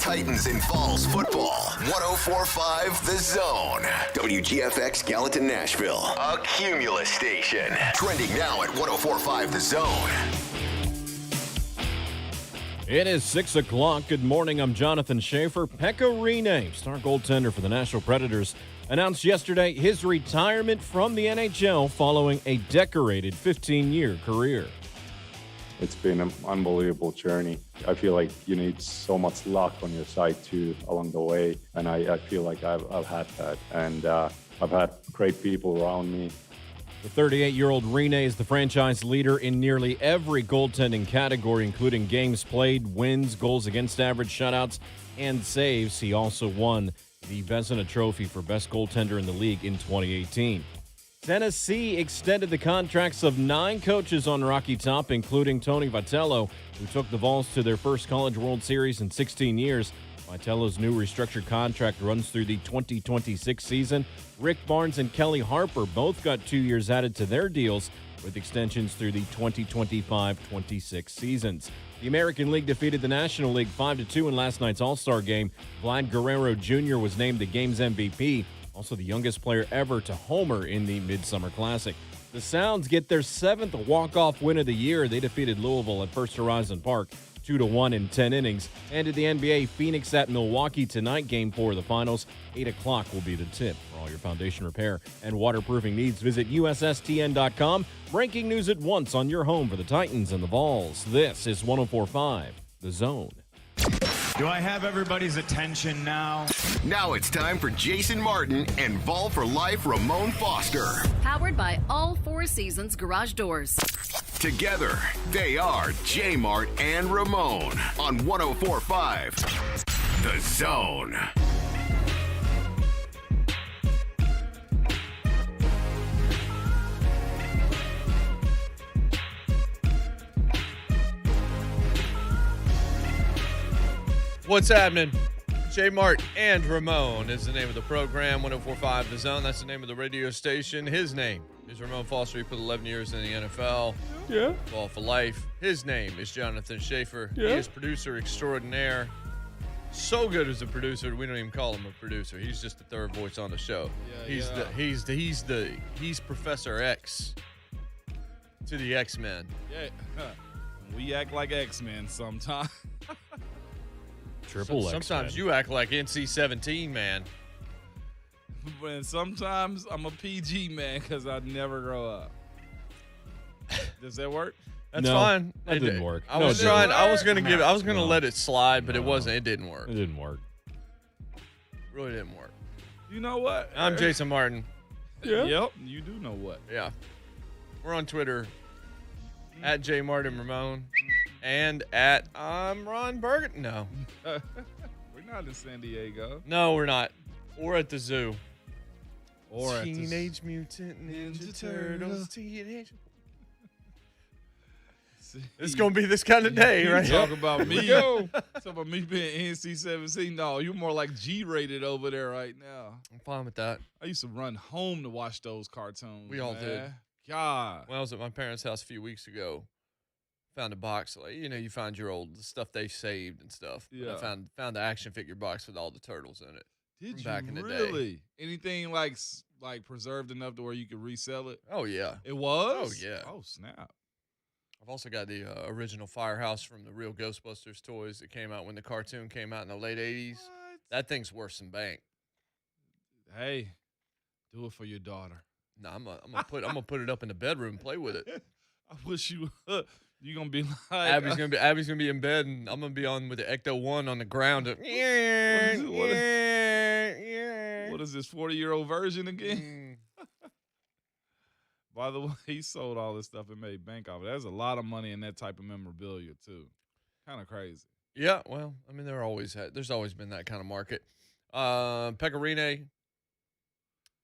Titans in Falls football. 104.5 The Zone. WGFX Gallatin, Nashville. A Cumulus station. Trending now at 104.5 The Zone. It is 6 o'clock. Good morning. I'm Jonathan Schaefer. Pekka Rinne, star goaltender for the Nashville Predators, announced yesterday his retirement from the NHL following a decorated 15-year career. It's been an unbelievable journey. I feel like you need so much luck on your side too along the way, and I feel like I've had that, and I've had great people around me. The 38-year-old Rinne is the franchise leader in nearly every goaltending category, including games played, wins, goals against average, shutouts, and saves. He also won the Vezina Trophy for best goaltender in the league in 2018. Tennessee extended the contracts of 9 coaches on Rocky Top, including Tony Vitello, who took the Vols to their first College World Series in 16 years. Vitello's new restructured contract runs through the 2026 season. Rick Barnes and Kelly Harper both got 2 years added to their deals, with extensions through the 2025-26 seasons. The American League defeated the National League 5-2 in last night's All-Star game. Vlad Guerrero Jr. was named the game's MVP, also the youngest player ever to homer in the Midsummer Classic. The Sounds get their 7th walk-off win of the year. They defeated Louisville at First Horizon Park 2-1 in 10 innings. And to the NBA, Phoenix at Milwaukee tonight, Game 4 of the finals. 8 o'clock will be the tip. For all your foundation repair and waterproofing needs, visit USSTN.com. Breaking news at once on your home for the Titans and the Vols. This is 104.5 The Zone. Do I have everybody's attention now? Now it's time for Jason Martin and Vol for Life Ramon Foster. Powered by all 4 Seasons Garage Doors. Together, they are JMart and Ramon on 104.5 The Zone. What's happening? JMart and Ramon is the name of the program. 104.5 The Zone. That's the name of the radio station. His name is Ramon Foster. He put 11 years in the NFL. Yeah. Ball for life. His name is Jonathan Schaefer. Yeah. He is producer extraordinaire. So good as a producer, we don't even call him a producer. He's just the third voice on the show. Yeah, he's Professor X to the X-Men. Yeah. We act like X-Men sometimes. Triple X. Sometimes you act like NC-17, man. But sometimes I'm a PG man because I never grow up. Does that work? That's fine. That didn't work. I was gonna let it slide, but it wasn't. It didn't work. It didn't work. Really didn't work. You know what? I'm Jason Martin. Yeah. Yep. You do know what? Yeah. We're on Twitter at JMartin Ramon and at I'm Ron Burgundy. No. We're not in San Diego. No, we're not. Or at the zoo. Or Teenage Mutant Ninja Turtles. Teenage. It's going to be this kind of day, right? Talk about me. Talk about me being NC-17. No, you're more like G-rated over there right now. I'm fine with that. I used to run home to watch those cartoons. We all did. God. When I was at my parents' house a few weeks ago, found a box. Like, you find your old stuff they saved and stuff. Yeah. But I found the action figure box with all the turtles in it. Did you back in the really? Day. Anything like preserved enough to where you could resell it? Oh, yeah. It was? Oh, yeah. Oh, snap. I've also got the original Firehouse from the real Ghostbusters toys that came out when the cartoon came out in the late 80s. What? That thing's worse than bank. Hey, do it for your daughter. No, I'm gonna put it up in the bedroom and play with it. I wish you would. You're gonna be like Abby's gonna be in bed and I'm gonna be on with the Ecto 1 on the ground. What is this 40-year-old version again? By the way, he sold all this stuff and made bank off it. There's a lot of money in that type of memorabilia too. Kind of crazy. Yeah, well, I mean, there's always been that kind of market. Pekka Rinne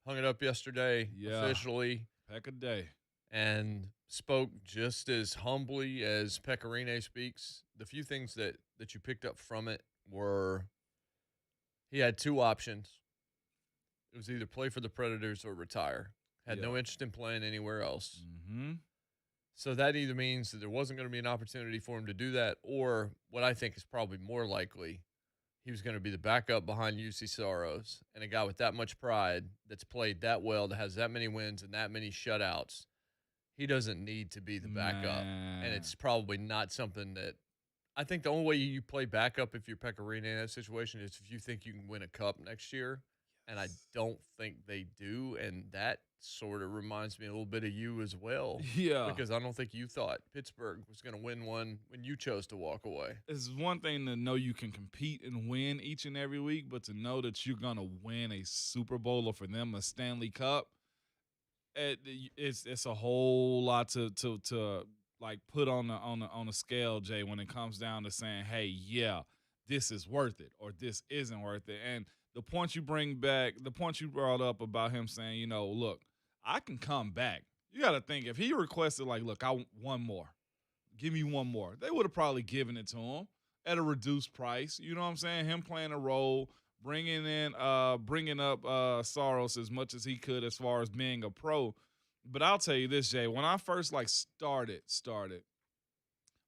hung it up yesterday officially. Pekka Day. And spoke just as humbly as Pekka Rinne speaks. The few things that you picked up from it were he had 2 options. It was either play for the Predators or retire. Had no interest in playing anywhere else. Mm-hmm. So that either means that there wasn't going to be an opportunity for him to do that, or what I think is probably more likely, he was going to be the backup behind UC Soros, and a guy with that much pride that's played that well, that has that many wins and that many shutouts, he doesn't need to be the backup. And it's probably not something that I think the only way you play backup if you're Pecorino in that situation is if you think you can win a cup next year. And I don't think they do. And that sort of reminds me a little bit of you as well. Yeah. Because I don't think you thought Pittsburgh was going to win one when you chose to walk away. It's one thing to know you can compete and win each and every week, but to know that you're going to win a Super Bowl or for them a Stanley Cup, it's a whole lot to like put on the scale, Jay, when it comes down to saying, hey, yeah, this is worth it or this isn't worth it. And the point you brought up about him saying, you know, look, I can come back. You got to think, if he requested, like, look, I want one more. Give me one more. They would have probably given it to him at a reduced price. You know what I'm saying? Him playing a role, bringing up Soros as much as he could as far as being a pro. But I'll tell you this, Jay, when I first started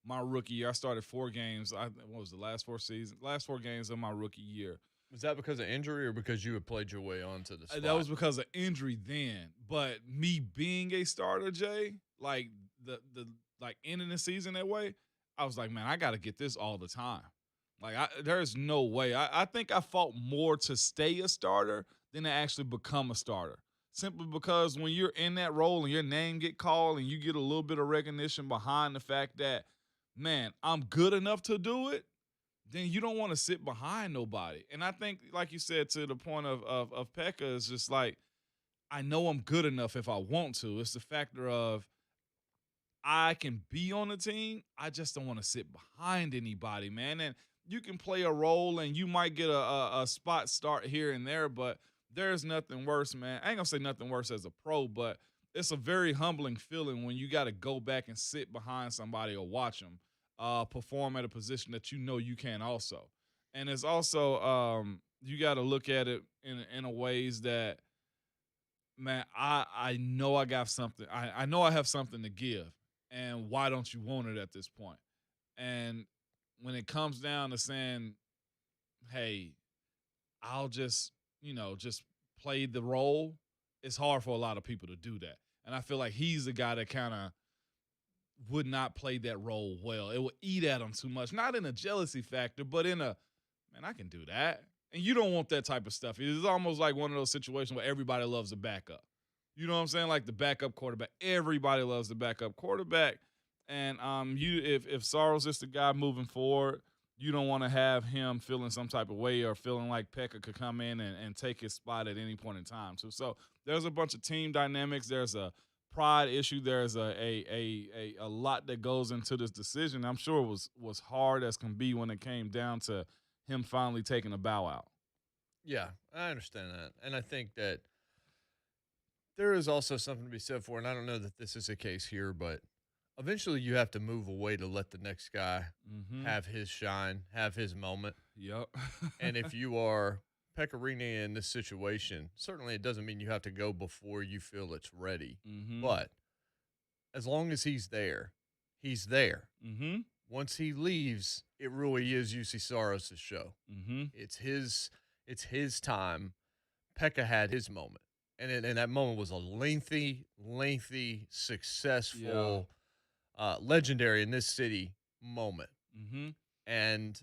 my rookie year, I started 4 games. What was the last 4 seasons? Last 4 games of my rookie year. Was that because of injury or because you had played your way onto the spot? That was because of injury then. But me being a starter, Jay, like the ending the season that way, I was like, man, I got to get this all the time. Like, there's no way. I think I fought more to stay a starter than to actually become a starter. Simply because when you're in that role and your name get called and you get a little bit of recognition behind the fact that, man, I'm good enough to do it, then you don't want to sit behind nobody. And I think, like you said, to the point of Pekka, is just like, I know I'm good enough if I want to. It's the factor of I can be on the team. I just don't want to sit behind anybody, man. And you can play a role and you might get a spot start here and there, but there's nothing worse, man. I ain't going to say nothing worse as a pro, but it's a very humbling feeling when you got to go back and sit behind somebody or watch them perform at a position that you know you can also. And it's also you got to look at it in a ways that, man, I know I got something. I know I have something to give, and why don't you want it at this point? And when it comes down to saying, hey, I'll just play the role, it's hard for a lot of people to do that. And I feel like he's the guy that kind of would not play that role well. It would eat at him too much, not in a jealousy factor, but in a, man, I can do that. And you don't want that type of stuff. It's almost like one of those situations where everybody loves a backup. You know what I'm saying? Like the backup quarterback. Everybody loves the backup quarterback. And if Soros is the guy moving forward, you don't want to have him feeling some type of way or feeling like Pekka could come in and take his spot at any point in time. So there's a bunch of team dynamics. There's a pride issue. There's a lot that goes into this decision. I'm sure it was hard as can be when it came down to him finally taking a bow out. Yeah, I understand that. And I think that there is also something to be said for, and I don't know that this is the case here, but eventually you have to move away to let the next guy have his shine, have his moment. Yep. And if you are Pecorino in this situation, certainly it doesn't mean you have to go before you feel it's ready. But as long as he's there, he's there. Once he leaves, it really is UC Soros' show. It's his time. Pekka had his moment. And that moment was a lengthy, successful, legendary in this city moment. And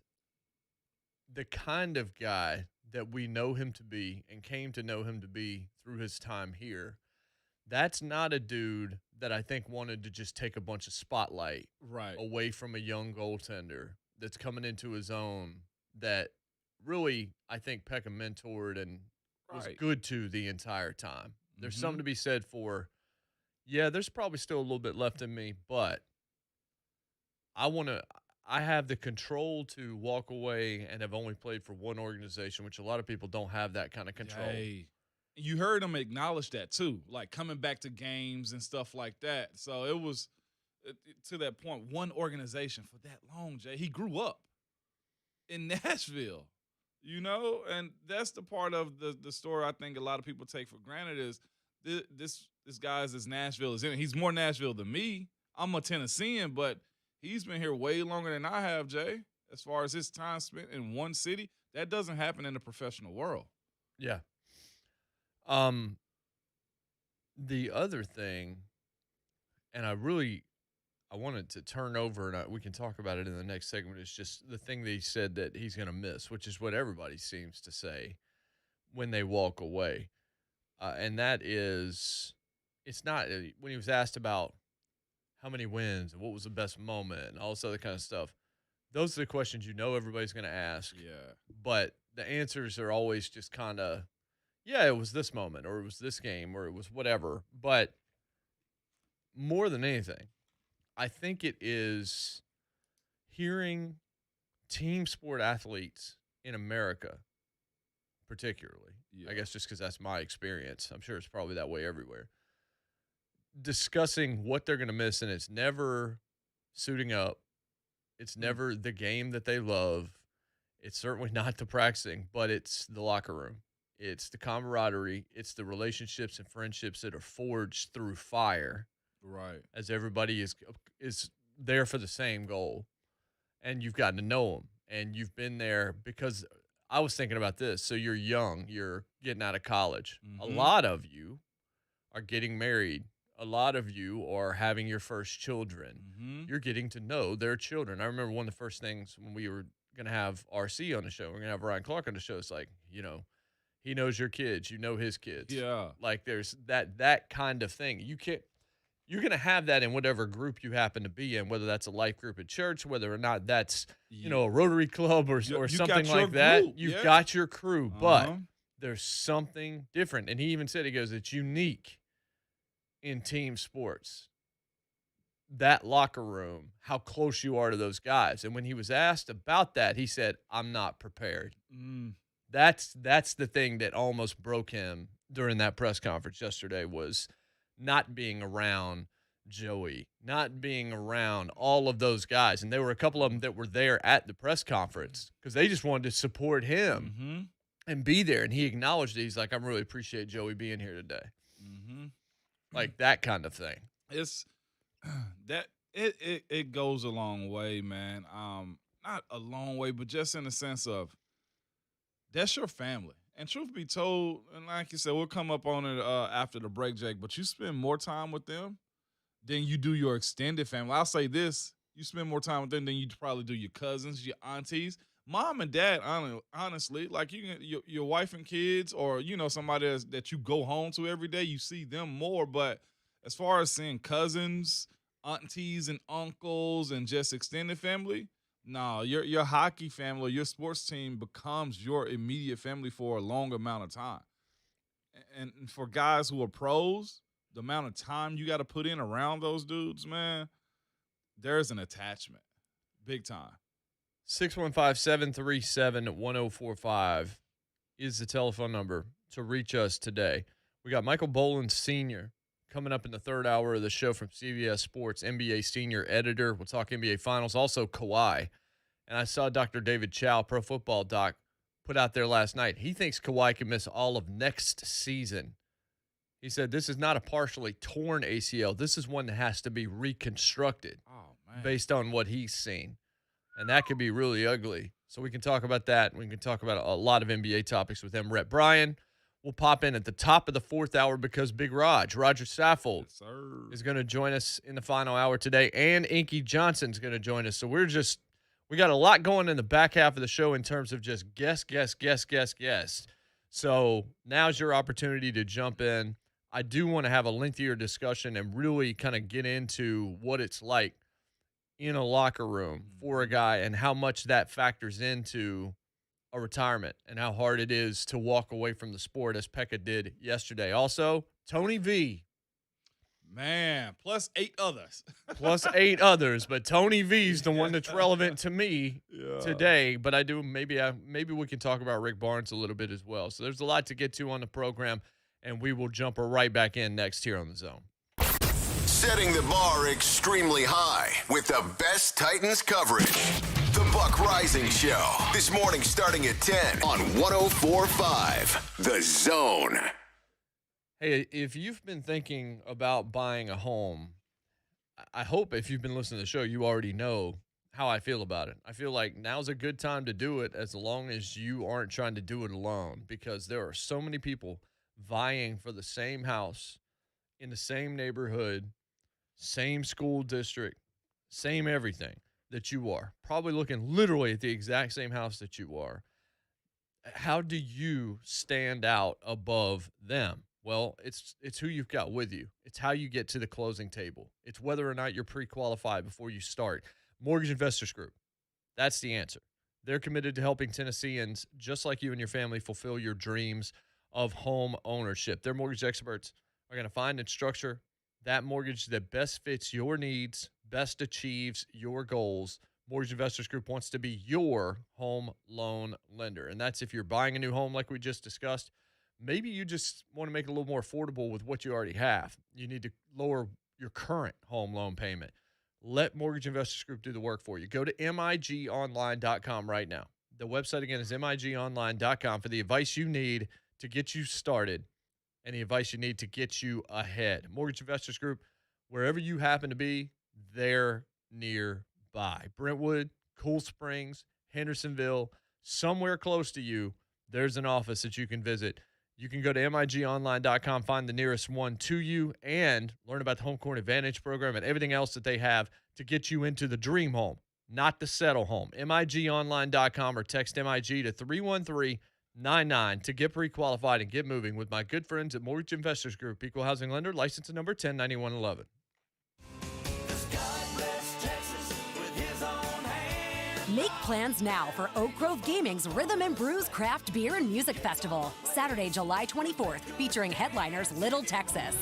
the kind of guy that we know him to be and came to know him to be through his time here, that's not a dude that I think wanted to just take a bunch of spotlight away from a young goaltender that's coming into his own, that really I think Pekka mentored and was good to the entire time. There's something to be said for, yeah, there's probably still a little bit left in me, but I have the control to walk away and have only played for one organization, which a lot of people don't have that kind of control. Hey. You heard him acknowledge that too, like coming back to games and stuff like that. So it was, to that point, one organization for that long, Jay. He grew up in Nashville, and that's the part of the story I think a lot of people take for granted is this guy is as Nashville as in. He's more Nashville than me. I'm a Tennessean, but he's been here way longer than I have, Jay. as far as his time spent in one city. That doesn't happen in the professional world. Yeah. The other thing, and I wanted to turn over, and we can talk about it in the next segment, is just the thing that he said that he's going to miss, which is what everybody seems to say when they walk away. And that is, it's not, when he was asked about how many wins and what was the best moment and all this other kind of stuff, those are the questions everybody's going to ask. Yeah. But the answers are always just kind of, yeah, it was this moment, or it was this game, or it was whatever. But more than anything, I think it is hearing team sport athletes in America, particularly, I guess just because that's my experience. I'm sure it's probably that way everywhere. Discussing what they're going to miss, and it's never suiting up. It's never the game that they love. It's certainly not the practicing, but it's the locker room. It's the camaraderie. It's the relationships and friendships that are forged through fire. Right. As everybody is there for the same goal, and you've gotten to know them, and you've been there because I was thinking about this. So you're young, you're getting out of college. A lot of you are getting married. A lot of you are having your first children. You're getting to know their children. I remember one of the first things when we were going to have RC on the show, we're going to have Ryan Clark on the show. It's like, he knows your kids, you know his kids. Yeah. Like there's that kind of thing. You're going to have that in whatever group you happen to be in, whether that's a life group at church, whether or not that's, a Rotary Club or something like that. You've got your crew, but there's something different. And he even said, he goes, it's unique in team sports. That locker room, how close you are to those guys. And when he was asked about that, he said, I'm not prepared. That's the thing that almost broke him during that press conference yesterday, was not being around Joey, not being around all of those guys. And there were a couple of them that were there at the press conference because they just wanted to support him and be there. And he acknowledged it. He's like, I really appreciate Joey being here today. Like that kind of thing. It's that it goes a long way, man. Not a long way, but just in the sense of that's your family. And truth be told, and like you said, we'll come up on it after the break, Jake, but you spend more time with them than you do your extended family. I'll say this, you spend more time with them than you probably do your cousins, your aunties. Mom and dad, honestly, like your wife and kids, or, somebody that you go home to every day, you see them more. But as far as seeing cousins, aunties, and uncles, and just extended family, no, your hockey family, your sports team becomes your immediate family for a long amount of time. And for guys who are pros, the amount of time you got to put in around those dudes, man, there's an attachment. Big time. 615-737-1045 is the telephone number to reach us today. We got Michael Bohlin Sr. coming up in the third hour of the show from CBS Sports, NBA senior editor. We'll talk NBA Finals, also Kawhi. And I saw Dr. David Chow, Pro Football Doc, put out there last night. He thinks Kawhi can miss all of next season. He said this is not a partially torn ACL. This is one that has to be reconstructed based on what he's seen. And that could be really ugly. So we can talk about that. We can talk about a lot of NBA topics with him. Rhett Bryan will pop in at the top of the fourth hour because Big Rodger Saffold, is going to join us in the final hour today. And Inky Johnson is going to join us. So we got a lot going in the back half of the show in terms of just guest. So now's your opportunity to jump in. I do want to have a lengthier discussion and really kind of get into what it's like in a locker room for a guy and how much that factors into a retirement and how hard it is to walk away from the sport as Pekka did yesterday. Also, Tony V. Man, plus 8 others. Plus 8 others, but Tony V's the one that's relevant to me today. But maybe we can talk about Rick Barnes a little bit as well. So there's a lot to get to on the program, and we will jump right back in next here on The Zone. Setting the bar extremely high with the best Titans coverage. The Buck Rising Show. This morning starting at 10 on 104.5 The Zone. Hey, if you've been thinking about buying a home, I hope if you've been listening to the show, you already know how I feel about it. I feel like now's a good time to do it as long as you aren't trying to do it alone, because there are so many people vying for the same house in the same neighborhood, same school district, same everything that you are. Probably looking literally at the exact same house that you are. How do you stand out above them? Well, it's who you've got with you. It's how you get to the closing table. It's whether or not you're pre-qualified before you start. Mortgage Investors Group. That's the answer. They're committed to helping Tennesseans just like you and your family fulfill your dreams of home ownership. Their mortgage experts are going to find and structure that mortgage that best fits your needs, best achieves your goals. Mortgage Investors Group wants to be your home loan lender. And that's if you're buying a new home like we just discussed. Maybe you just want to make it a little more affordable with what you already have. You need to lower your current home loan payment. Let Mortgage Investors Group do the work for you. Go to migonline.com right now. The website, again, is migonline.com for the advice you need to get you started and the advice you need to get you ahead. Mortgage Investors Group, wherever you happen to be, they're nearby. Brentwood, Cool Springs, Hendersonville, somewhere close to you, there's an office that you can visit. You can go to migonline.com, find the nearest one to you, and learn about the Home Court Advantage program and everything else that they have to get you into the dream home, not the settle home. migonline.com or text MIG to 31399 to get pre-qualified and get moving with my good friends at Mortgage Investors Group, Equal Housing Lender, license number 109111. Make plans now for Oak Grove Gaming's Rhythm and Brews Craft Beer and Music Festival, Saturday, July 24th, featuring headliners Little Texas.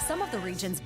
Some of the region's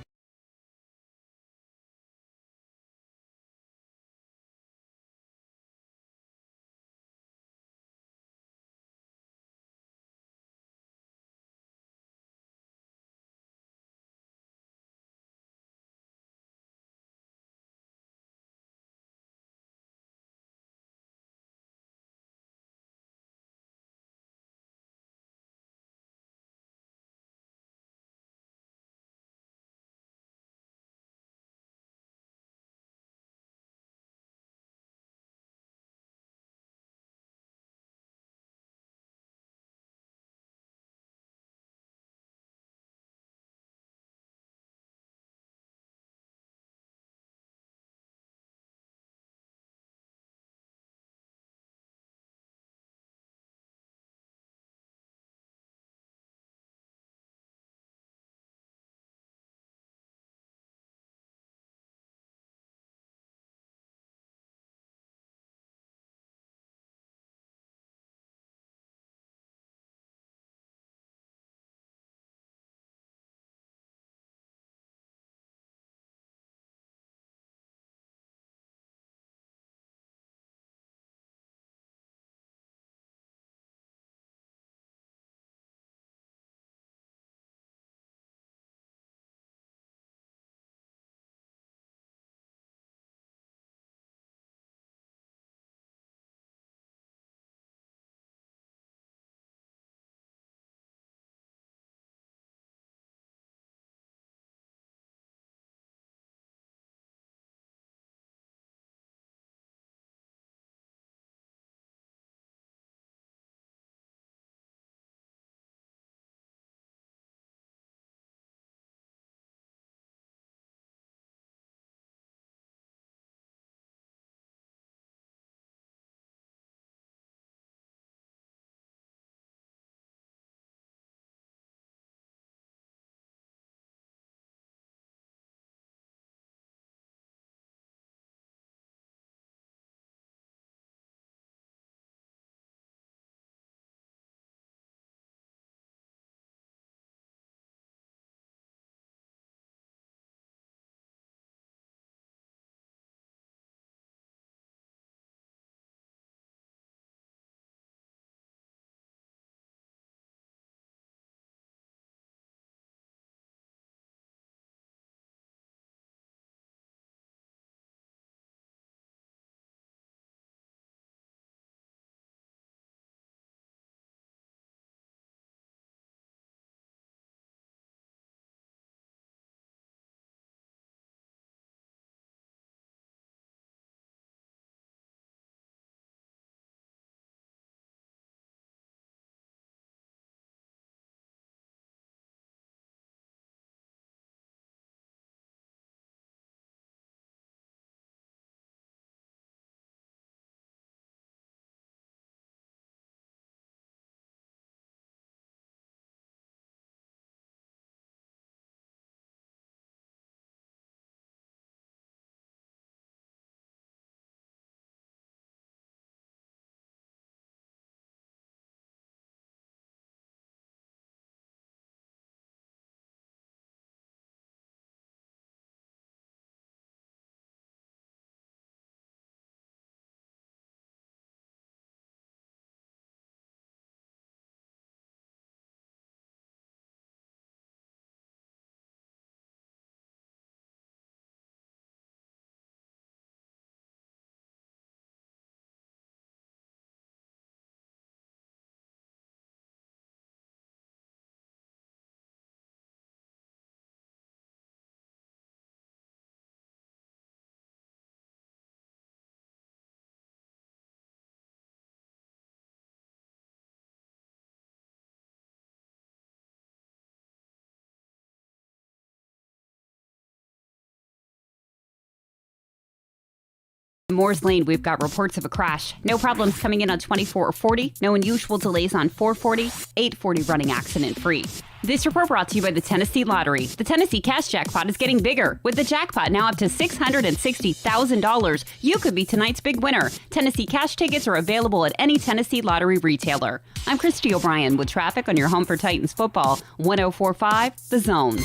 Moore's Lane, we've got reports of a crash. No problems coming in on 24 or 40. No unusual delays on 440. 840 running accident-free. This report brought to you by the Tennessee Lottery. The Tennessee Cash Jackpot is getting bigger. With the jackpot now up to $660,000, you could be tonight's big winner. Tennessee Cash tickets are available at any Tennessee Lottery retailer. I'm Christy O'Brien with traffic on your home for Titans football. 104.5 The Zone.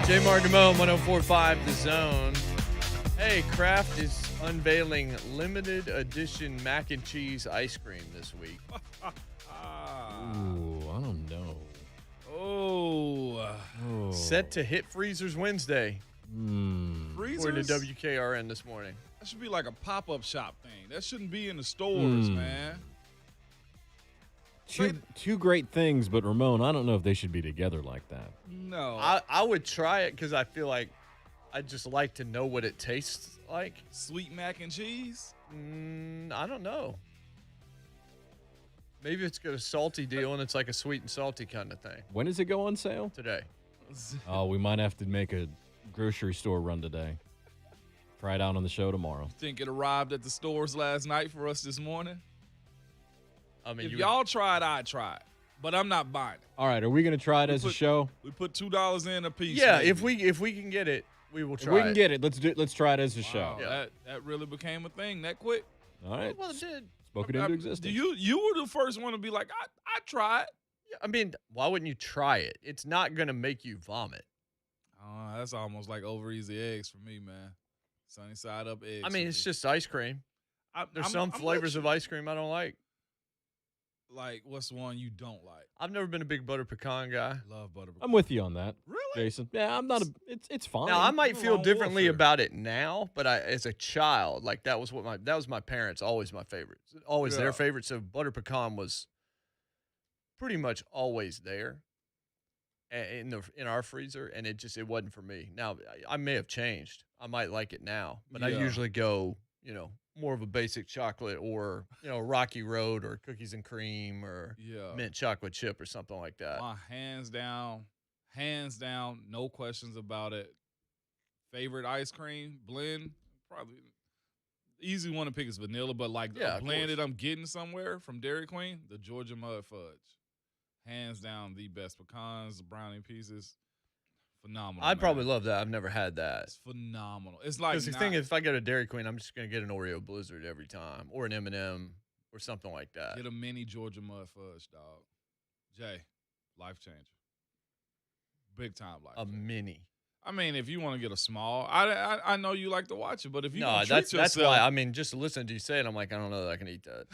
JMart Ramon, 104.5 The Zone. Hey, Kraft is unveiling limited edition mac and cheese ice cream this week. Ooh, I don't know. Set to hit freezers Wednesday. Freezers? According to WKRN this morning. That should be like a pop-up shop thing. That shouldn't be in the stores, man. Two great things, but Ramon, I don't know if they should be together like that. No. I would try it because I feel like I'd just like to know what it tastes like. Sweet mac and cheese? I don't know. Maybe it's got a salty deal and it's like a sweet and salty kind of thing. When does it go on sale? Today. Oh, we might have to make a grocery store run today. Try it out on the show tomorrow. Think it arrived at the stores last night for us this morning? I mean, if y'all try it, I'd try it. But I'm not buying it. All right, are we going to try it as a show? We put $2 in a piece. Yeah, maybe. if we can get it, we will try it. We can get it. Let's try it as a show. Yeah. That really became a thing that quick. All right. Well, it did. Spoken into existence. You were the first one to be like, I try it. Yeah, I mean, why wouldn't you try it? It's not going to make you vomit. That's almost like over easy eggs for me, man. Sunny side up eggs. I mean, it's just ice cream. There's some flavors of ice cream I don't like. Like, what's the one you don't like? I've never been a big butter pecan guy. Love butter pecan. I'm with you on that. Really? Jason? Yeah, I'm not it's fine. Now, I might feel wrong differently warfare. about it now, but as a child, like that was my parents, always my favorite. Always their favorite. So butter pecan was pretty much always there in our freezer, and it wasn't for me. Now, I may have changed. I might like it now, but I usually go, more of a basic chocolate or, Rocky Road or cookies and cream or mint chocolate chip or something like that. Hands down, no questions about it. Favorite ice cream blend, probably easy one to pick is vanilla, but like a blend that I'm getting somewhere from Dairy Queen, the Georgia Mud Fudge. Hands down, the best pecans, the brownie pieces. Phenomenal. I'd probably love that. I've never had that. It's phenomenal. It's like the thing is, if I go to Dairy Queen, I'm just gonna get an Oreo Blizzard every time, or an M&M, or something like that. Get a mini Georgia Mud Fudge, dog. Jay, life changer. Big time life. A mini. I mean, if you want to get a small, I know you like to watch it, but if you that's why. I mean, just listening to you say it, I'm like, I don't know that I can eat that.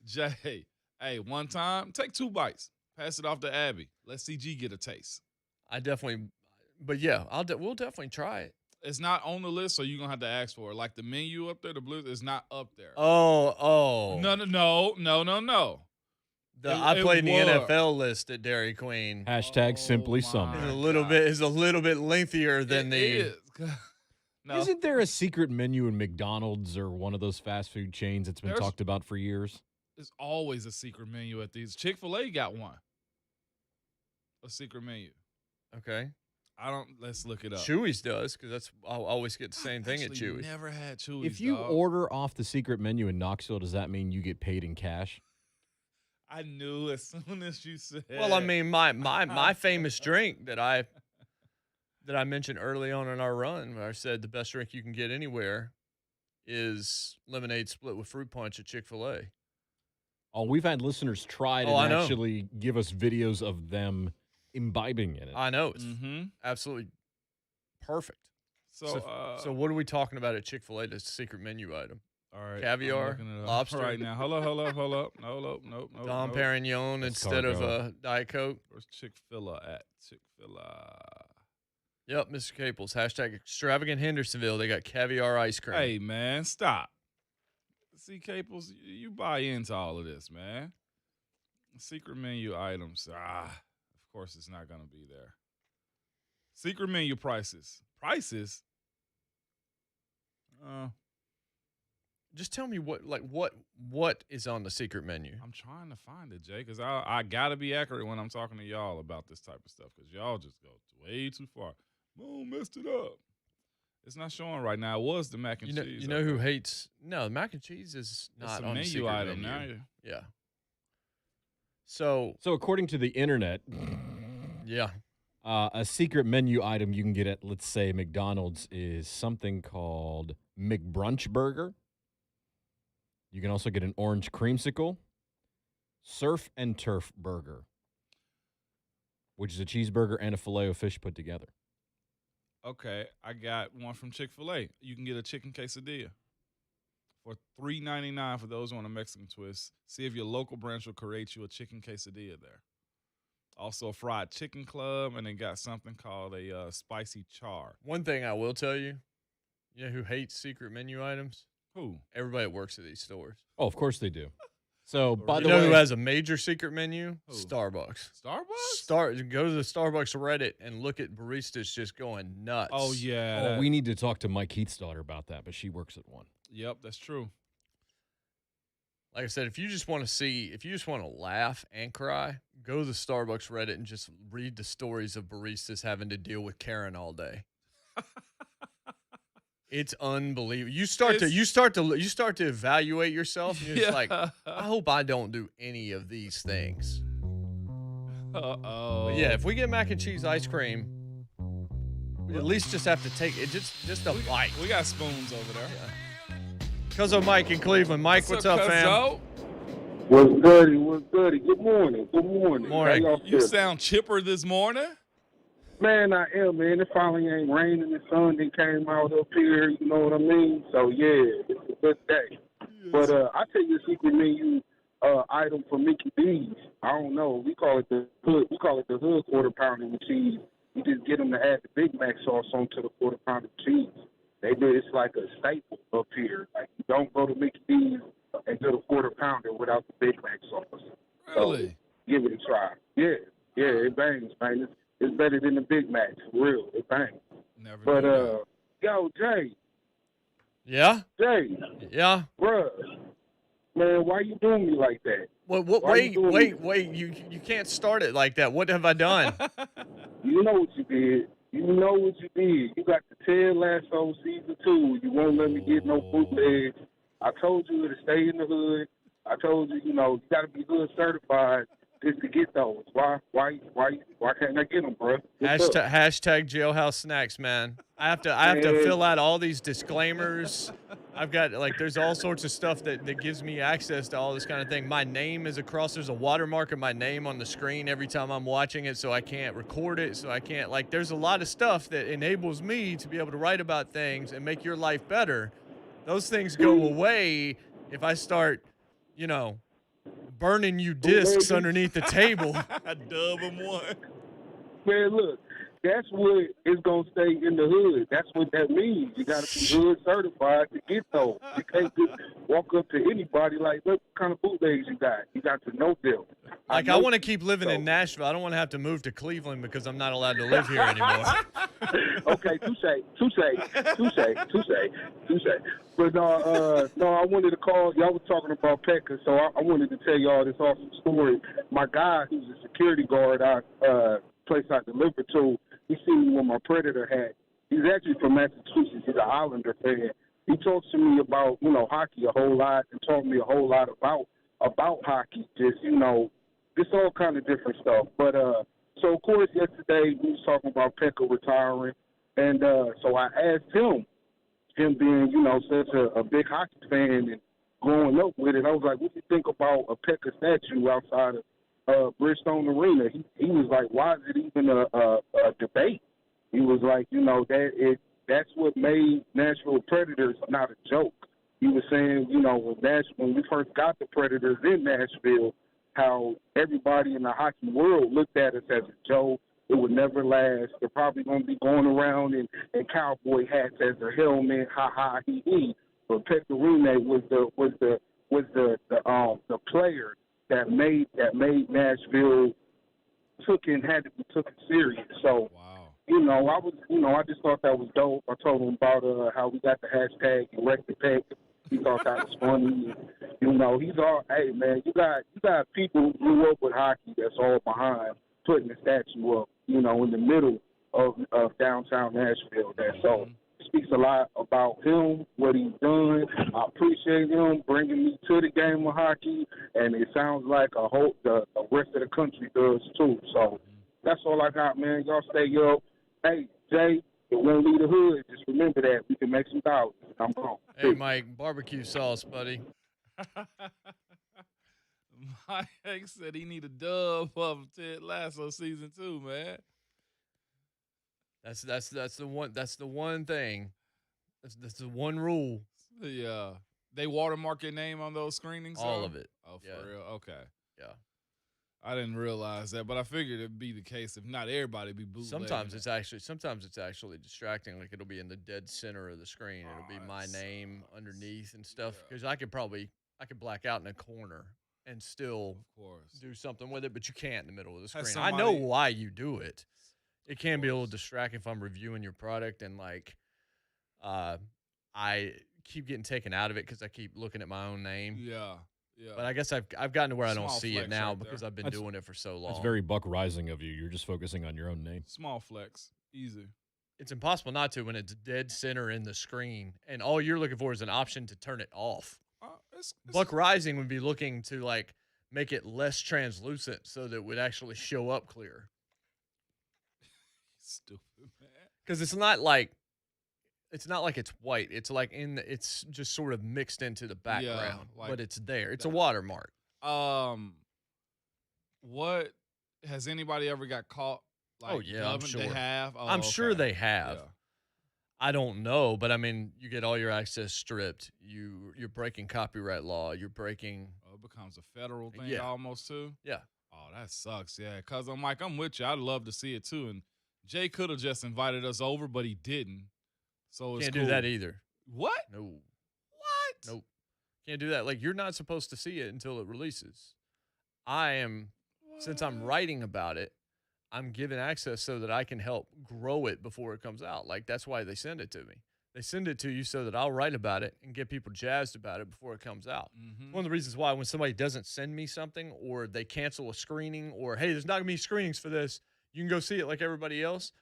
Jay, hey, one time, take 2 bites, pass it off to Abby. Let CG get a taste. I definitely, but yeah, we'll definitely try it. It's not on the list, so you're gonna have to ask for it. Like the menu up there, the blue is not up there. Oh. No. I played in the NFL list at Dairy Queen. # simply summer. It's a little bit lengthier than the. No. Isn't there a secret menu in McDonald's or one of those fast food chains that's been talked about for years? There's always a secret menu at these. Chick-fil-A got one. A secret menu. Okay. Let's look it up. Chewy's does, because I'll always get the same thing at Chewy's. Never had Chewy's. If you order off the secret menu in Knoxville, does that mean you get paid in cash? I knew as soon as you said. Well, I mean, my famous drink that I mentioned early on in our run, where I said the best drink you can get anywhere is lemonade split with fruit punch at Chick-fil-A. Oh, we've had listeners try it and actually give us videos of them imbibing in it. I know. It's absolutely perfect. So what are we talking about at Chick-fil-A, the secret menu item? All right. Caviar, lobster. Right now. Hold up. Nope. Dom Perignon instead of Diet Coke. Where's Chick-fil-A at? Chick-fil-A. Yep, Mr. Caples. # extravagant Hendersonville. They got caviar ice cream. Hey, man, stop. See, Caples, you buy into all of this, man. Secret menu items. Of course it's not going to be there. Secret menu prices. Prices? Just tell me what is on the secret menu. I'm trying to find it, Jay, because I got to be accurate when I'm talking to y'all about this type of stuff because y'all just go way too far. Boom, messed it up. It's not showing right now. It was the mac and cheese. You know who hates – no, the mac and cheese is not on the secret item menu. now. Yeah. So according to the internet, yeah, a secret menu item you can get at, let's say, McDonald's is something called McBrunch Burger. You can also get an orange creamsicle, surf and turf burger, which is a cheeseburger and a filet of fish put together. Okay, I got one from Chick-fil-A. You can get a chicken quesadilla for $3.99 for those who want a Mexican twist. See if your local branch will create you a chicken quesadilla there. Also a fried chicken club, and they got something called a spicy char. One thing I will tell you, you know who hates secret menu items? Who? Everybody that works at these stores. Oh, of course they do. So, by You the know way, who has a major secret menu? Who? Starbucks. Starbucks? Go to the Starbucks Reddit and look at baristas just going nuts. Oh, yeah. we need to talk to Mike Heath's daughter about that, but she works at one. Yep, that's true. Like I said, if you just want to laugh and cry, go to the Starbucks Reddit and just read the stories of baristas having to deal with Karen all day. It's unbelievable. You start to evaluate yourself. And you're just like, I hope I don't do any of these things. Uh-oh. But yeah, if we get mac and cheese ice cream, we at least just have to take it just a bite. We got spoons over there. Because of Mike in Cleveland. Mike, what's up, fam? What's goody? What's goody? Good morning. Good morning. Morning. How y'all You feel? sound chipper this morning. Man, I am, man. It finally ain't raining. The sun then came out up here. You know what I mean? So, yeah, it's a good day. But I tell you a secret menu item for Mickey D's. I don't know. We call it the hood. We call it the hood quarter pounder with cheese. You just get them to add the Big Mac sauce onto the quarter pounder cheese. They do. It's like a staple up here. Like, you don't go to Mickey D's and get a quarter pounder without the Big Mac sauce. Really? So, give it a try. Yeah, it bangs, man. It's better than the Big Mac, for real. It bangs. Never But, knew that. yo, Jay. Yeah? Jay. Yeah? Bruh. Man, why you doing me like that? Wait. You can't start it like that. What have I done? You know what you did. You got the Ted Lasso season 2. You won't let me get no bootlegs. I told you to stay in the hood. I told you, you got to be hood certified just to get those. Why can't I get them, bro? Hashtag jailhouse snacks, man. I have to fill out all these disclaimers. I've got there's all sorts of stuff that gives me access to all this kind of thing. My name is across. There's a watermark of my name on the screen every time I'm watching it, so I can't record it. So I can't there's a lot of stuff that enables me to be able to write about things and make your life better. Those things go away if I start, burning you discs underneath the table. I dub him one. Man, look, that's what is going to stay in the hood. That's what that means. You got to be hood certified to get those. You can't just walk up to anybody like, what kind of bootlegs you got? You got to know them. I want to keep living in Nashville. I don't want to have to move to Cleveland because I'm not allowed to live here anymore. Okay, touche. But no, I wanted to call. Y'all was talking about Pekka, so I wanted to tell y'all this awesome story. My guy, who's a security guard place I delivered to, he seen me with my Predator hat. He's actually from Massachusetts. He's an Islander fan. He talks to me about, hockey a whole lot and taught me a whole lot about hockey. Just all kind of different stuff. But so of course yesterday we was talking about Pekka retiring, and so I asked him being such a big hockey fan and growing up with it, I was like, what do you think about a Pekka statue outside of Bridgestone Arena? He was like, why is it even a debate? He was like, that's what made Nashville Predators not a joke. He was saying, when we first got the Predators in Nashville, how everybody in the hockey world looked at us as a joke. It would never last. They're probably going to be going around in cowboy hats as their helmet, ha he he. But Pekka Rinne was the player that made Nashville had to be taken serious. So, I just thought that was dope. I told him about how we got the hashtag Erect the Pek, He thought that was funny. You know, he's all, hey, man, you got people who grew up with hockey that's all behind putting the statue up, you know, in the middle of downtown Nashville. That so speaks a lot about him, what he's done. I appreciate him bringing me to the game of hockey, and it sounds like the rest of the country does too. So that's all I got, man. Y'all stay up. Hey, Jay, it won't leave the hood. Just remember that. We can make some dollars. I'm gone. Hey, Mike, barbecue sauce, buddy. Mike said he need a dub of Ted Lasso season 2, man. That's the one thing. That's the one rule. Yeah. They watermark your name on those screenings? All of it. Oh, for real? Okay. Yeah. I didn't realize that, but I figured it'd be the case if not everybody be bootlegging. Sometimes it's actually distracting. Like it'll be in the dead center of the screen. It'll be my name underneath and stuff. Because I could black out in a corner and still do something with it, but you can't in the middle of the screen. I know why you do it. It can be a little distracting if I'm reviewing your product and like I keep getting taken out of it because I keep looking at my own name. Yeah. Yeah. But I guess I've gotten to where I don't see it now because I've been doing it for so long. That's very Buck Rising of you. You're just focusing on your own name. Small flex. Easy. It's impossible not to when it's dead center in the screen and all you're looking for is an option to turn it off. Buck Rising would be looking to like make it less translucent so that it would actually show up clear. Stupid, man. Because it's not like it's white. It's like it's just sort of mixed into the background, but it's there. It's a watermark. What has anybody ever got caught? Like, oh yeah, I'm sure they have. Oh, I'm sure they have. Yeah. I don't know, but I mean, you get all your access stripped. You're breaking copyright law. You're breaking. Oh, it becomes a federal thing almost too. Yeah. Oh, that sucks. Yeah, because I'm like, I'm with you. I'd love to see it too. And Jay could have just invited us over, but he didn't. So it's Can't cool. do that either. What? No. What? Nope. Can't do that. Like, you're not supposed to see it until it releases. Since I'm writing about it, I'm given access so that I can help grow it before it comes out. Like, that's why they send it to me. They send it to you so that I'll write about it and get people jazzed about it before it comes out. Mm-hmm. One of the reasons why when somebody doesn't send me something or they cancel a screening or, hey, there's not going to be screenings for this, you can go see it like everybody else,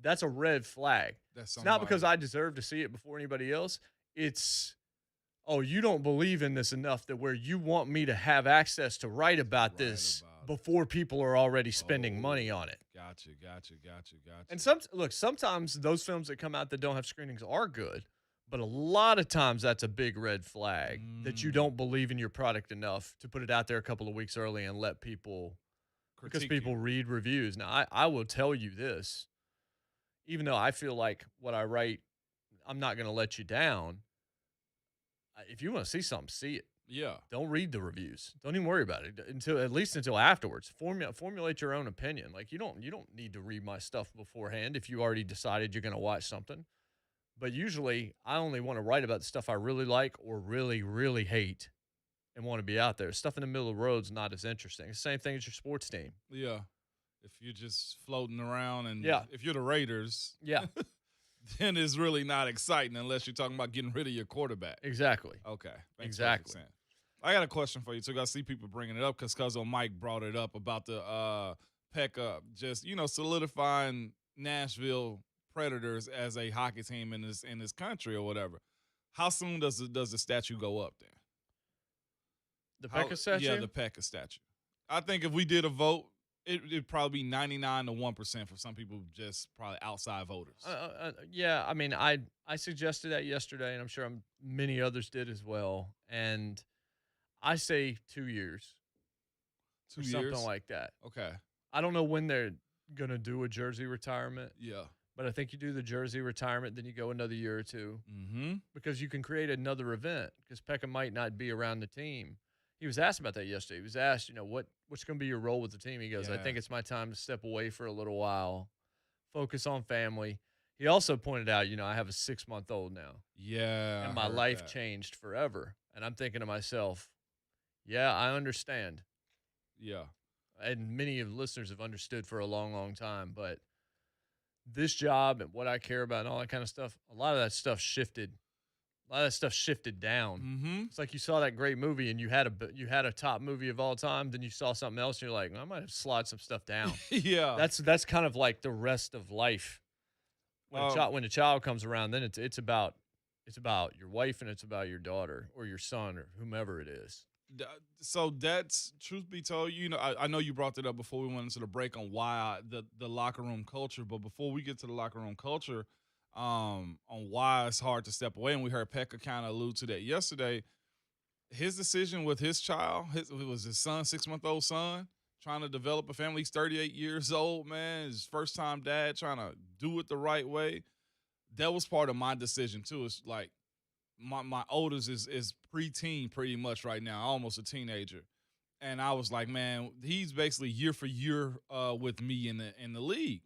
that's a red flag. It's not because I deserve to see it before anybody else. It's, oh, you don't believe in this enough that where you want me to have access to write about this before people are already spending money on it. Gotcha. And sometimes those films that come out that don't have screenings are good, but a lot of times that's a big red flag that you don't believe in your product enough to put it out there a couple of weeks early and let people, because people read reviews. Now, I will tell you this, even though I feel like what I write, I'm not going to let you down. If you want to see something, see it. Yeah. Don't read the reviews. Don't even worry about it until afterwards. Formulate your own opinion. Like you don't need to read my stuff beforehand if you already decided you're going to watch something. But usually I only want to write about the stuff I really like or really, really hate and want to be out there. Stuff in the middle of the road is not as interesting. It's the same thing as your sports team. Yeah. If you're just floating around and if you're the Raiders, then it's really not exciting unless you're talking about getting rid of your quarterback. Exactly. Okay. Exactly. I got a question for you, too. I see people bringing it up because Cousin Mike brought it up about the Pekka just, solidifying Nashville Predators as a hockey team in this country or whatever. How soon does the statue go up there? The Pekka statue? Yeah, the Pekka statue. I think if we did a vote, it'd probably be 99 to 1% for some people, just probably outside voters. Yeah, I mean, I suggested that yesterday, and I'm sure many others did as well. And I say 2 years. 2 years? Something like that. Okay. I don't know when they're going to do a jersey retirement. Yeah. But I think you do the jersey retirement, then you go another year or two. Mm-hmm. Because you can create another event because Pekka might not be around the team. He was asked about that yesterday. He was asked, what's going to be your role with the team? He goes, I think it's my time to step away for a little while, focus on family. He also pointed out, I have a 6-month-old now. Yeah. And my life changed forever. And I'm thinking to myself, yeah, I understand. Yeah. And many of the listeners have understood for a long, long time. But this job and what I care about and all that kind of stuff, a lot of that stuff shifted A lot of that stuff shifted down. Mm-hmm. It's like you saw that great movie and you had a top movie of all time. Then you saw something else and you're like, I might have to slide some stuff down. Yeah. That's kind of like the rest of life. When a child comes around, then it's about your wife and it's about your daughter or your son or whomever it is. So that's, truth be told, I know you brought that up before we went into the break on why the locker room culture. But before we get to the locker room culture, on why it's hard to step away, and we heard Pekka kind of allude to that yesterday. His decision with his child, it was his son, 6-month-old son, trying to develop a family. He's 38 years old, man. His first-time dad, trying to do it the right way. That was part of my decision too. It's like my oldest is preteen pretty much right now, almost a teenager, and I was like, man, he's basically year for year with me in the league.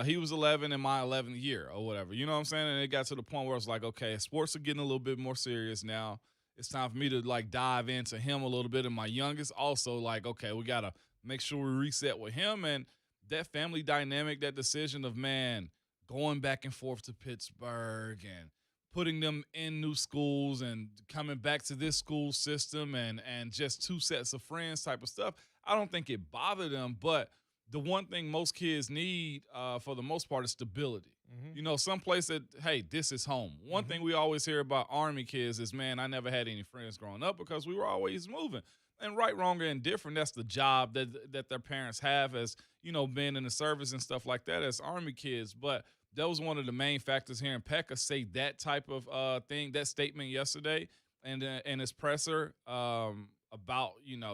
He was 11 in my 11th year or whatever. You know what I'm saying? And it got to the point where I was like, okay, sports are getting a little bit more serious now. It's time for me to, like, dive into him a little bit. And my youngest also, like, okay, we got to make sure we reset with him. And that family dynamic, that decision of, man, going back and forth to Pittsburgh and putting them in new schools and coming back to this school system and just two sets of friends type of stuff, I don't think it bothered them. But the one thing most kids need, for the most part, is stability. Mm-hmm. Some place that, hey, this is home. One thing we always hear about Army kids is, man, I never had any friends growing up because we were always moving. And right, wrong, or indifferent, that's the job that their parents have as, being in the service and stuff like that as Army kids. But that was one of the main factors hearing Pekka say that type of thing, that statement yesterday and his presser about,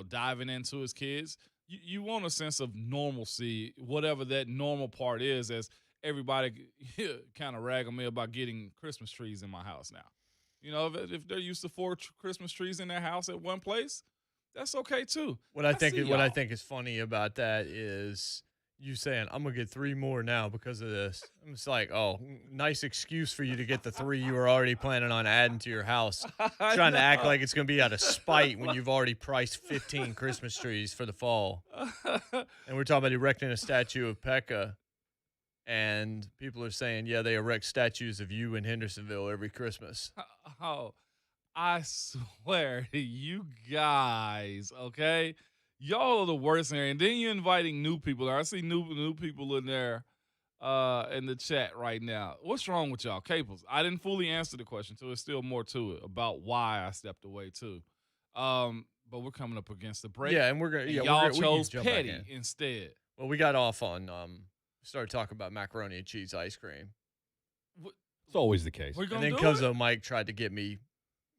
diving into his kids. You want a sense of normalcy, whatever that normal part is, as everybody kind of ragging me about getting Christmas trees in my house now. If they're used to 4 Christmas trees in their house at one place, that's okay too. What I think is funny about that is you saying, I'm going to get 3 more now because of this. I'm just like, oh, nice excuse for you to get the 3 you were already planning on adding to your house. Trying to act like it's going to be out of spite when you've already priced 15 Christmas trees for the fall. And we're talking about erecting a statue of Pekka. And people are saying, yeah, they erect statues of you in Hendersonville every Christmas. Oh, I swear to you guys, okay? Y'all are the worst in here. And then you're inviting new people. I see new people in there in the chat right now. What's wrong with y'all? Caples, I didn't fully answer the question, so there's still more to it about why I stepped away too. But we're coming up against the break. Yeah, and we're going to y'all chose Petty instead. Well, we got off on started talking about macaroni and cheese ice cream. It's always the case. And then Kozo Mike tried to get me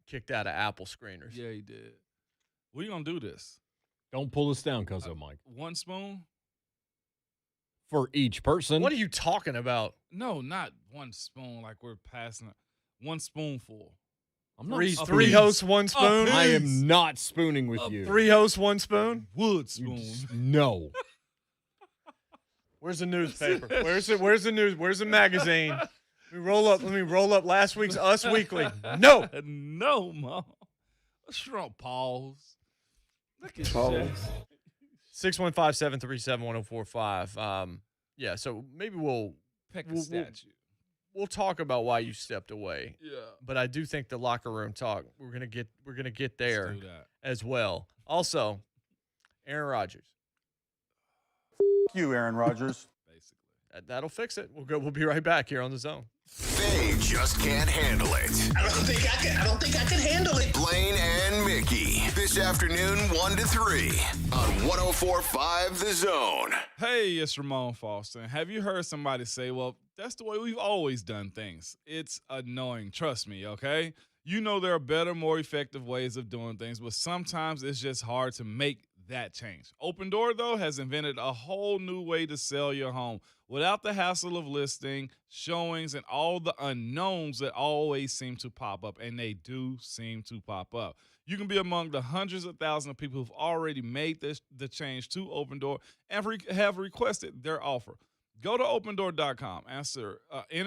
kicked out of Apple screeners. Yeah, he did. We're going to do this. Don't pull us down, Kozo Mike. 1 spoon? For each person. What are you talking about? No, not 1 spoon like we're passing it. 1 spoonful. I'm not three hosts, 1 spoon? I am not spooning with you. 3 hosts, 1 spoon? Wood spoon. No. Where's the newspaper? Where's the news? Where's the magazine? Let me roll up last week's Us Weekly. No. No, Mom. What's wrong? Pause. Look at 615-737-1045. Yeah, so maybe we'll talk about why you stepped away. Yeah. But I do think the locker room talk, we're gonna get there as well. Also, Aaron Rodgers. You, Aaron Rodgers. Basically. That'll fix it. We'll be right back here on The Zone. They just can't handle it. I don't think I can handle it. Blaine and Mickey. This afternoon, 1 to 3 on 104.5 The Zone. Hey, it's Ramon Foster. Have you heard somebody say, well, that's the way we've always done things? It's annoying. Trust me, okay? You know there are better, more effective ways of doing things, but sometimes it's just hard to make that change. Open Door, though, has invented a whole new way to sell your home without the hassle of listing, showings, and all the unknowns that always seem to pop up, and they do seem to pop up. You can be among the hundreds of thousands of people who've already made the change to Open Door and have requested their offer. Go to opendoor.com, enter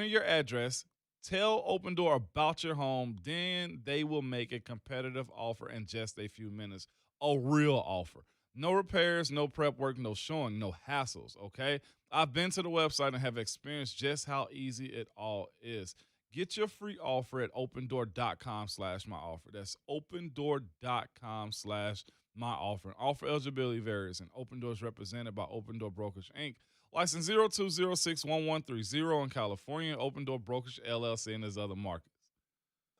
your address, tell Open Door about your home, then they will make a competitive offer in just a few minutes. A real offer. No repairs, no prep work, no showing, no hassles, okay? I've been to the website and have experienced just how easy it all is. Get your free offer at opendoor.com/myoffer. That's opendoor.com/myoffer. Offer eligibility varies, and Open Door is represented by Open Door Brokerage, Inc., license 02061130 in California, Open Door Brokerage, LLC, and his other markets.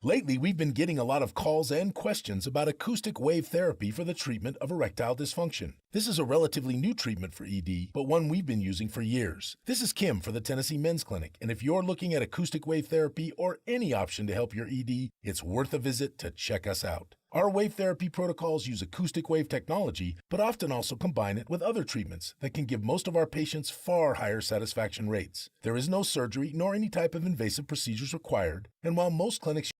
Lately, we've been getting a lot of calls and questions about acoustic wave therapy for the treatment of erectile dysfunction. This is a relatively new treatment for ED, but one we've been using for years. This is Kim for the Tennessee Men's Clinic, and if you're looking at acoustic wave therapy or any option to help your ED, it's worth a visit to check us out. Our wave therapy protocols use acoustic wave technology, but often also combine it with other treatments that can give most of our patients far higher satisfaction rates. There is no surgery nor any type of invasive procedures required, and while most clinics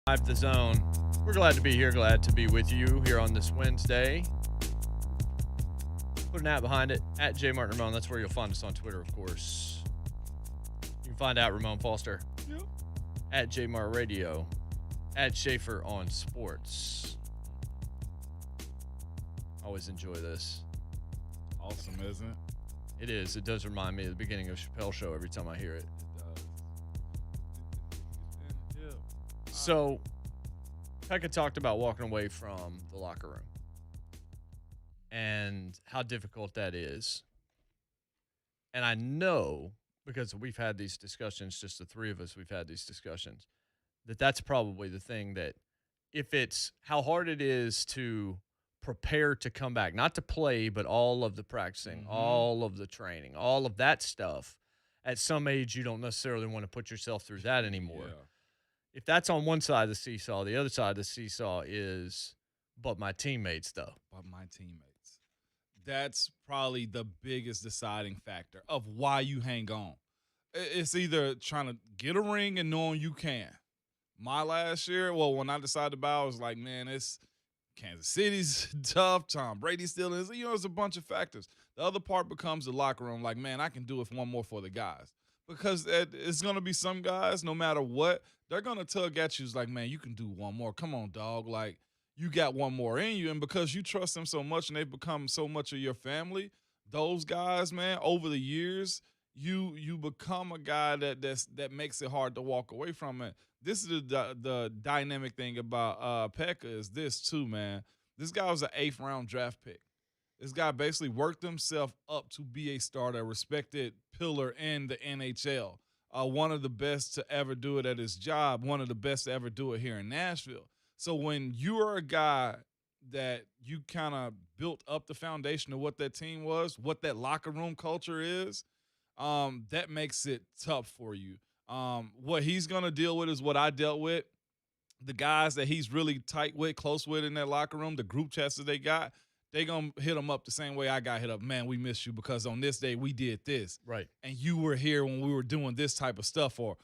The Zone. We're glad to be here, glad to be with you here on this Wednesday. Put an at behind it, at JMart Ramon. That's where you'll find us on Twitter, of course. You can find out Ramon Foster at JMart Radio, at Schaefer on Sports. Always enjoy this. Awesome, isn't it? It is. It does remind me of the beginning of Chappelle's show every time I hear it. So, Pekka talked about walking away from the locker room and how difficult that is. And I know, because we've had these discussions, just the three of us, we've had these discussions, that that's probably the thing that if it's how hard it is to prepare to come back, not to play, but all of the practicing, all of the training, all of that stuff. At some age, you don't necessarily want to put yourself through that anymore. Yeah. If that's on one side of the seesaw, the other side of the seesaw is, but my teammates, though. But my teammates. That's probably the biggest deciding factor of why you hang on. It's either trying to get a ring and knowing you can. My last year, when I decided to bow, I was like, man, it's Kansas City's tough. Tom Brady still is. It's a bunch of factors. The other part becomes the locker room. Like, man, I can do it one more for the guys. Because it's going to be some guys, no matter what, they're going to tug at you. It's like, man, you can do one more. Come on, dog. Like, you got one more in you. And because you trust them so much and they've become so much of your family, those guys, man, over the years, you become a guy that makes it hard to walk away from it. This is the dynamic thing about Pekka is this, too, man. This guy was an 8th-round draft pick. This guy basically worked himself up to be a starter, a respected pillar in the NHL. One of the best to ever do it at his job, one of the best to ever do it here in Nashville. So when you are a guy that you kind of built up the foundation of what that team was, what that locker room culture is, that makes it tough for you. What he's going to deal with is what I dealt with. The guys that he's really tight with, close with in that locker room, the group chats that they got, they going to hit him up the same way I got hit up. Man, we miss you because on this day we did this. Right. And you were here when we were doing this type of stuff. Or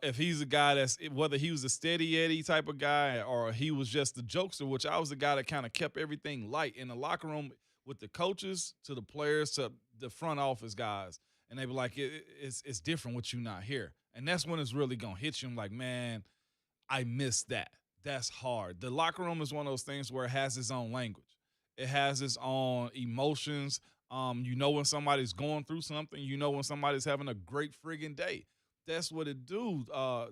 if he's a guy that's, whether he was a steady Eddie type of guy or he was just the jokester, which I was the guy that kind of kept everything light in the locker room with the coaches to the players to the front office guys. And they were like, it's different with you not here. And that's when it's really going to hit you. I'm like, man, I miss that. That's hard. The locker room is one of those things where it has its own language. It has its own emotions. You know when somebody's going through something. You know when somebody's having a great friggin' day. That's what it do.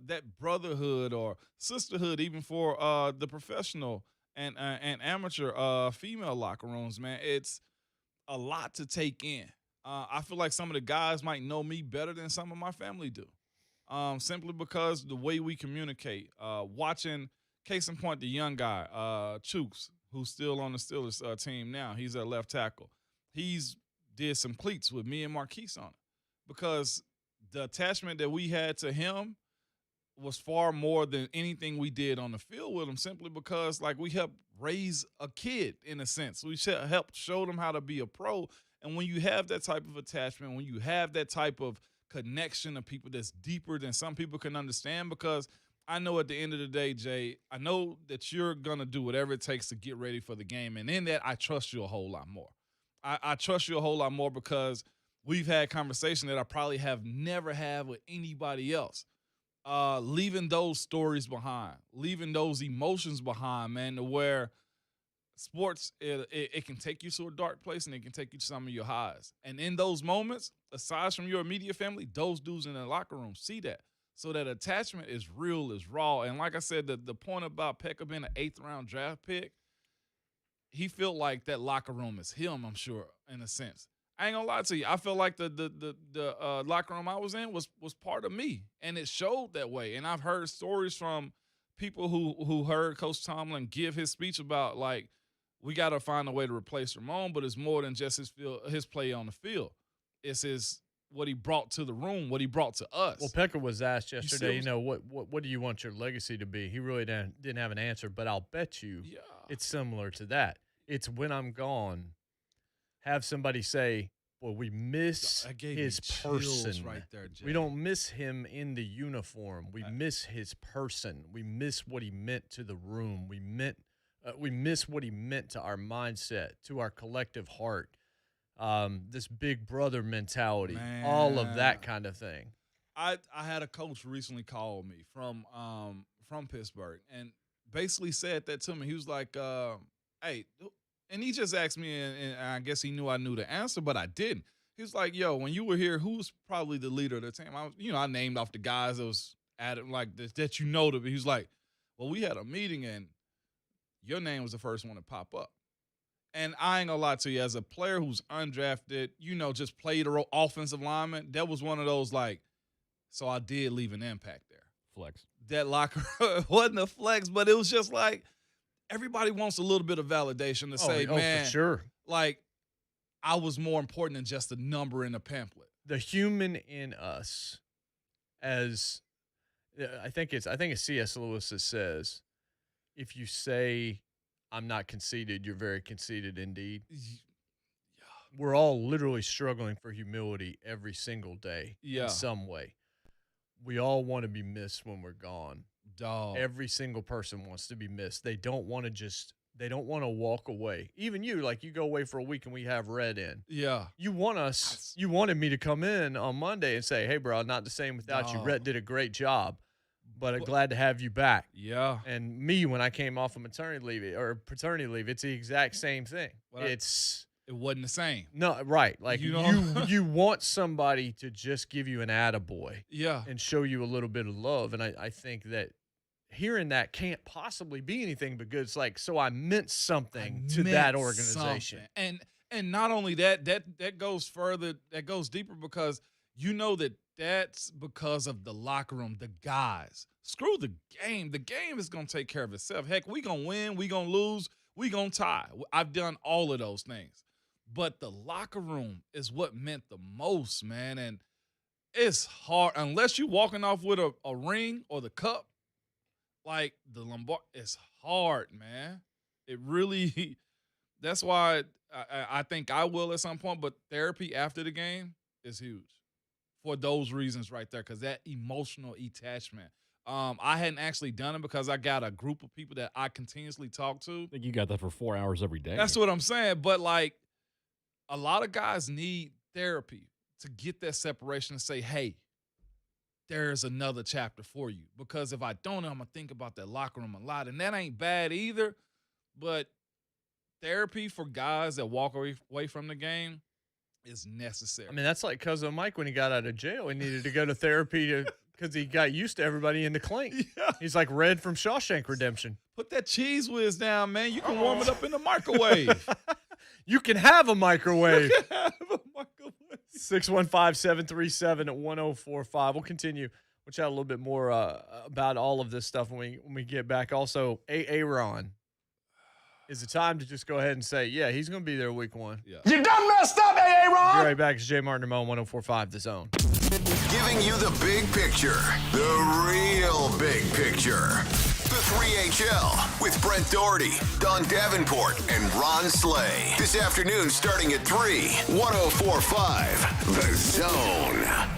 That brotherhood or sisterhood, even for the professional and amateur female locker rooms, man, it's a lot to take in. I feel like some of the guys might know me better than some of my family do, simply because the way we communicate. Watching, case in point, the young guy, Chooks, who's still on the Steelers team now. He's at left tackle. He's did some cleats with me and Marquise on it because the attachment that we had to him was far more than anything we did on the field with him, simply because, like, we helped raise a kid in a sense. We helped show them how to be a pro. And when you have that type of attachment, when you have that type of connection of people that's deeper than some people can understand, because I know at the end of the day, Jay, I know that you're going to do whatever it takes to get ready for the game. And in that, I trust you a whole lot more. I trust you a whole lot more because we've had conversation that I probably have never had with anybody else. Leaving those stories behind, leaving those emotions behind, man, to where sports, it can take you to a dark place and it can take you to some of your highs. And in those moments, aside from your immediate family, those dudes in the locker room see that. So that attachment is real, is raw. And like I said, the point about Pekka being an 8th-round draft pick, he felt like that locker room is him, I'm sure, in a sense. I ain't gonna lie to you. I feel like the locker room I was in was part of me, and it showed that way. And I've heard stories from people who heard Coach Tomlin give his speech about, like, we got to find a way to replace Ramon, but it's more than just his play on the field. It's what he brought to the room, what he brought to us. Well, Pekka was asked yesterday, what do you want your legacy to be? He really didn't have an answer, but I'll bet you it's similar to that. It's when I'm gone, have somebody say, boy, we miss That gave his me chills person. right there, Jay. We don't miss him in the uniform. We miss his person. We miss what he meant to the room. We miss what he meant to our mindset, to our collective heart. This big brother mentality, all of that kind of thing. I had a coach recently call me from Pittsburgh and basically said that to me. He was like, hey, and he just asked me, and I guess he knew I knew the answer, but I didn't. He was like, yo, when you were here, who was probably the leader of the team? I named off the guys that was at it like this, that you know. He was like, well, we had a meeting and your name was the first one to pop up. And I ain't gonna lie to you, as a player who's undrafted, just played a role, offensive lineman, that was one of those like, so I did leave an impact there. Flex. That locker wasn't a flex, but it was just like everybody wants a little bit of validation to say, man, for sure. Like I was more important than just a number in a pamphlet. The human in us, as I think it's C.S. Lewis that says, if you say I'm not conceited, you're very conceited indeed. We're all literally struggling for humility every single day in some way. We all want to be missed when we're gone. Dog. Every single person wants to be missed. They don't want to walk away. Even you, like you go away for a week and we have Rhett in. Yeah. You wanted me to come in on Monday and say, hey, bro, not the same without you. Rhett did a great job, but I'm glad to have you back. Yeah. And me, when I came off of paternity leave, it's the exact same thing. Well, it wasn't the same. No, right. Like you want somebody to just give you an attaboy. Yeah. And show you a little bit of love. And I think that hearing that can't possibly be anything but good. It's like, so I meant something to that organization. Something. And not only that goes further, that goes deeper because that's because of the locker room, the guys. Screw the game. The game is going to take care of itself. Heck, we going to win, we going to lose, we going to tie. I've done all of those things. But the locker room is what meant the most, man. And it's hard. Unless you're walking off with a ring or the cup, like the Lombard, it's hard, man. It really – that's why I think I will at some point. But therapy after the game is huge for those reasons right there because that emotional attachment. I hadn't actually done it because I got a group of people that I continuously talk to. I think you got that for 4 hours every day. That's what I'm saying. But, like, a lot of guys need therapy to get that separation and say, hey, there's another chapter for you. Because if I don't, I'm going to think about that locker room a lot. And that ain't bad either. But therapy for guys that walk away from the game is necessary. I mean, that's like Cousin Mike when he got out of jail. He needed to go to therapy because he got used to everybody in the clink. Yeah. He's like Red from Shawshank Redemption. Put that cheese whiz down, man. You can warm it up in the microwave. You can have a microwave. 615-737-1045. We'll continue. We'll chat a little bit more about all of this stuff when we get back. Also, Aaron. Is it time to just go ahead and say, yeah, he's going to be there week one? Yeah. You done messed up, Aaron! Be right back. It's JMart and Ramon, 104.5 The Zone. Giving you the big picture, the real big picture. The 3HL with Brent Doherty, Don Davenport, and Ron Slay. This afternoon starting at 3, 104.5 The Zone.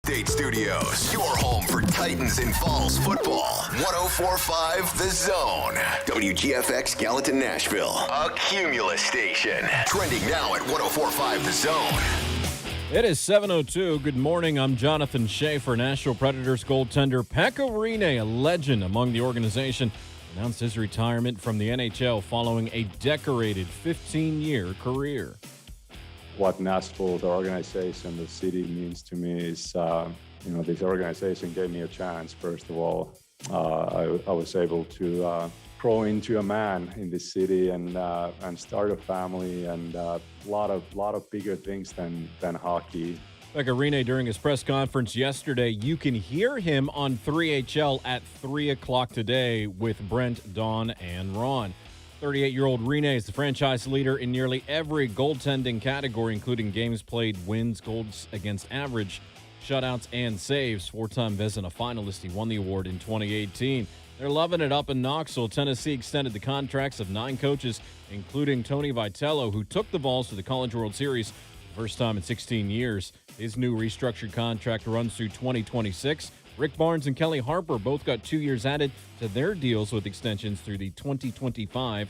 State Studios, your home for Titans and Falls football. 104.5 The Zone. WGFX Gallatin, Nashville. A Cumulus station. Trending now at 104.5 The Zone. It is 7:02. Good morning. I'm Jonathan Schaefer. Nashville Predators goaltender Pekka Rinne, a legend among the organization, announced his retirement from the NHL following a decorated 15-year career. What Nashville, the organization, the city means to me is, this organization gave me a chance. First of all, I was able to grow into a man in this city and start a family and a lot of bigger things than hockey. Pekka Rinne, during his press conference yesterday, you can hear him on 3HL at 3 o'clock today with Brent, Dawn, and Ron. 38-year-old Rinne is the franchise leader in nearly every goaltending category, including games played, wins, goals against average, shutouts, and saves. Four-time Vezina finalist, he won the award in 2018. They're loving it up in Knoxville. Tennessee extended the contracts of 9 coaches, including Tony Vitello, who took the Vols to the College World Series for the first time in 16 years. His new restructured contract runs through 2026. Rick Barnes and Kelly Harper both got 2 years added to their deals with extensions through the 2025-26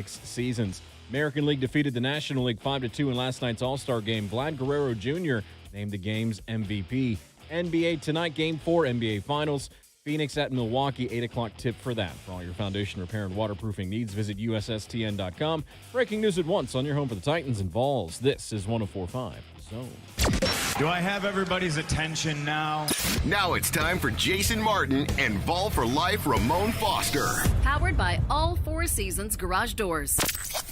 seasons. American League defeated the National League 5-2 in last night's All-Star game. Vlad Guerrero Jr. named the game's MVP. NBA tonight, Game 4 NBA Finals. Phoenix at Milwaukee, 8 o'clock tip for that. For all your foundation repair and waterproofing needs, visit USSTN.com. Breaking news at once on your home for the Titans and Vols. This is 104.5 Zone. Do I have everybody's attention now? Now it's time for Jason Martin and Vol for Life Ramon Foster. Powered by All Four Seasons Garage Doors.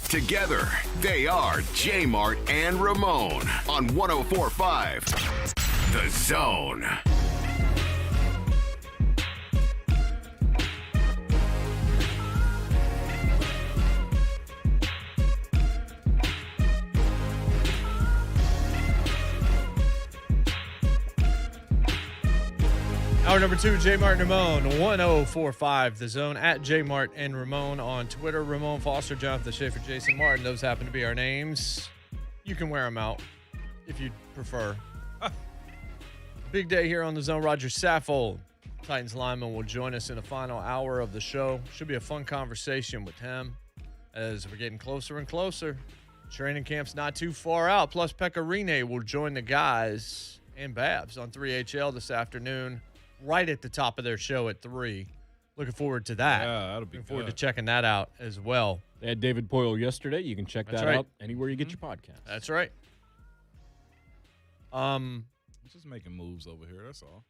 Together, they are JMart and Ramon on 104.5 The Zone. Hour number 2, JMart and Ramon, 104.5 The Zone, at JMart and Ramon on Twitter. Ramon Foster, Jonathan Schaefer, Jason Martin. Those happen to be our names. You can wear them out if you prefer. Big day here on The Zone. Rodger Saffold, Titans lineman, will join us in the final hour of the show. Should be a fun conversation with him as we're getting closer and closer. Training camp's not too far out. Plus, Pekka Rinne will join the guys and Babs on 3HL this afternoon, right at the top of their show at 3. Looking forward to that. Yeah, that'll be Looking forward good. to checking that out as well. They had David Poyle yesterday. You can check That's that right. out anywhere you get your podcast. That's right. Just making moves over here, that's all.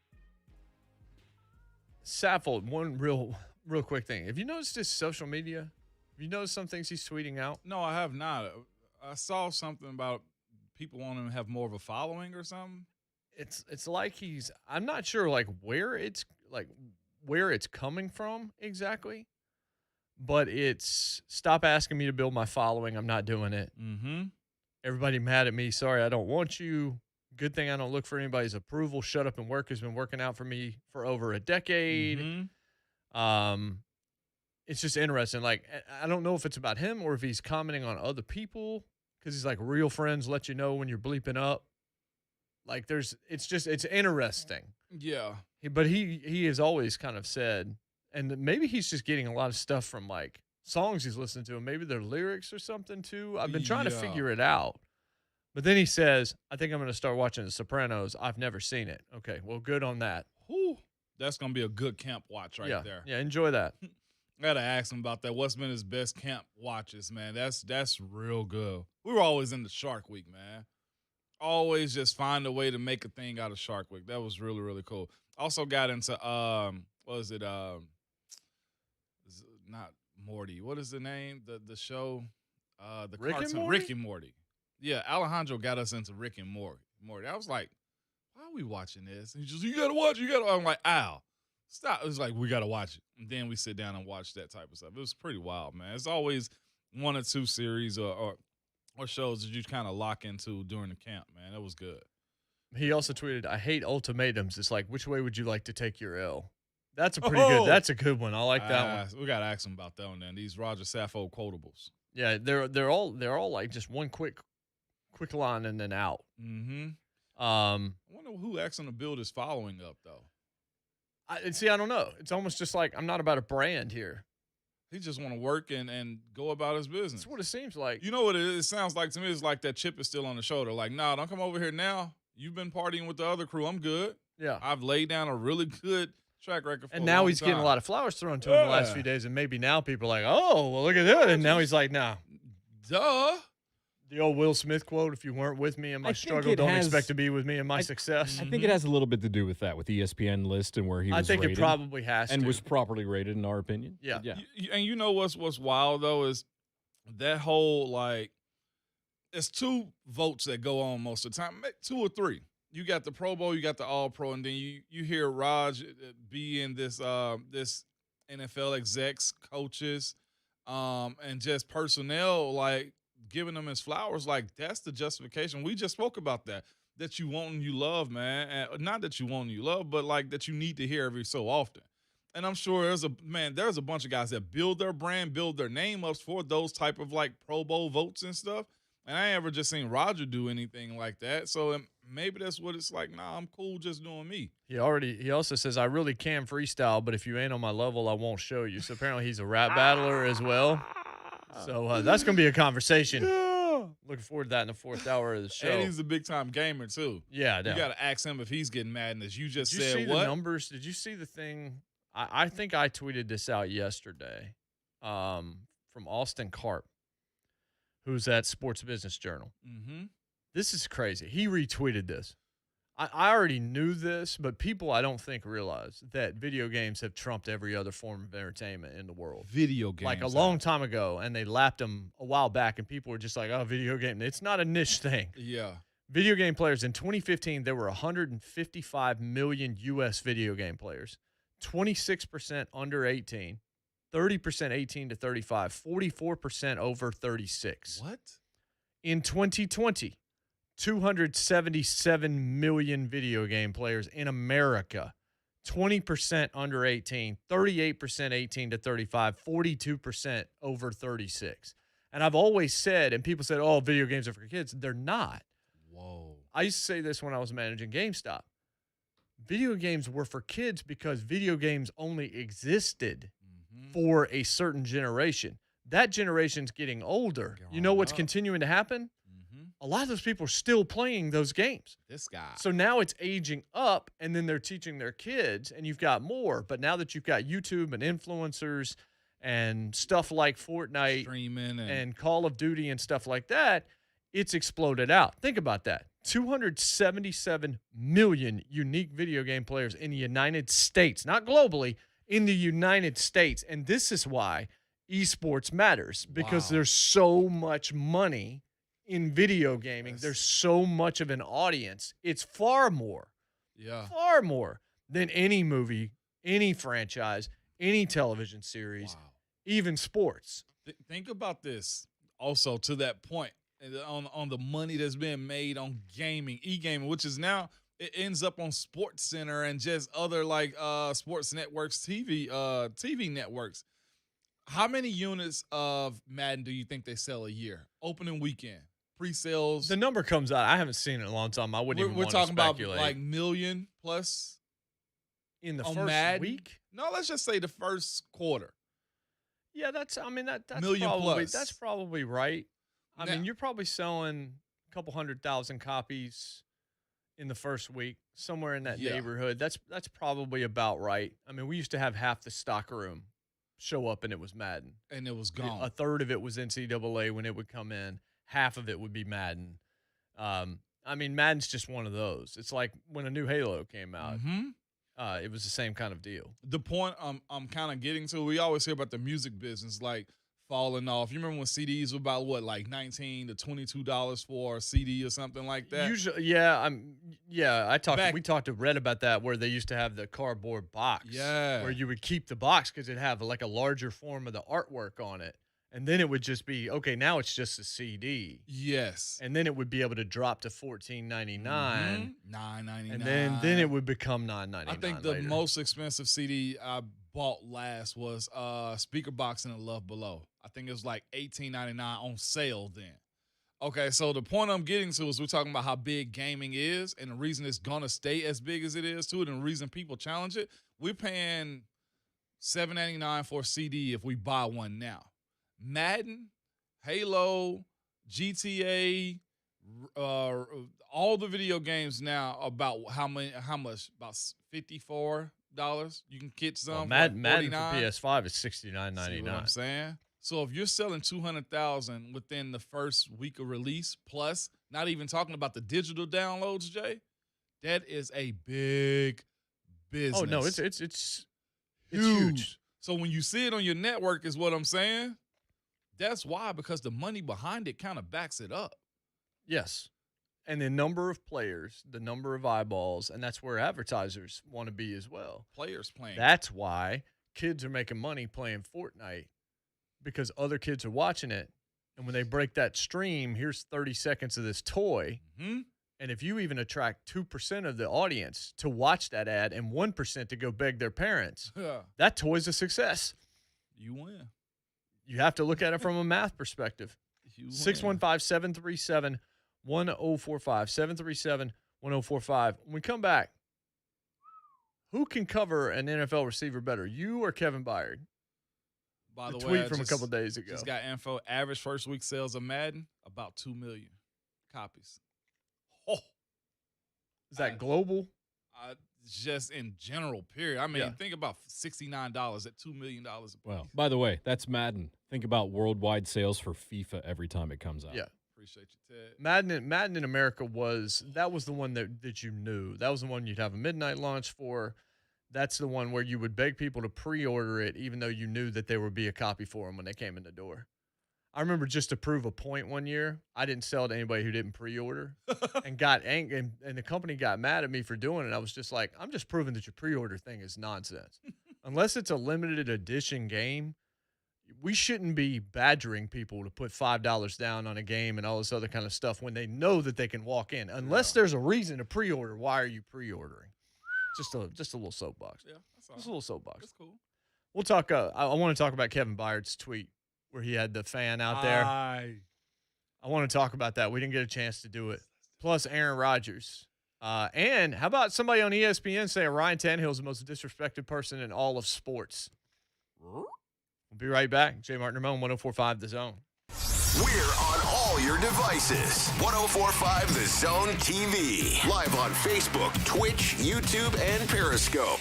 Saffold, one real quick thing. Have you noticed his social media? Have you noticed some things he's tweeting out? No, I have not. I saw something about people wanting to have more of a following or something. It's like I'm not sure where it's coming from exactly, but it's stop asking me to build my following. I'm not doing it. Mm-hmm. Everybody mad at me. Sorry, I don't want you. Good thing I don't look for anybody's approval. Shut up and work has been working out for me for over a decade. Mm-hmm. It's just interesting. I don't know if it's about him or if he's commenting on other people, because he's like, real friends let you know when you're bleeping up. It's interesting. Yeah. But he has always kind of said, and maybe he's just getting a lot of stuff from songs he's listening to, and maybe they're lyrics or something too. I've been trying to figure it out. But then he says, I think I'm going to start watching The Sopranos. I've never seen it. Okay, well, good on that. Whew. That's going to be a good camp watch right there. Yeah, enjoy that. I got to ask him about that. What's been his best camp watches, man? That's real good. We were always in the Shark Week, man. Always just find a way to make a thing out of Shark Week. That was really, really cool. Also got into, what is it? Not Morty. What is the name? The show? The Rick and cartoon. Morty? Rick and Morty. Yeah, Alejandro got us into Rick and Morty. I was like, why are we watching this? And he's just, you got to watch it. I'm like, Al, stop. It was like, we got to watch it. And then we sit down and watch that type of stuff. It was pretty wild, man. It's always one or two series or shows that you kind of lock into during the camp, man. It was good. He also tweeted, I hate ultimatums. It's like, which way would you like to take your L? That's a pretty good. That's a good one. I like that one. We got to ask him about that one then. These Rodger Saffold quotables. Yeah, they're all like just one quick line and then out. Mm-hmm. I wonder who asked him to build his following up, though. I don't know. It's almost just like I'm not about a brand here. He just want to work and go about his business. That's what it seems like. You know what it is? It sounds like to me it's like that chip is still on the shoulder. Like, nah, don't come over here now. You've been partying with the other crew. I'm good. Yeah. I've laid down a really good track record for And now he's getting a lot of flowers thrown to him the last few days, and maybe now people are like, oh, well, look at that. And now he's like, nah. Duh. The old Will Smith quote, if you weren't with me in my struggle, don't expect to be with me in my success. I think it has a little bit to do with that, with the ESPN list and where he was I think rated. it probably has and to. was properly rated, in our opinion. Yeah. Yeah. And you know what's wild, though, is that whole, like, it's 2 votes that go on most of the time, 2 or 3. You got the Pro Bowl, you got the All-Pro, and then you hear Raj be in this NFL execs, coaches, and just personnel, like, giving them his flowers. Like, that's the justification. We just spoke about that you want and you love, man. And not that you want and you love, but, like, that you need to hear every so often. And I'm sure there's a bunch of guys that build their brand, build their name up for those type of, like, Pro Bowl votes and stuff. And I ain't ever just seen Rodger do anything like that. So maybe that's what it's like. Nah, I'm cool just doing me. He also says, I really can freestyle, but if you ain't on my level, I won't show you. So apparently he's a rap battler as well. So that's going to be a conversation. Yeah. Looking forward to that in the 4th hour of the show. And he's a big-time gamer, too. Yeah, you got to ask him if he's getting madness. You just Did you said see what? the numbers? Did you see the thing? I think I tweeted this out yesterday from Austin Karp, who's at Sports Business Journal. Mm-hmm. This is crazy. He retweeted this. I already knew this, but people I don't think realize that video games have trumped every other form of entertainment in the world. Video games. Like a long time ago, and they lapped them a while back, and people were just like, oh, video game. It's not a niche thing. Yeah. Video game players, in 2015, there were 155 million U.S. video game players, 26% under 18, 30% 18 to 35, 44% over 36. What? In 2020, 277 million video game players in America, 20% under 18, 38% 18 to 35, 42% over 36. And I've always said, and people said, oh, video games are for kids. They're not. Whoa. I used to say this when I was managing GameStop. Video games were for kids because video games only existed for a certain generation. That generation's getting older. You know what's continuing to happen? A lot of those people are still playing those games. This guy. So now it's aging up, and then they're teaching their kids, and you've got more. But now that you've got YouTube and influencers and stuff like Fortnite, streaming and Call of Duty and stuff like that, it's exploded out. Think about that. 277 million unique video game players in the United States, not globally, in the United States. And this is why esports matters, because there's so much money in video gaming. Yes. There's so much of an audience. It's far more than any movie, any franchise, any television series, even sports. Think about this also to that point on the money that's being made on gaming, e-gaming, which is now it ends up on Sports Center and just other like sports networks, TV networks. How many units of Madden do you think they sell a year? Opening weekend, pre-sales. The number comes out. I haven't seen it in a long time. I wouldn't even want to speculate. We're talking about like million plus in the on first Madden? week. No, let's just say the first quarter. Yeah, that's million probably plus. That's probably right. I mean, you're probably selling a couple 100,000 copies in the first week, somewhere in that neighborhood. That's probably about right. I mean, we used to have half the stock room show up and it was Madden. And it was gone. A third of it was NCAA when it would come in. Half of it would be Madden. I mean, Madden's just one of those. It's like when a new Halo came out. It was the same kind of deal. The point I'm kind of getting to, we always hear about the music business, like falling off. You remember when CDs were about what, like $19 to $22 for a CD or something like that? Usually, we talked to Rhett about that, where they used to have the cardboard box. Yeah. Where you would keep the box because it'd have like a larger form of the artwork on it. And then it would just be, okay, now it's just a CD. Yes. And then it would be able to drop to $14.99. $9.99. And then it would become $9.99. I think the most expensive CD I bought last was Speaker Box and Love Below. I think it was like $18.99 on sale then. Okay, so the point I'm getting to is we're talking about how big gaming is and the reason it's going to stay as big as it is, too, and the reason people challenge it. We're paying $7.99 for a CD if we buy one now. Madden, Halo, GTA, all the video games now about how much? About $54. You can get some. Madden for $49. PS5 is $69.99. See what I'm saying? So if you're selling 200,000 within the first week of release, plus not even talking about the digital downloads, Jay, that is a big business. Oh no, it's huge. So when you see it on your network, is what I'm saying. That's why, because the money behind it kind of backs it up. Yes. And the number of players, the number of eyeballs, and that's where advertisers want to be as well. Players playing. That's why kids are making money playing Fortnite, because other kids are watching it. And when they break that stream, here's 30 seconds of this toy. Mm-hmm. And if you even attract 2% of the audience to watch that ad and 1% to go beg their parents, that toy's a success. You win. You have to look at it from a math perspective. 615-737-1045. 737-1045. When we come back, who can cover an NFL receiver better, you or Kevin Byard? By the way, tweet from a couple days ago. Just got info. Average first week sales of Madden, about 2 million copies. Oh. Is that global? Just in general, period. I mean, think about $69 at $2 million a piece. Well, by the way, that's Madden. Think about worldwide sales for FIFA every time it comes out. Yeah. Appreciate you, Ted. Madden in America was the one that you knew. That was the one you'd have a midnight launch for. That's the one where you would beg people to pre-order it, even though you knew that there would be a copy for them when they came in the door. I remember, just to prove a point one year, I didn't sell it to anybody who didn't pre-order and got angry, and the company got mad at me for doing it. I was just like, I'm just proving that your pre-order thing is nonsense. Unless it's a limited edition game, we shouldn't be badgering people to put $5 down on a game and all this other kind of stuff when they know that they can walk in. Unless there's a reason to pre-order, why are you pre-ordering? Just a little soapbox. Yeah, that's all. Just a little soapbox. That's cool. We'll talk. I want to talk about Kevin Byard's tweet where he had the fan out there. I want to talk about that. We didn't get a chance to do it. Plus Aaron Rodgers. And how about somebing on ESPN saying Ryan Tannehill is the most disrespected person in all of sports? We'll be right back. JMart and Ramon, 104.5 The Zone. We're on all your devices. 104.5 The Zone TV. Live on Facebook, Twitch, YouTube, and Periscope.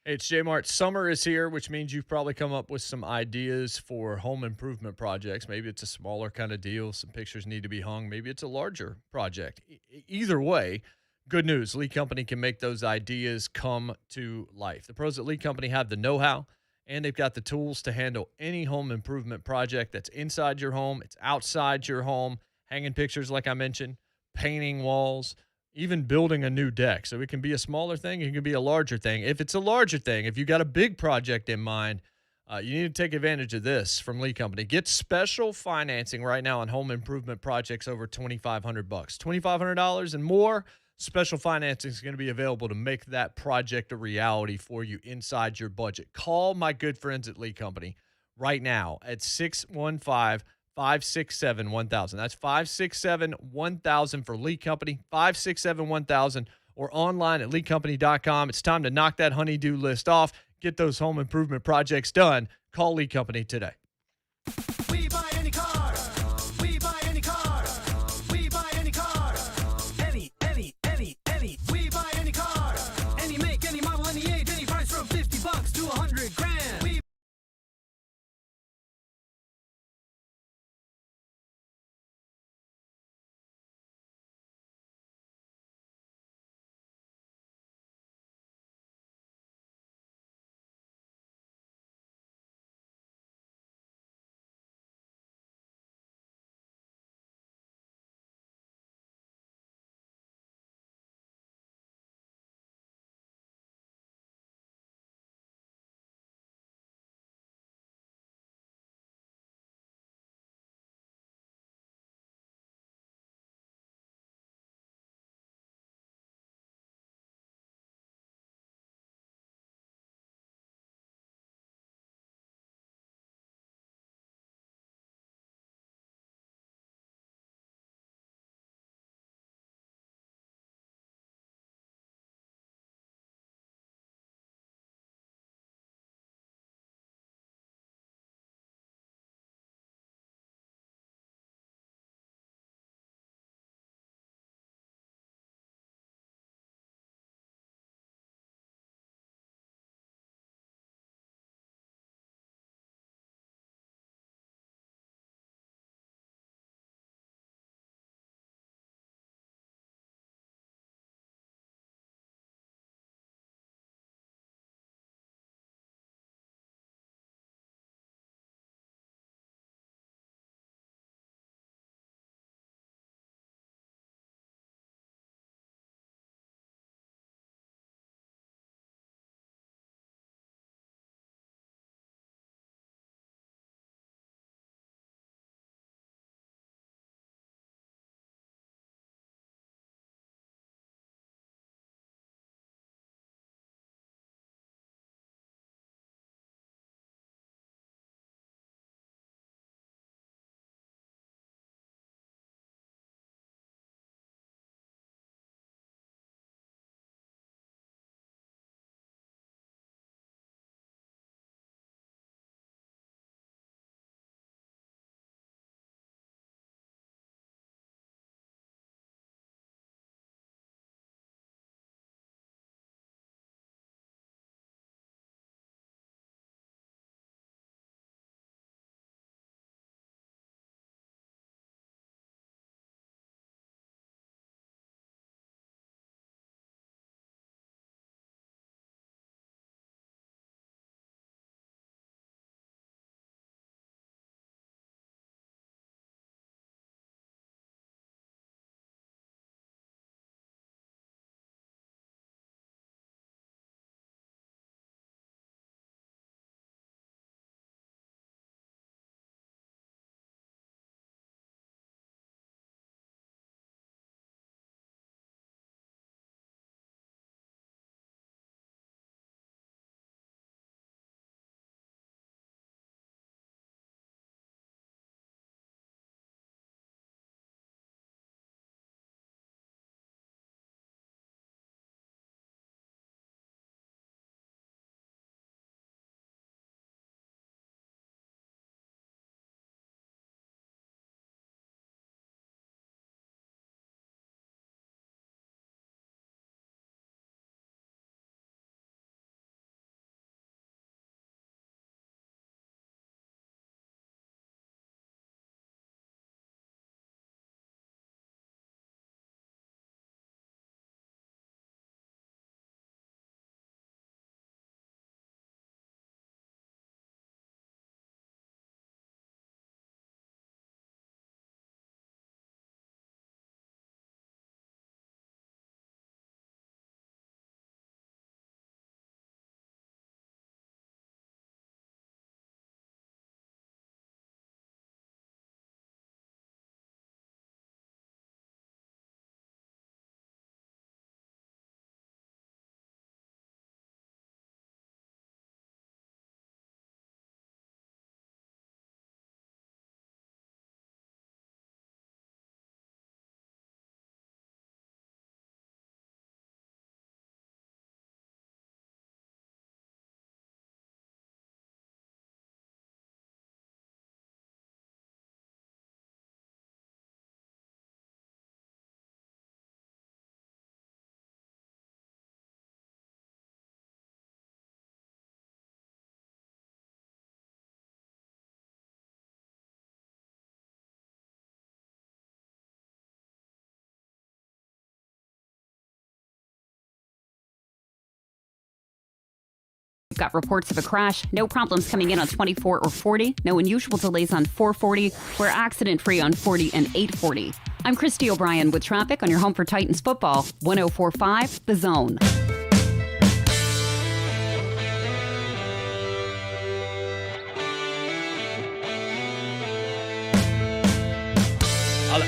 Hey, it's JMart. Summer is here, which means you've probably come up with some ideas for home improvement projects. Maybe it's a smaller kind of deal. Some pictures need to be hung. Maybe it's a larger project. Either way, good news. Lee Company can make those ideas come to life. The pros at Lee Company have the know-how, and they've got the tools to handle any home improvement project that's inside your home, it's outside your home, hanging pictures like I mentioned, painting walls, even building a new deck. So it can be a smaller thing, it can be a larger thing. If it's a larger thing, if you got a big project in mind, you need to take advantage of this from Lee Company. Get special financing right now on home improvement projects over $2,500. $2,500 and more. Special financing is going to be available to make that project a reality for you inside your budget. Call my good friends at Lee Company right now at 615-567-1000. That's 567-1000 for Lee Company, 567-1000, or online at leecompany.com. It's time to knock that honey-do list off. Get those home improvement projects done. Call Lee Company today. got reports of a crash. No problems coming in on 24 or 40. No unusual delays on 440. We're accident-free on 40 and 840. I'm Christy O'Brien with traffic on your home for Titans football. 104.5 The Zone.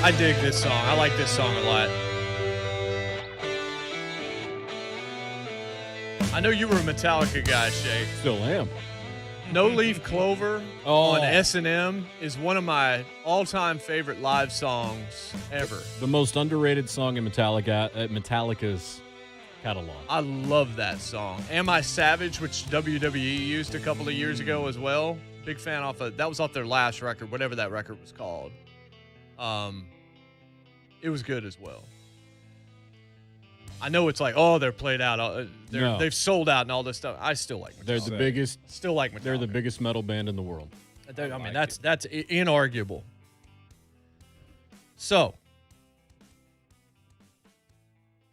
I dig this song. I like this song a lot. I know you were a Metallica guy, Shay. Still am. No Leaf Clover on S&M is one of my all-time favorite live songs ever. The most underrated song in Metallica's catalog. I love that song. Am I Savage, which WWE used a couple of years ago as well. Big fan that was off their last record, whatever that record was called. It was good as well. I know it's like, they're played out. They've sold out and all this stuff. I still like Metallica. They're the biggest. Still like Metallica. They're the biggest metal band in the world. I mean, that's inarguable. So,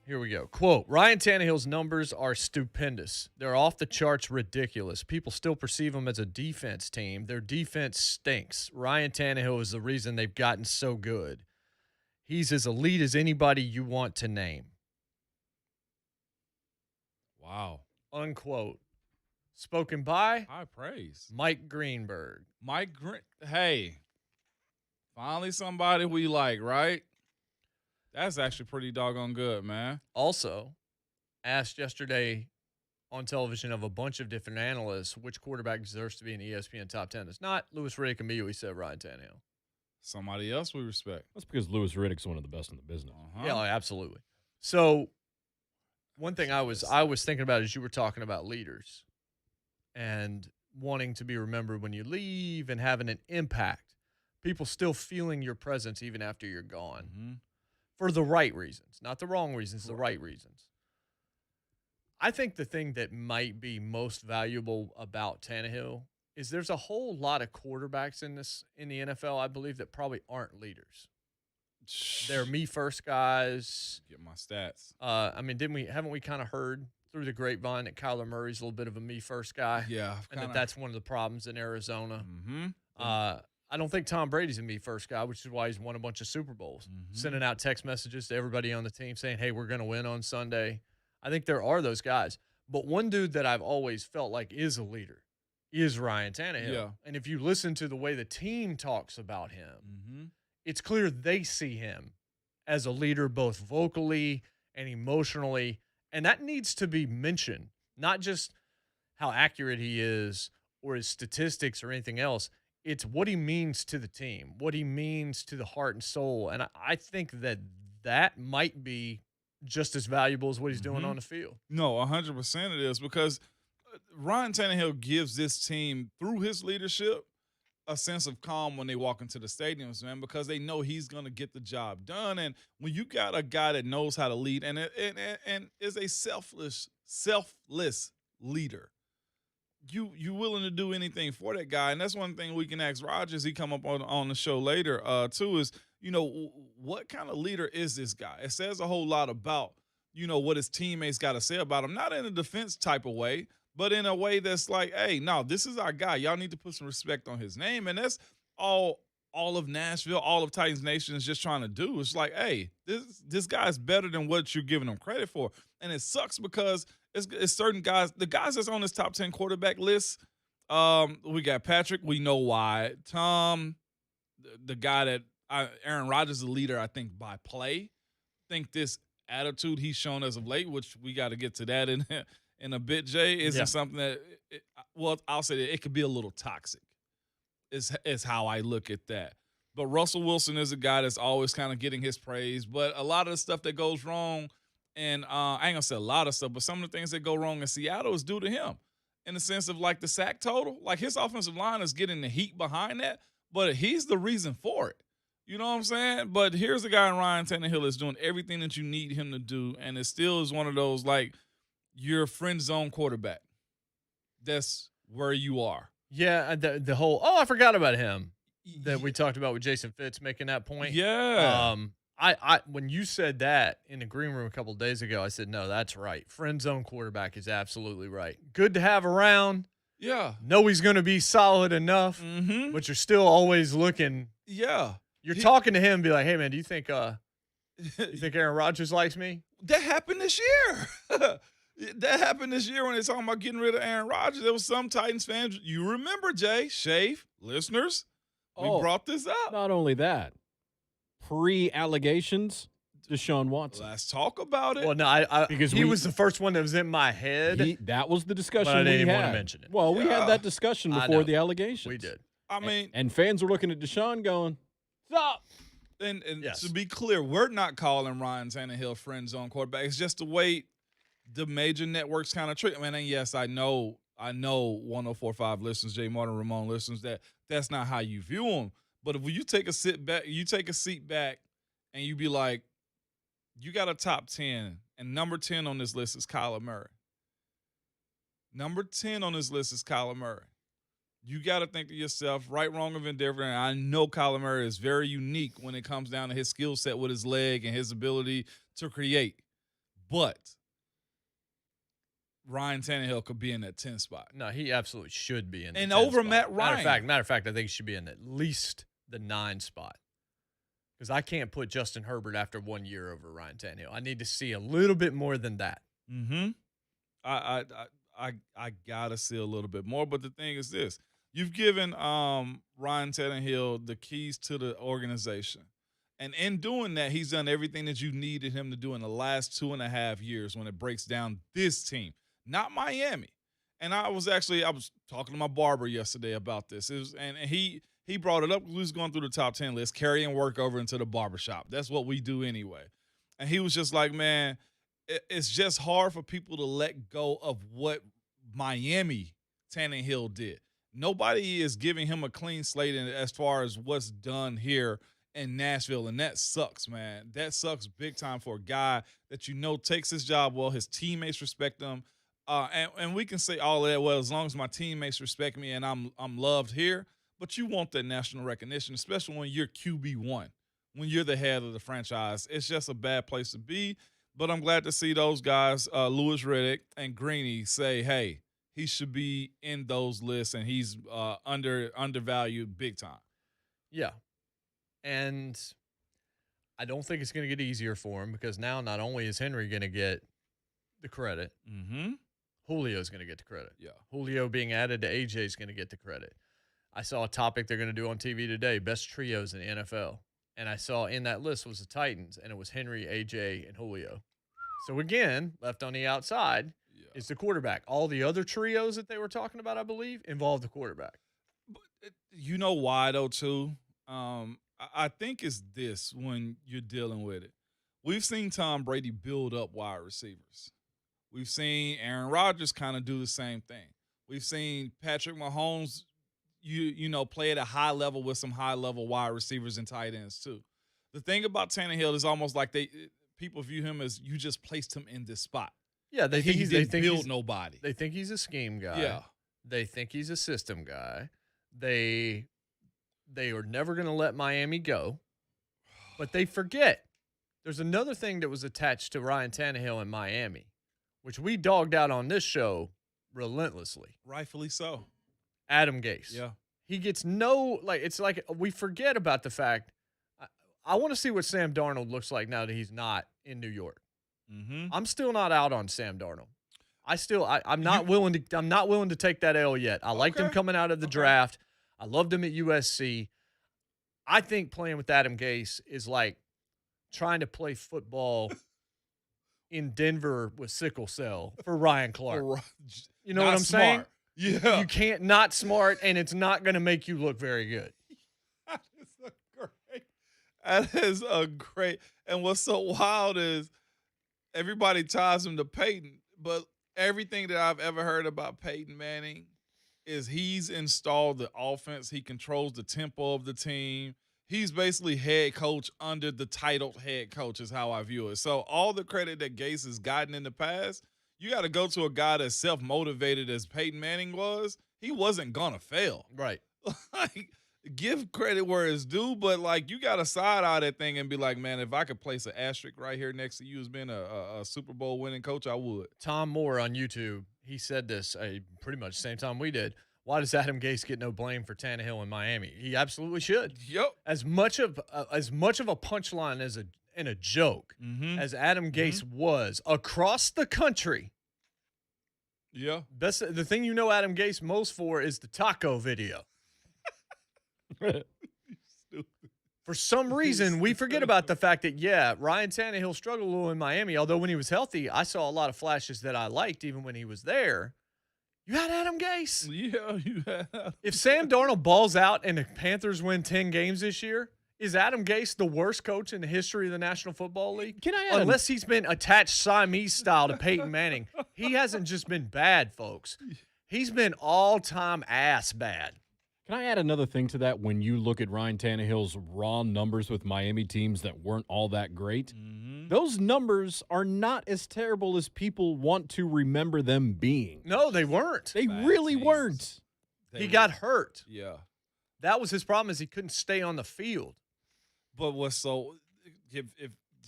here we go. Quote, Ryan Tannehill's numbers are stupendous. They're off the charts ridiculous. People still perceive them as a defense team. Their defense stinks. Ryan Tannehill is the reason they've gotten so good. He's as elite as anybody you want to name. Wow. Unquote. Spoken by? High praise. Mike Greenberg. Hey, finally somebody we like, right? That's actually pretty doggone good, man. Also, asked yesterday on television of a bunch of different analysts which quarterback deserves to be in the ESPN top 10. It's not Louis Riddick and me. We said Ryan Tannehill. Somebody else we respect. That's because Louis Riddick's one of the best in the business. Yeah, absolutely. So, one thing I was thinking about as you were talking about leaders and wanting to be remembered when you leave and having an impact, people still feeling your presence even after you're gone for the right reasons, not the wrong reasons, the right reasons. I think the thing that might be most valuable about Tannehill is there's a whole lot of quarterbacks in the NFL, I believe, that probably aren't leaders. They're me first guys. Get my stats. I mean, haven't we kind of heard through the grapevine that Kyler Murray's a little bit of a me first guy? Yeah. And that's one of the problems in Arizona. I don't think Tom Brady's a me first guy, which is why he's won a bunch of Super Bowls. Sending out text messages to everybody on the team saying, hey, we're going to win on Sunday. I think there are those guys. But one dude that I've always felt like is a leader is Ryan Tannehill. Yeah. And if you listen to the way the team talks about him, it's clear they see him as a leader both vocally and emotionally. And that needs to be mentioned, not just how accurate he is or his statistics or anything else. It's what he means to the team, what he means to the heart and soul. And I think that might be just as valuable as what he's doing on the field. No, 100% it is, because Ryan Tannehill gives this team, through his leadership, a sense of calm when they walk into the stadiums, man, because they know he's going to get the job done. And when you got a guy that knows how to lead and is a selfless leader, you willing to do anything for that guy. And that's one thing we can ask Rodgers. He come up on the show later too, is, what kind of leader is this guy? It says a whole lot about, what his teammates got to say about him, not in a defense type of way, but in a way that's like, hey, no, this is our guy. Y'all need to put some respect on his name. And that's all of Nashville, all of Titans Nation is just trying to do. It's like, hey, this guy's better than what you're giving him credit for. And it sucks because it's certain guys, the guys that's on this top 10 quarterback list, we got Patrick, we know why. Tom, the guy that Aaron Rodgers is the leader, I think, by play. I think this attitude he's shown as of late, which we got to get to that in a bit, Jay, isn't something that, I'll say that it could be a little toxic is how I look at that. But Russell Wilson is a guy that's always kind of getting his praise. But a lot of the stuff that goes wrong, and I ain't going to say a lot of stuff, but some of the things that go wrong in Seattle is due to him in the sense of like the sack total. Like his offensive line is getting the heat behind that, but he's the reason for it. You know what I'm saying? But here's a guy in Ryan Tannehill is doing everything that you need him to do, and it still is one of those, like, your friend zone quarterback. That's where you are. Yeah, the whole, I forgot about him that we talked about with Jason Fitz making that point. Yeah. when you said that in the green room a couple of days ago, I said, no, that's right. Friend zone quarterback is absolutely right. Good to have around. Yeah. Know he's going to be solid enough, Mm-hmm. but you're still always looking. Yeah. You're talking to him and be like, hey, man, do you think Aaron Rodgers likes me? That happened this year. That happened this year when they're talking about getting rid of Aaron Rodgers. There was some Titans fans. You remember, Jay, Shave, listeners, we brought this up. Not only that, pre-allegations, Deshaun Watson. Let's talk about it. Well, no, because he was the first one that was in my head. That was the discussion but I didn't we even had. want to mention it. Well, we had that discussion before the allegations. We did. I mean, and fans were looking at Deshaun going, stop. And yes. To be clear, we're not calling Ryan Tannehill friend zone quarterback. It's just the way the major networks kind of treat him. And yes, I know 104.5 listeners, JMart and Ramon listeners, that's not how you view him. But if you take a seat back and you be like, you got a top 10, and number 10 on this list is Kyler Murray. Number 10 on this list is Kyler Murray. You got to think to yourself, right, wrong, or indifferent. I know Kyler Murray is very unique when it comes down to his skill set with his leg and his ability to create. But Ryan Tannehill could be in that 10 spot. No, he absolutely should be in the and 10 over spot. Matt Ryan. Matter of fact, I think he should be in at least the 9 spot. Because I can't put Justin Herbert after 1 year over Ryan Tannehill. I need to see a little bit more than that. Mm-hmm. I gotta see a little bit more. But the thing is this. You've given Ryan Tannehill the keys to the organization. And in doing that, he's done everything that you needed him to do in the last 2.5 years when it breaks down this team, not Miami. And I was talking to my barber yesterday about this. And he brought it up because we was going through the top 10 list, carrying work over into the barbershop. That's what we do anyway. And he was just like, man, it's just hard for people to let go of what Miami Tannehill did. Nobody is giving him a clean slate as far as what's done here in Nashville, and that sucks, man. That sucks big time for a guy that takes his job well, his teammates respect him, and we can say all of that. Well, as long as my teammates respect me and I'm loved here, but you want that national recognition, especially when you're QB1, when you're the head of the franchise. It's just a bad place to be. But I'm glad to see those guys, Louis Riddick and Greeny, say, hey, he should be in those lists, and he's undervalued big time. Yeah. And I don't think it's going to get easier for him because now not only is Henry going to get the credit, Julio's going to get the credit. Yeah. Julio being added to AJ is going to get the credit. I saw a topic they're going to do on TV today, best trios in the NFL. And I saw in that list was the Titans, and it was Henry, AJ, and Julio. So, again, left on the outside is the quarterback. All the other trios that they were talking about, I believe, involved the quarterback. But you know why, though, too? I think it's this when you're dealing with it. We've seen Tom Brady build up wide receivers. We've seen Aaron Rodgers kind of do the same thing. We've seen Patrick Mahomes, play at a high level with some high-level wide receivers and tight ends, too. The thing about Tannehill is almost like people view him as you just placed him in this spot. Yeah, they think he didn't build nobody. They think he's a scheme guy. Yeah. They think he's a system guy. They are never going to let Miami go. But they forget there's another thing that was attached to Ryan Tannehill in Miami, which we dogged out on this show relentlessly. Rightfully so. Adam Gase. Yeah. He gets it's like we forget about the fact. I want to see what Sam Darnold looks like now that he's not in New York. Mm-hmm. I'm still not out on Sam Darnold. I'm not willing to take that L yet. I liked him coming out of the draft. I loved him at USC. I think playing with Adam Gase is like trying to play football in Denver with sickle cell for Ryan Clark. You know what I'm saying? Yeah. You can't not smart, and it's not going to make you look very good. That is a great. And what's so wild is everybody ties him to Peyton, but everything that I've ever heard about Peyton Manning is he's installed the offense. He controls the tempo of the team. He's basically head coach under the titled head coach is how I view it. So all the credit that Gase has gotten in the past, you got to go to a guy that's self-motivated as Peyton Manning was. He wasn't going to fail. Right. give credit where it's due, but like you got to side eye that thing and be like, man, if I could place an asterisk right here next to you as being a Super Bowl winning coach, I would. Tom Moore on YouTube, he said this pretty much the same time we did. Why does Adam Gase get no blame for Tannehill in Miami? He absolutely should. Yep. As much of a punchline as a joke as Adam Gase was across the country. Yeah. The thing you know Adam Gase most for is the taco video. For some reason, we forget about the fact that, Ryan Tannehill struggled a little in Miami, although when he was healthy, I saw a lot of flashes that I liked even when he was there. You had Adam Gase. Yeah, you had. If Sam Darnold balls out and the Panthers win 10 games this year, is Adam Gase the worst coach in the history of the National Football League? Unless he's been attached Siamese style to Peyton Manning. He hasn't just been bad, folks. He's been all-time ass bad. Can I add another thing to that? When you look at Ryan Tannehill's raw numbers with Miami teams that weren't all that great, those numbers are not as terrible as people want to remember them being. No, they weren't. They really weren't. He got hurt. Yeah. That was his problem, is he couldn't stay on the field. But if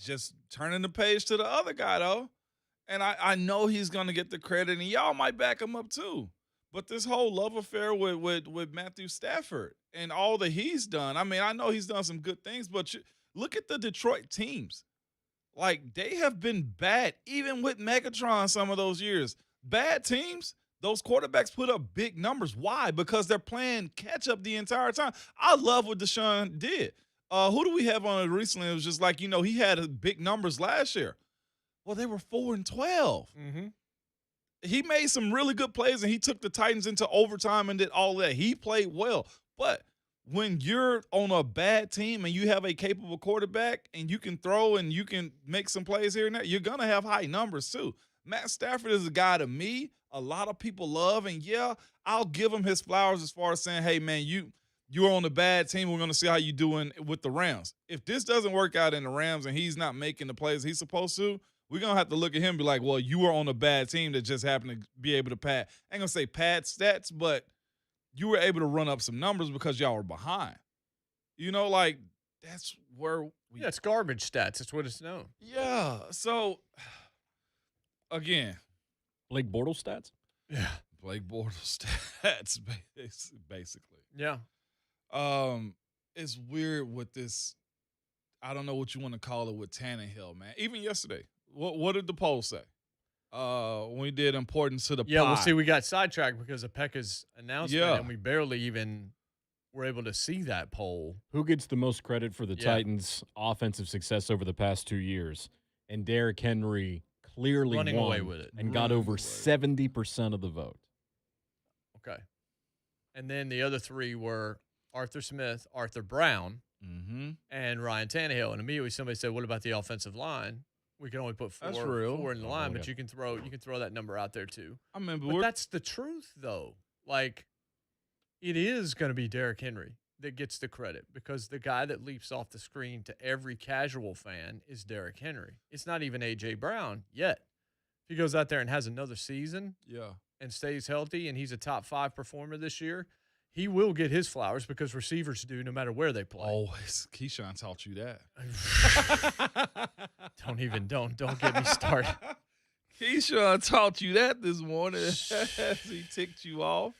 just turning the page to the other guy, though, and I know he's going to get the credit, and y'all might back him up too. But this whole love affair with Matthew Stafford and all that he's done, I mean, I know he's done some good things, but look at the Detroit teams. Like, they have been bad, even with Megatron some of those years. Bad teams, those quarterbacks put up big numbers. Why? Because they're playing catch-up the entire time. I love what Deshaun did. Who do we have on it recently? It was just like, he had big numbers last year. Well, they were 4-12. Mm-hmm. He made some really good plays, and he took the Titans into overtime and did all that. He played well. But when you're on a bad team and you have a capable quarterback and you can throw and you can make some plays here and there, you're going to have high numbers too. Matt Stafford is a guy to me a lot of people love, and I'll give him his flowers as far as saying, hey, man, you're on a bad team. We're going to see how you're doing with the Rams. If this doesn't work out in the Rams and he's not making the plays he's supposed to, we're going to have to look at him and be like, well, you were on a bad team that just happened to be able to pad. I ain't going to say pad stats, but you were able to run up some numbers because y'all were behind. That's where it's garbage stats. That's what it's known. Yeah. So, again. Blake Bortles stats? Yeah. Blake Bortles stats, basically. Yeah. It's weird with this. I don't know what you want to call it with Tannehill, man. Even yesterday, what did the poll say? When we did importance to the pie. Well, see, we got sidetracked because of Pekka's announcement, and we barely even were able to see that poll. Who gets the most credit for the Titans' offensive success over the past 2 years? And Derrick Henry clearly running won away with it and got over 70% of the vote. Okay. And then the other three were Arthur Smith, Arthur Brown, and Ryan Tannehill. And immediately somebody said, what about the offensive line? We can only put four in the line, but you can throw that number out there too. But that's the truth, though. Like, it is going to be Derrick Henry that gets the credit, because the guy that leaps off the screen to every casual fan is Derrick Henry. It's not even A.J. Brown yet. If he goes out there and has another season and stays healthy and he's a top 5 performer this year, he will get his flowers, because receivers do no matter where they play. Always. Keyshawn taught you that. Don't get me started. Keyshawn taught you that this morning as he ticked you off.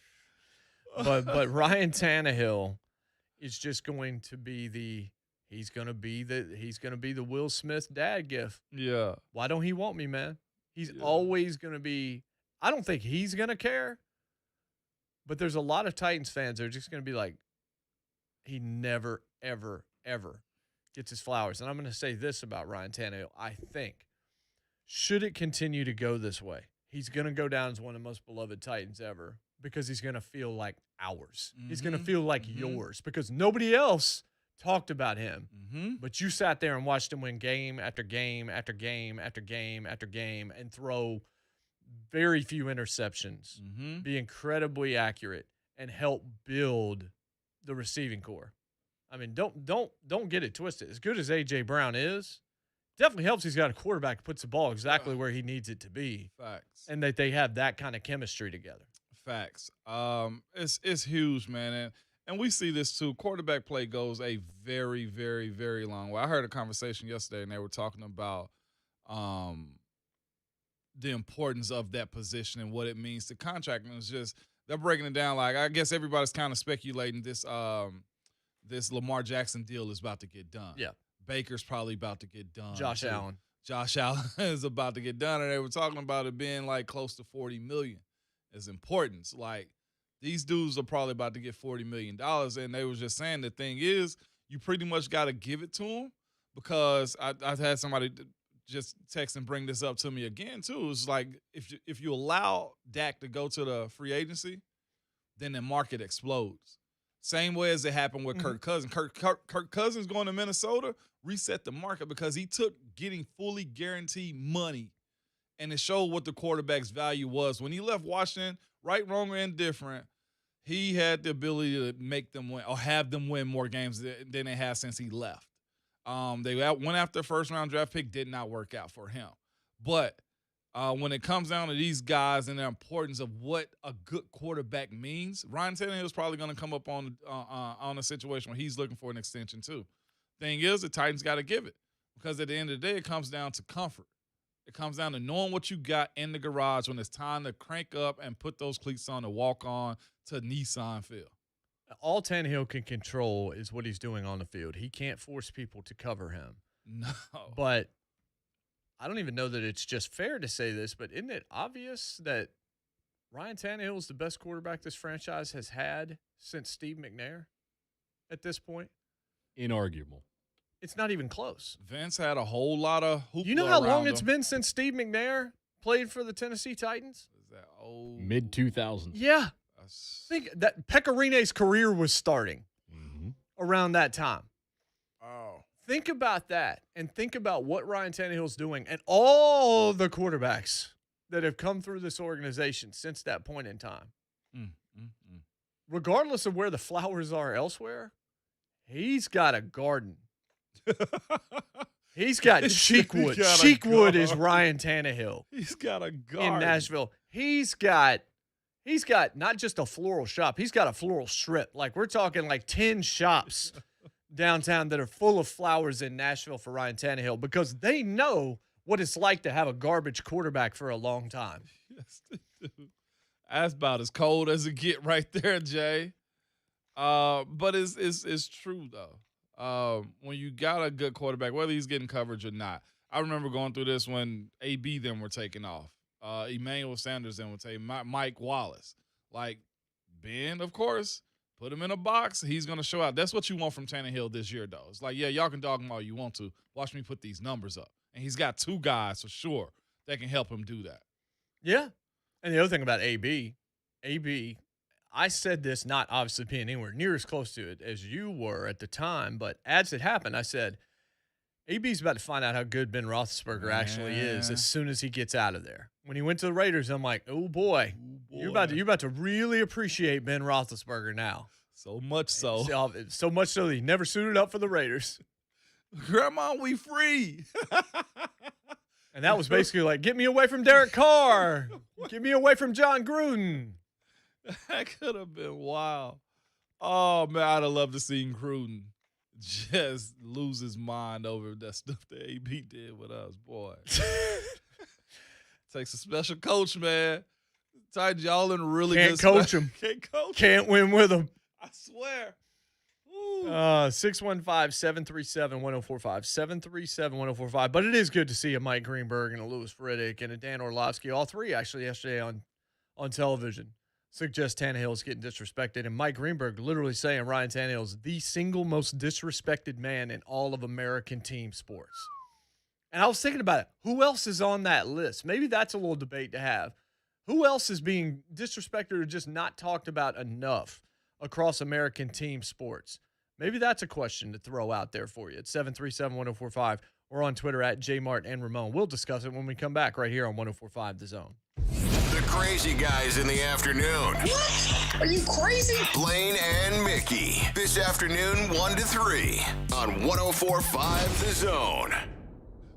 But Ryan Tannehill is just going to be he's going to be the Will Smith dad gift. Yeah. Why don't he want me, man? He's always going to be. I don't think he's going to care. But there's a lot of Titans fans that are just going to be like, he never, ever, ever gets his flowers. And I'm going to say this about Ryan Tannehill. I think, should it continue to go this way, he's going to go down as one of the most beloved Titans ever, because he's going to feel like ours. He's going to feel like yours, because nobody else talked about him. But you sat there and watched him win game after game after game after game after game and throw very few interceptions, be incredibly accurate, and help build the receiving core. I mean, don't get it twisted. As good as A.J. Brown is, definitely helps he's got a quarterback who puts the ball exactly where he needs it to be. Facts. And that they have that kind of chemistry together. Facts. It's huge, man. and we see this too, quarterback play goes a very, very, very long way. I heard a conversation yesterday, and they were talking about the importance of that position and what it means to contract. And it's just they're breaking it down. Like, I guess everybody's kind of speculating this Lamar Jackson deal is about to get done. Yeah. Baker's probably about to get done. Josh Allen is about to get done, and they were talking about it being like close to $40 million as importance. Like, these dudes are probably about to get $40 million, and they were just saying the thing is you pretty much got to give it to them, because I've had somebody just text and bring this up to me again too. It's like if you allow Dak to go to the free agency, then the market explodes. Same way as it happened with Kirk Cousins. Kirk Cousins going to Minnesota reset the market because he took getting fully guaranteed money, and it showed what the quarterback's value was. When he left Washington, right, wrong, or indifferent, he had the ability to make them win or have them win more games than they have since he left. They went after the first-round draft pick, did not work out for him. But when it comes down to these guys and the importance of what a good quarterback means, Ryan Tannehill is probably going to come up on a situation where he's looking for an extension too. Thing is, the Titans got to give it, because at the end of the day, it comes down to comfort. It comes down to knowing what you got in the garage when it's time to crank up and put those cleats on and walk on to Nissan Field. All Tannehill can control is what he's doing on the field. He can't force people to cover him. No. But I don't even know that it's just fair to say this, but isn't it obvious that Ryan Tannehill is the best quarterback this franchise has had since Steve McNair at this point? Inarguable. It's not even close. Vince had a whole lot of hoopla. You know how long around it's him. been since Steve McNair played for the Tennessee Titans? Is that old? Mid-2000s. Yeah. Think that Pecorine's career was starting around that time. Oh. Think about that, and think about what Ryan Tannehill's doing and all the quarterbacks that have come through this organization since that point in time. Regardless of where the flowers are elsewhere, he's got a garden. He's got Cheekwood. Cheekwood is Ryan Tannehill. He's got a garden in Nashville. He's got not just a floral shop. He's got a floral strip. Like, we're talking like 10 shops downtown that are full of flowers in Nashville for Ryan Tannehill, because they know what it's like to have a garbage quarterback for a long time. Yes, they do. That's about as cold as it get right there, Jay. But it's true, though. When you got a good quarterback, whether he's getting coverage or not. I remember going through this when AB them were taking off. Emmanuel Sanders then would say Mike Wallace. Like, Ben, of course, put him in a box. He's going to show out. That's what you want from Tannehill this year, though. It's like, yeah, y'all can dog him all you want to. Watch me put these numbers up. And he's got two guys for sure that can help him do that. Yeah. And the other thing about AB, I said this not obviously being anywhere near as close to it as you were at the time, but as it happened, I said, AB's about to find out how good Ben Roethlisberger actually is as soon as he gets out of there. When he went to the Raiders, I'm like, oh boy. You're about to really appreciate Ben Roethlisberger now. So much so. So much so that he never suited up for the Raiders. Grandma, we free. And that was basically like, get me away from Derek Carr. Get me away from John Gruden. That could have been wild. Oh, man, I'd have loved to see Gruden just lose his mind over that stuff that AB did with us, boy. Takes a special coach, man. Titans, y'all in really Can't good coach spot. him. Can't coach him. Can't win with him. I swear. 615-737-1045. 737-1045. But it is good to see a Mike Greenberg and a Louis Riddick and a Dan Orlovsky, all three actually yesterday on television, suggest Tannehill's getting disrespected. And Mike Greenberg literally saying Ryan Tannehill's the single most disrespected man in all of American team sports. And I was thinking about it. Who else is on that list? Maybe that's a little debate to have. Who else is being disrespected or just not talked about enough across American team sports? Maybe that's a question to throw out there for you at 737-1045 or on Twitter at JMart and Ramon. We'll discuss it when we come back right here on 104.5 The Zone. The crazy guys in the afternoon. What? Are you crazy? Blaine and Mickey. This afternoon, 1 to 3 on 104.5 The Zone.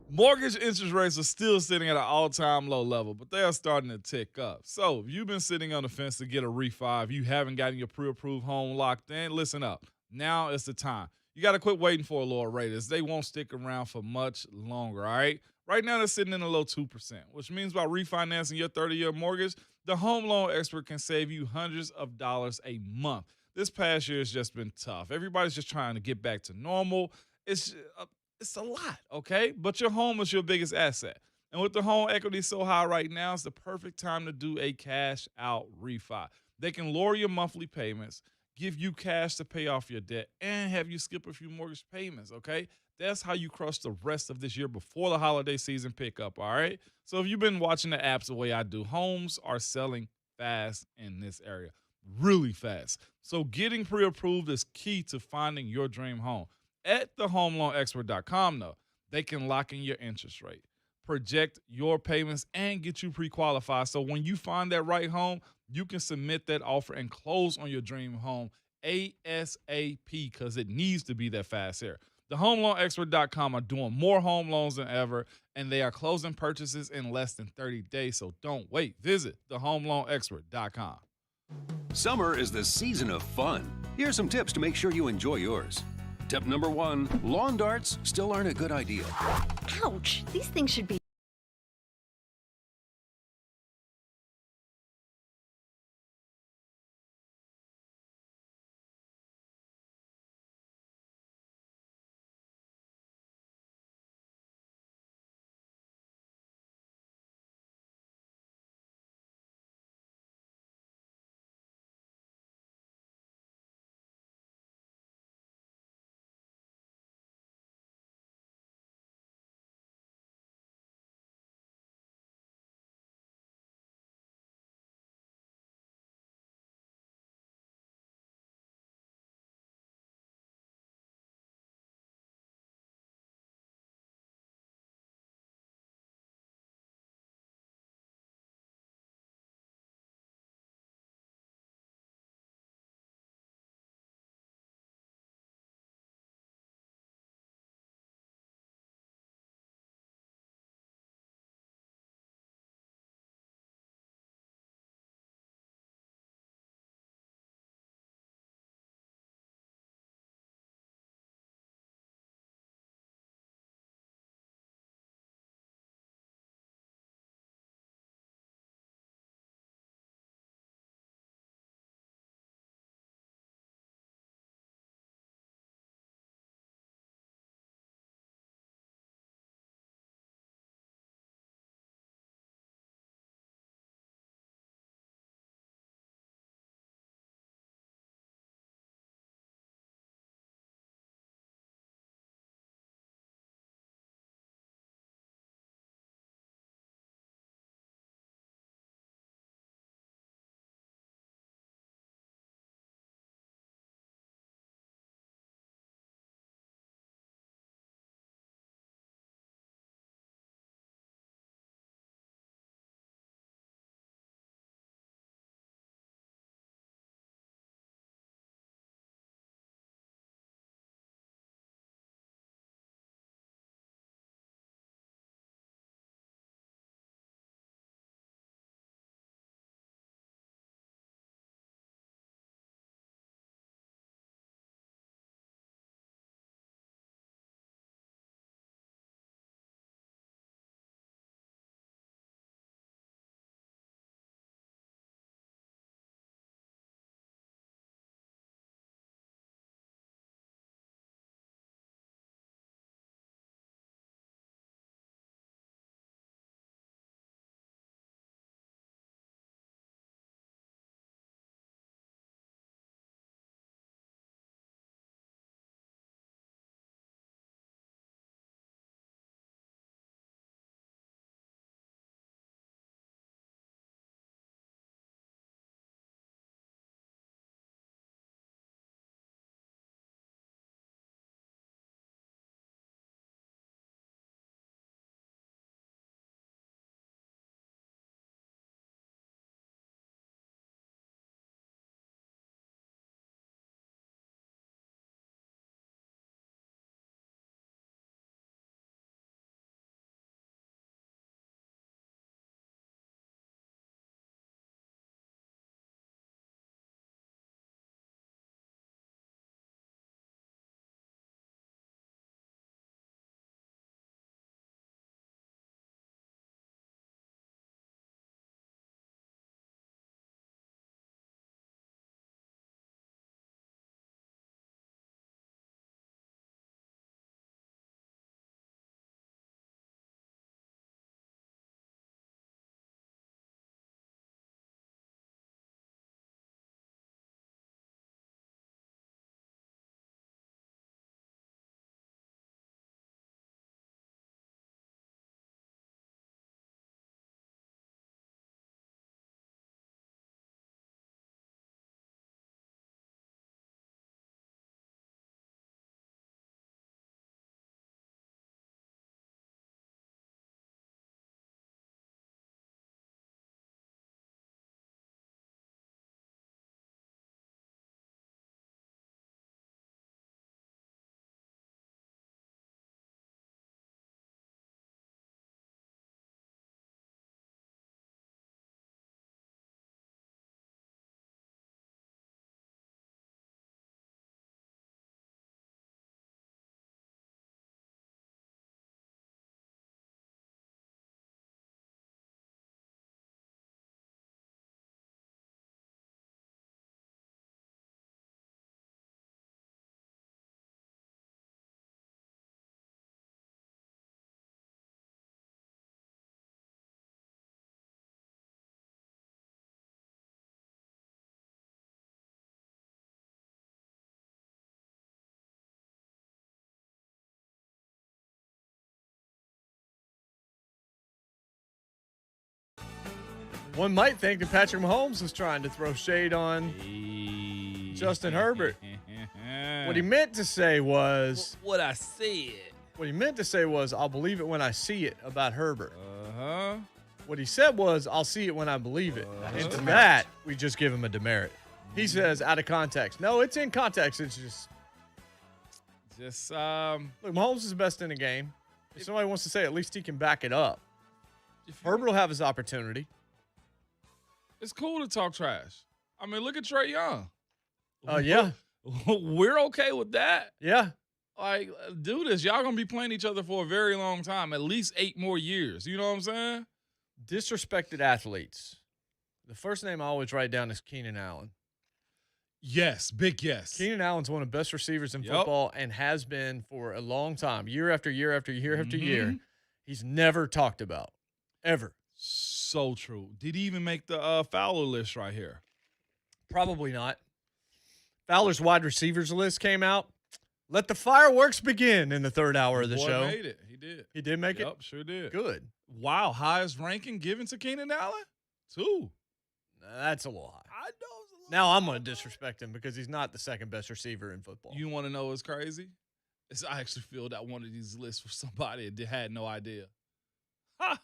Mortgage interest rates are still sitting at an all-time low level, but they are starting to tick up. So if you've been sitting on the fence to get a refi, if you haven't gotten your pre-approved home locked in, listen up. Now is the time. You got to quit waiting for a lower rate, as they won't stick around for much longer, all right? Right now, they're sitting in a low 2%, which means by refinancing your 30-year mortgage, the home loan expert can save you hundreds of dollars a month. This past year has just been tough. Everybody's just trying to get back to normal. It's a lot, okay? But your home is your biggest asset. And with the home equity so high right now, it's the perfect time to do a cash out refi. They can lower your monthly payments, give you cash to pay off your debt, and have you skip a few mortgage payments, okay? That's how you crush the rest of this year before the holiday season pickup, all right? So if you've been watching the apps the way I do, homes are selling fast in this area, really fast. So getting pre-approved is key to finding your dream home. At thehomeloanexpert.com, though, they can lock in your interest rate, project your payments, and get you pre-qualified. So when you find that right home, you can submit that offer and close on your dream home ASAP, because it needs to be that fast here. TheHomeLoanExpert.com are doing more home loans than ever, and they are closing purchases in less than 30 days. So don't wait. Visit TheHomeLoanExpert.com. Summer is the season of fun. Here are some tips to make sure you enjoy yours. Tip number 1, lawn darts still aren't a good idea. Ouch, these things should be One might think that Patrick Mahomes was trying to throw shade on Justin Herbert. What he meant to say was... What I said. What he meant to say was, I'll believe it when I see it about Herbert. Uh-huh. What he said was, I'll see it when I believe it. And to that, we just give him a demerit. He says, out of context. No, it's in context. It's just... Look, Mahomes is the best in the game. If somebody wants to say, at least he can back it up. Herbert will have his opportunity. It's cool to talk trash. I mean, look at Trey Young. Yeah. We're okay with that. Yeah. Like, do this. Y'all going to be playing each other for a very long time, at least 8 more years. You know what I'm saying? Disrespected athletes. The first name I always write down is Keenan Allen. Yes, big yes. Keenan Allen's one of the best receivers in football and has been for a long time, year after year after year after year. He's never talked about, ever. So true. Did he even make the Fowler list right here? Probably not. Fowler's wide receivers list came out. Let the fireworks begin in the third hour of the show. He made it. He did. He did make it? Yep, sure did. Good. Wow, highest ranking given to Keenan Allen? 2. That's a little high. I know. Now I'm going to disrespect him because he's not the second best receiver in football. You want to know what's crazy? I actually filled out one of these lists for somebody that had no idea. Ha!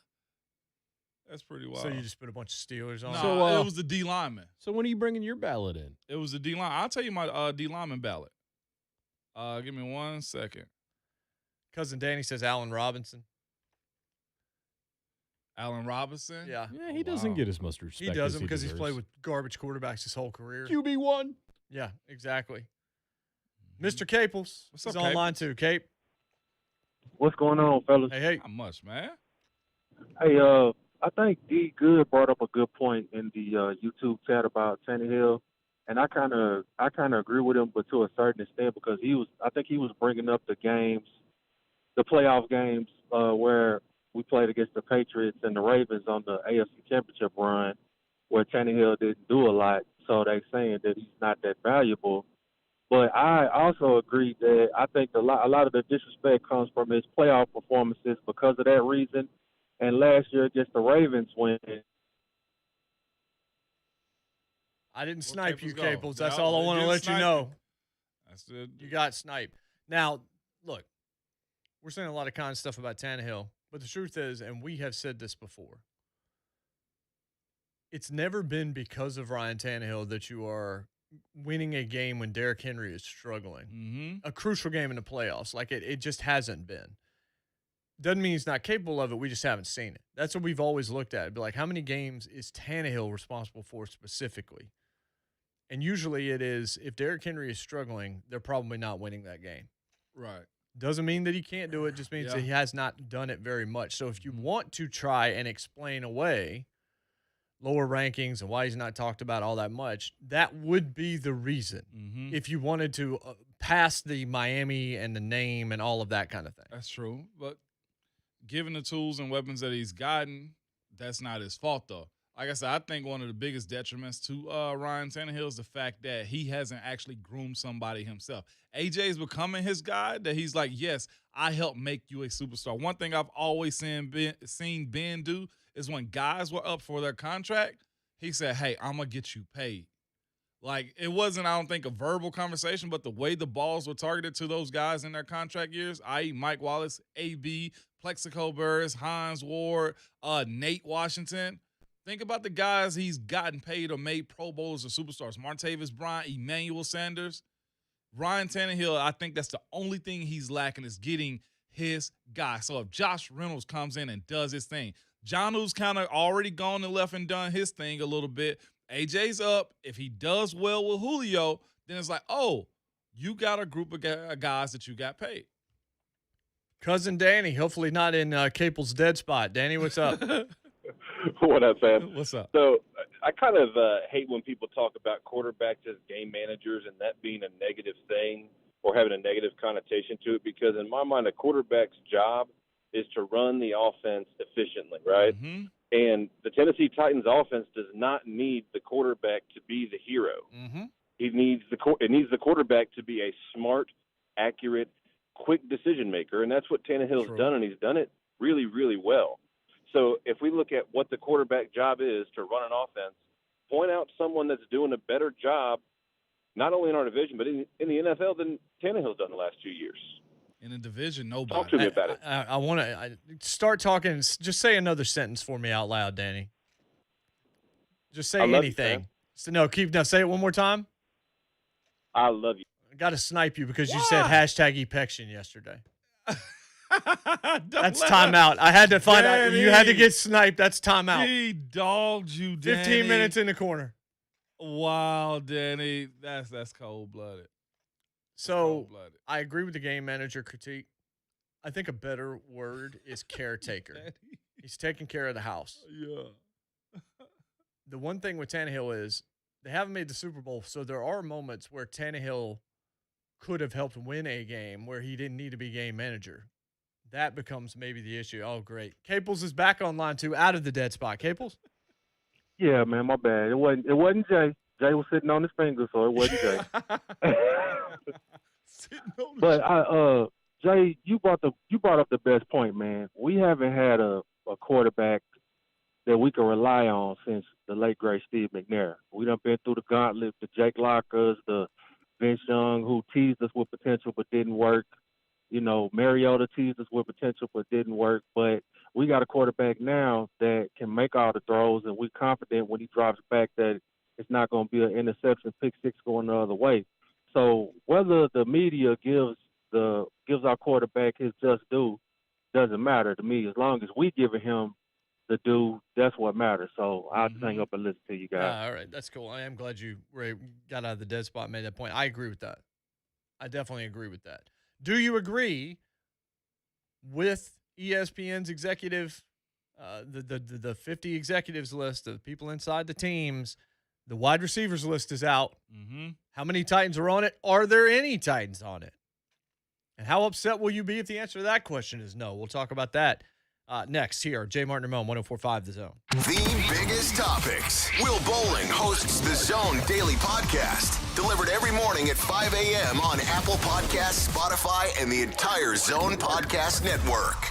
That's pretty wild. So you just put a bunch of Steelers on? No, it was the D lineman. So when are you bringing your ballot in? It was the D line. I'll tell you my D lineman ballot. Give me 1 second. Cousin Danny says Allen Robinson. Allen Robinson? Yeah. Yeah, he doesn't get as much respect. He doesn't because he's played with garbage quarterbacks his whole career. QB1. Yeah, exactly. Mr. Caples What's is up, online Caples? too. Cape. What's going on, fellas? Hey. Not much, man. Hey, I think D Good brought up a good point in the YouTube chat about Tannehill, and I kind of agree with him, but to a certain extent because I think he was bringing up the games, the playoff games where we played against the Patriots and the Ravens on the AFC Championship run, where Tannehill didn't do a lot, so they saying that he's not that valuable. But I also agree that I think a lot of the disrespect comes from his playoff performances because of that reason. And last year against the Ravens when I didn't snipe Caples you, go? Caples. That's No, all I they want to didn't let you snipe know. That's it. You got sniped. Now, look, we're saying a lot of kind stuff about Tannehill, but the truth is, and we have said this before, it's never been because of Ryan Tannehill that you are winning a game when Derrick Henry is struggling. Mm-hmm. A crucial game in the playoffs. Like, it just hasn't been. Doesn't mean he's not capable of it. We just haven't seen it. That's what we've always looked at. It'd be like, how many games is Tannehill responsible for specifically? And usually it is, if Derrick Henry is struggling, they're probably not winning that game. Right. Doesn't mean that he can't do it. Just means that he has not done it very much. So if you want to try and explain away lower rankings and why he's not talked about all that much, that would be the reason. Mm-hmm. If you wanted to pass the Miami and the name and all of that kind of thing. That's true. But given the tools and weapons that he's gotten, that's not his fault, though. Like I said, I think one of the biggest detriments to Ryan Tannehill is the fact that he hasn't actually groomed somebody himself. AJ's becoming his guy that he's like, yes, I helped make you a superstar. One thing I've always seen Ben do is when guys were up for their contract, he said, hey, I'm going to get you paid. Like, it wasn't, I don't think, a verbal conversation, but the way the balls were targeted to those guys in their contract years, i.e. Mike Wallace, AB, Plexico Burris, Hines Ward, Nate Washington. Think about the guys he's gotten paid or made Pro Bowlers or superstars. Martavis Bryant, Emmanuel Sanders. Ryan Tannehill, I think that's the only thing he's lacking is getting his guy. So if Josh Reynolds comes in and does his thing, Jonu's kind of already gone and left and done his thing a little bit. AJ's up. If he does well with Julio, then it's like, oh, you got a group of guys that you got paid. Cousin Danny, hopefully not in Capel's dead spot. Danny, what's up? What up, fam? What's up? So I kind of hate when people talk about quarterbacks as game managers and that being a negative thing or having a negative connotation to it, because in my mind, a quarterback's job is to run the offense efficiently, right? Mm-hmm. And the Tennessee Titans offense does not need the quarterback to be the hero. Mm-hmm. It needs the quarterback to be a smart, accurate, quick decision maker, and that's what Tannehill's done, and he's done it really, really well. So if we look at what the quarterback job is to run an offense, point out someone that's doing a better job, not only in our division, but in the NFL than Tannehill's done the last 2 years. In the division, nobody. Talk to me about it. I want to start talking. Just say another sentence for me out loud, Danny. Just say anything. Say it one more time. I love you. I got to snipe you because you said hashtag epection yesterday. That's timeout. I had to find out. You had to get sniped. That's timeout. He dogged you, Danny. 15 minutes in the corner. Wow, Danny. That's cold-blooded. So I agree with the game manager critique. I think a better word is caretaker. He's taking care of the house. Yeah. The one thing with Tannehill is they haven't made the Super Bowl, so there are moments where Tannehill could have helped win a game where he didn't need to be game manager. That becomes maybe the issue. Oh, great. Caples is back on line 2, out of the dead spot. Caples? Yeah, man, my bad. It wasn't Jay. Jay was sitting on his finger, so it wasn't Jay. But Jay, you brought up the best point, man. We haven't had a quarterback that we can rely on since the late great Steve McNair. We done been through the gauntlet, the Jake Lockers, the Vince Young, who teased us with potential but didn't work. You know, Mariota teased us with potential but didn't work. But we got a quarterback now that can make all the throws, and we're confident when he drops back that it's not going to be an interception, pick six going the other way. So whether the media gives our quarterback his just due doesn't matter to me. As long as we giving him the due, that's what matters. So I'll just hang up and listen to you guys. All right, that's cool. I am glad you got out of the dead spot and made that point. I agree with that. I definitely agree with that. Do you agree with ESPN's executive, the 50 executives list of people inside the teams? The wide receivers list is out. Mm-hmm. How many Titans are on it? Are there any Titans on it? And how upset will you be if the answer to that question is no? We'll talk about that next here. JMart and Ramon, 104.5 The Zone. The biggest topics. Will Bohlin hosts the Zone Daily Podcast. Delivered every morning at 5 a.m. on Apple Podcasts, Spotify, and the entire Zone Podcast Network.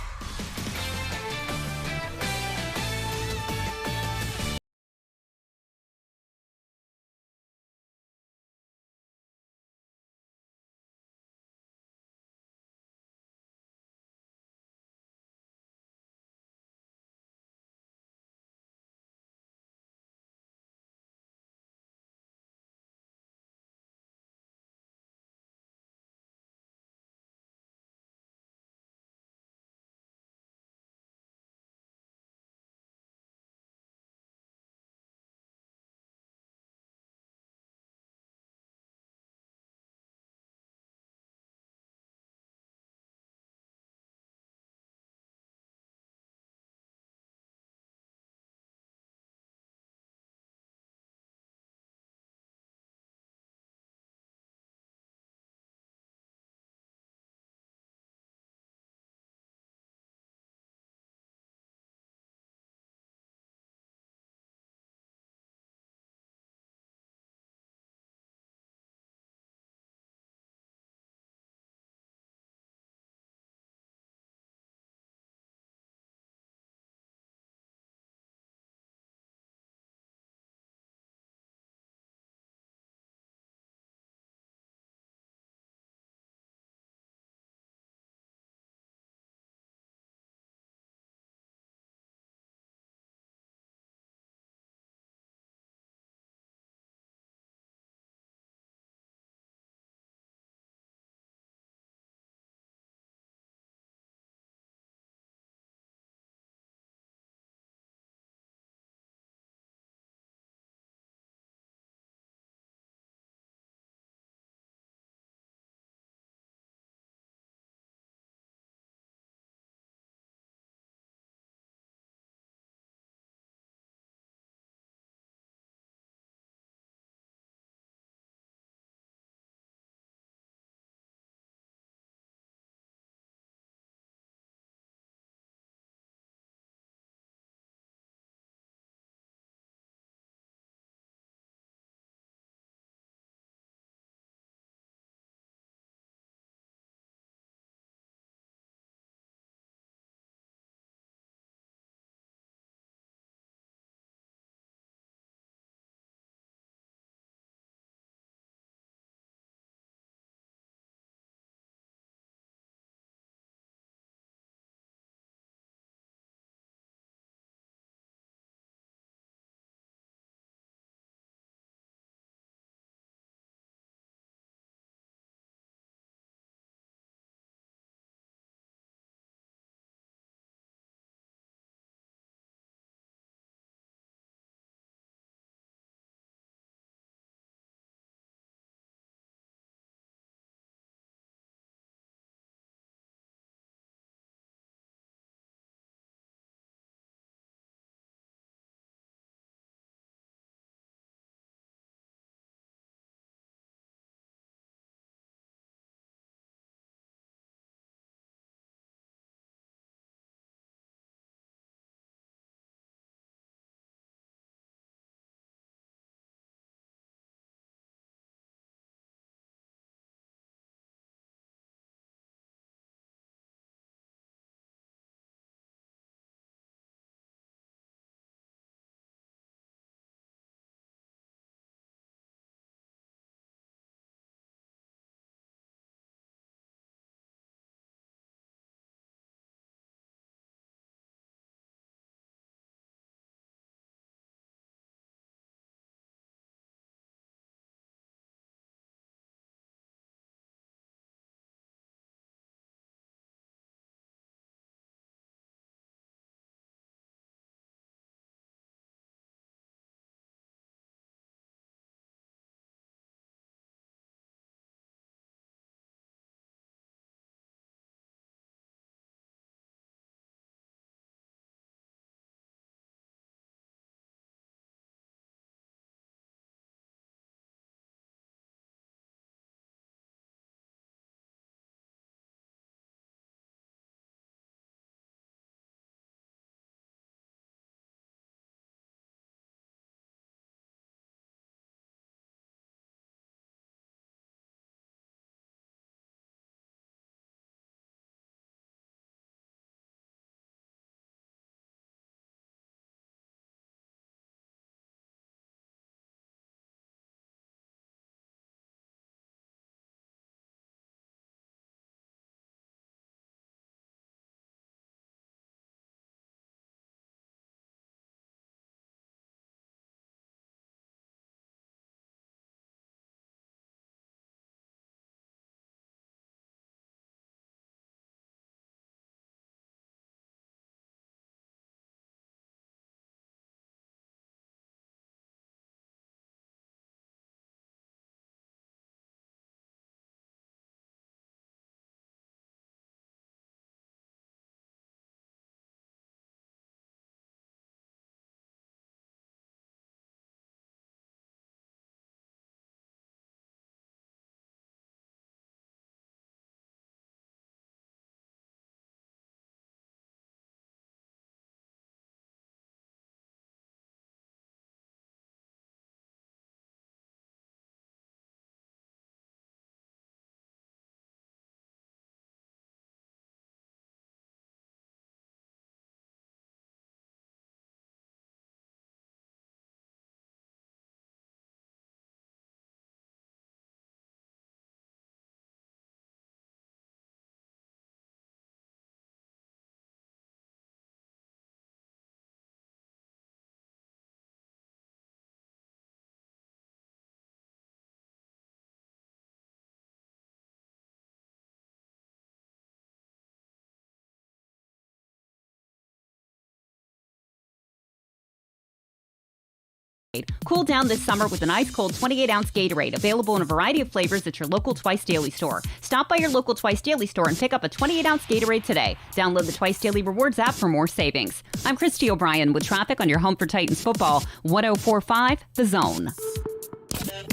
Cool down this summer with an ice-cold 28-ounce Gatorade, available in a variety of flavors at your local Twice Daily store. Stop by your local Twice Daily store and pick up a 28-ounce Gatorade today. Download the Twice Daily Rewards app for more savings. I'm Christy O'Brien with traffic on your home for Titans football, 104.5 The Zone.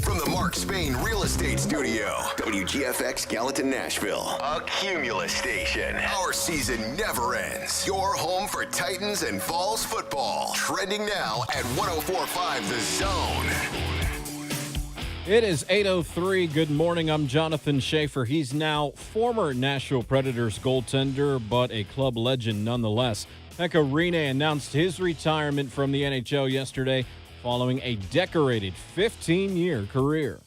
From the Mark Spain Real Estate Studio, WGFX Gallatin, Nashville, a Cumulus station. Our season never ends. Your home for Titans and Vols football. Trending now at 104.5 The Zone. It is 8:03. Good morning. I'm Jonathan Schaefer. He's now former Nashville Predators goaltender, but a club legend nonetheless. Pekka Rinne announced his retirement from the NHL yesterday, following a decorated 15-year career.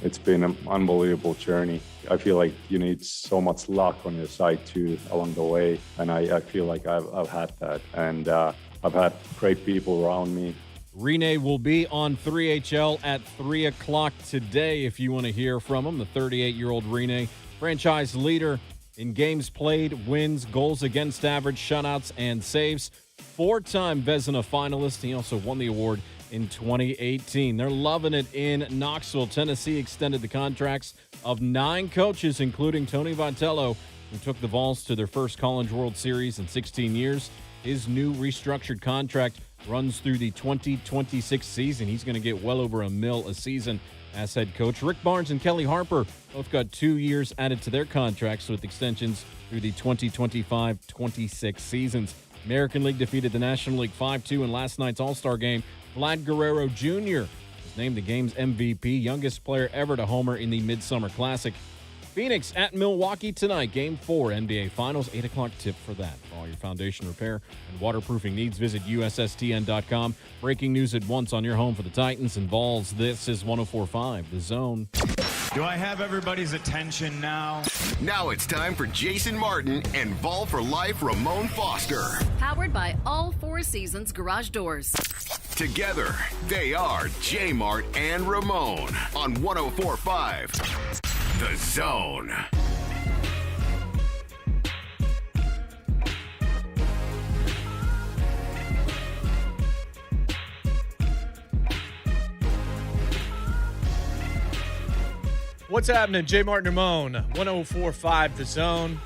It's been an unbelievable journey. I feel like you need so much luck on your side too along the way, and I feel like I've had that, and I've had great people around me. Rinne will be on 3HL at 3 o'clock today if you want to hear from him. The 38-year-old Rinne, franchise leader in games played, wins, goals against average, shutouts, and saves. Four-time Vezina finalist. He also won the award in 2018. They're loving it in Knoxville. Tennessee extended the contracts of 9 coaches, including Tony Vitello, who took the Vols to their first College World Series in 16 years. His new restructured contract runs through the 2026 season. He's going to get well over $1 million a season as head coach. Rick Barnes and Kelly Harper both got 2 years added to their contracts with extensions through the 2025-26 seasons. American League defeated the National League 5-2 in last night's All-Star game. Vlad Guerrero Jr. was named the game's MVP, youngest player ever to homer in the Midsummer Classic. Phoenix at Milwaukee tonight, Game 4, NBA Finals, 8 o'clock tip for that. For all your foundation repair and waterproofing needs, visit USSTN.com. Breaking news at once on your home for the Titans and Vols. This is 104.5 The Zone. Do I have everybody's attention now? Now it's time for Jason Martin and Vol for Life Ramon Foster. Powered by all Four Seasons Garage Doors. Together, they are JMart and Ramon on 104.5 The Zone. What's happening? J. Martin Ramon, 104.5 The Zone.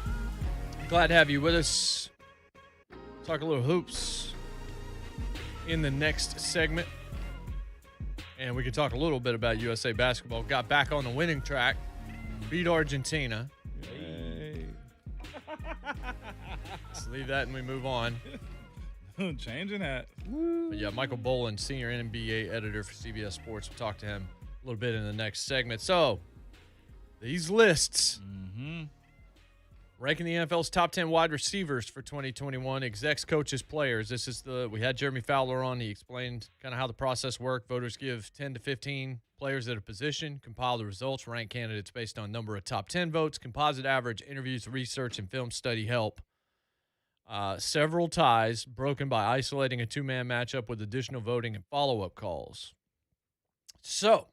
Glad to have you with us. Talk a little hoops in the next segment. And we could talk a little bit about USA basketball. Got back on the winning track. Beat Argentina. Hey. Let's leave that and we move on. Changing that. But yeah, Michael Bohlin, senior NBA editor for CBS Sports. We'll talk to him a little bit in the next segment. So, these lists, ranking the NFL's top 10 wide receivers for 2021, execs, coaches, players. We had Jeremy Fowler on. He explained kind of how the process worked. Voters give 10 to 15 players at a position, compile the results, rank candidates based on number of top 10 votes, composite average, interviews, research, and film study help. Several ties broken by isolating a two-man matchup with additional voting and follow-up calls. So,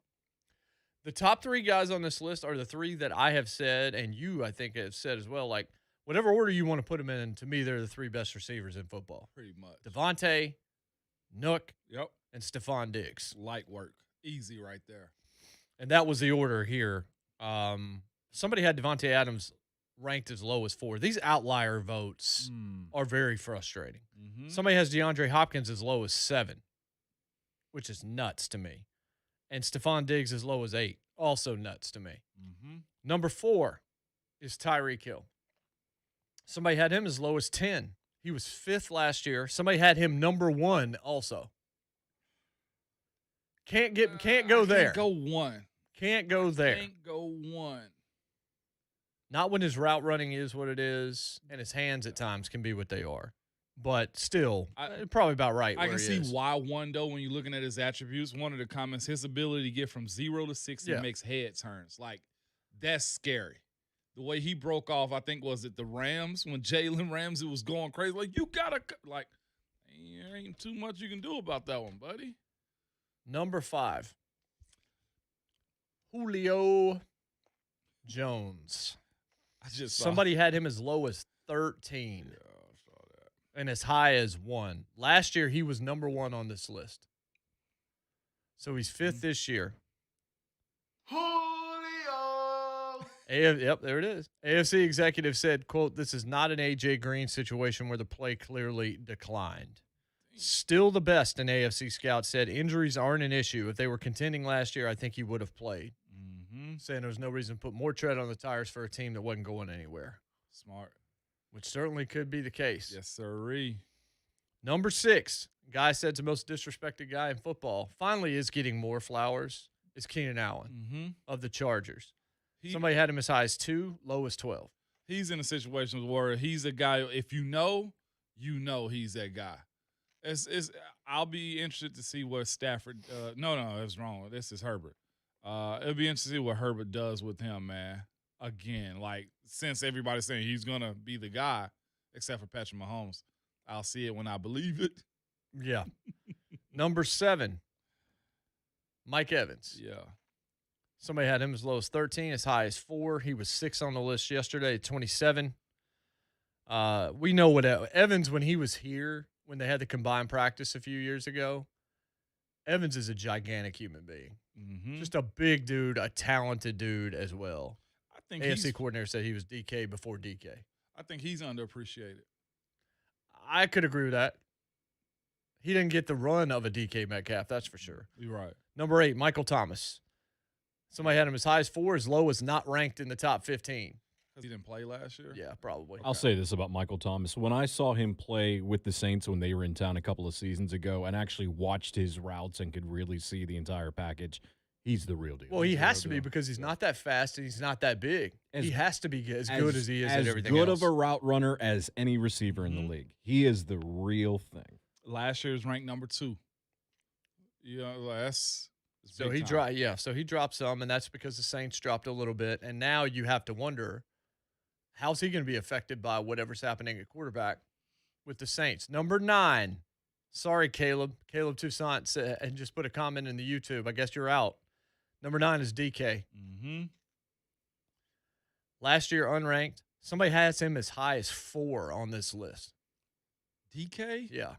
the top 3 guys on this list are the 3 that I have said, and you, I think, have said as well. Like, whatever order you want to put them in, to me, they're the 3 best receivers in football. Pretty much. Devontae, Nook, Yep. and Stephon Diggs. Light work. Easy right there. And that was the order here. Somebody had Devontae Adams ranked as low as 4. These outlier votes are very frustrating. Somebody has DeAndre Hopkins as low as 7, which is nuts to me. And Stephon Diggs as low as 8. Also nuts to me. Number 4 is Tyreek Hill. Somebody had him as low as 10. He was 5th last year. Somebody had him number 1 also. Can't go there. Can't go 1. Can't go there. Can't go 1. Not when his route running is what it is, and his hands at times can be what they are. But still, probably about right. I can see why 1, though, when you're looking at his attributes. One of the comments, his ability to get from 0 to 60 makes head turns. Like, that's scary. The way he broke off, I think, was it the Rams, when Jalen Ramsey was going crazy. Like, you got to, like, there ain't too much you can do about that one, buddy. Number 5, Julio Jones. Somebody had him as low as 13. Yeah, I saw that. And as high as 1. Last year, he was number 1 on this list. So he's fifth this year. Julio. Yep, there it is. AFC executive said, quote, "This is not an A.J. Green situation where the play clearly declined." Still the best in AFC scouts said injuries aren't an issue. If they were contending last year, I think he would have played. Saying there was no reason to put more tread on the tires for a team that wasn't going anywhere. Smart. Which certainly could be the case. Yes, sirree. Number 6, guy said the most disrespected guy in football, finally is getting more flowers, is Keenan Allen of the Chargers. Somebody had him as high as 2, low as 12. He's in a situation where he's a guy, if you know he's that guy. I'll be interested to see what Stafford no, it was wrong. This is Herbert. It'll be interesting to see what Herbert does with him, man. Again, like, since everybody's saying he's going to be the guy, except for Patrick Mahomes, I'll see it when I believe it. Yeah. Number 7, Mike Evans. Yeah. Somebody had him as low as 13, as high as 4. He was 6 on the list yesterday at 27. We know what Evans, when he was here, when they had the combined practice a few years ago, Evans is a gigantic human being. Just a big dude, a talented dude as well. I think AFC coordinator said he was DK before DK. I think he's underappreciated. I could agree with that. He didn't get the run of a DK Metcalf, that's for sure. You're right. Number 8, Michael Thomas. Somebody had him as high as 4, as low as not ranked in the top 15. Because he didn't play last year? Yeah, probably. I'll say this about Michael Thomas. When I saw him play with the Saints when they were in town a couple of seasons ago and actually watched his routes and could really see the entire package, he's the real deal. Well, he has to be because he's not that fast and he's not that big. He has to be as good as he is at everything else. As good of a route runner as any receiver in the league. He is the real thing. Last year's ranked number 2. That's so he dropped. Yeah, so he dropped some, and that's because the Saints dropped a little bit. And now you have to wonder, how's he going to be affected by whatever's happening at quarterback with the Saints? Number 9. Sorry, Caleb. Caleb Toussaint said, and just put a comment in the YouTube. I guess you're out. Number 9 is DK. Last year, unranked. Somebody has him as high as 4 on this list. DK? Yeah.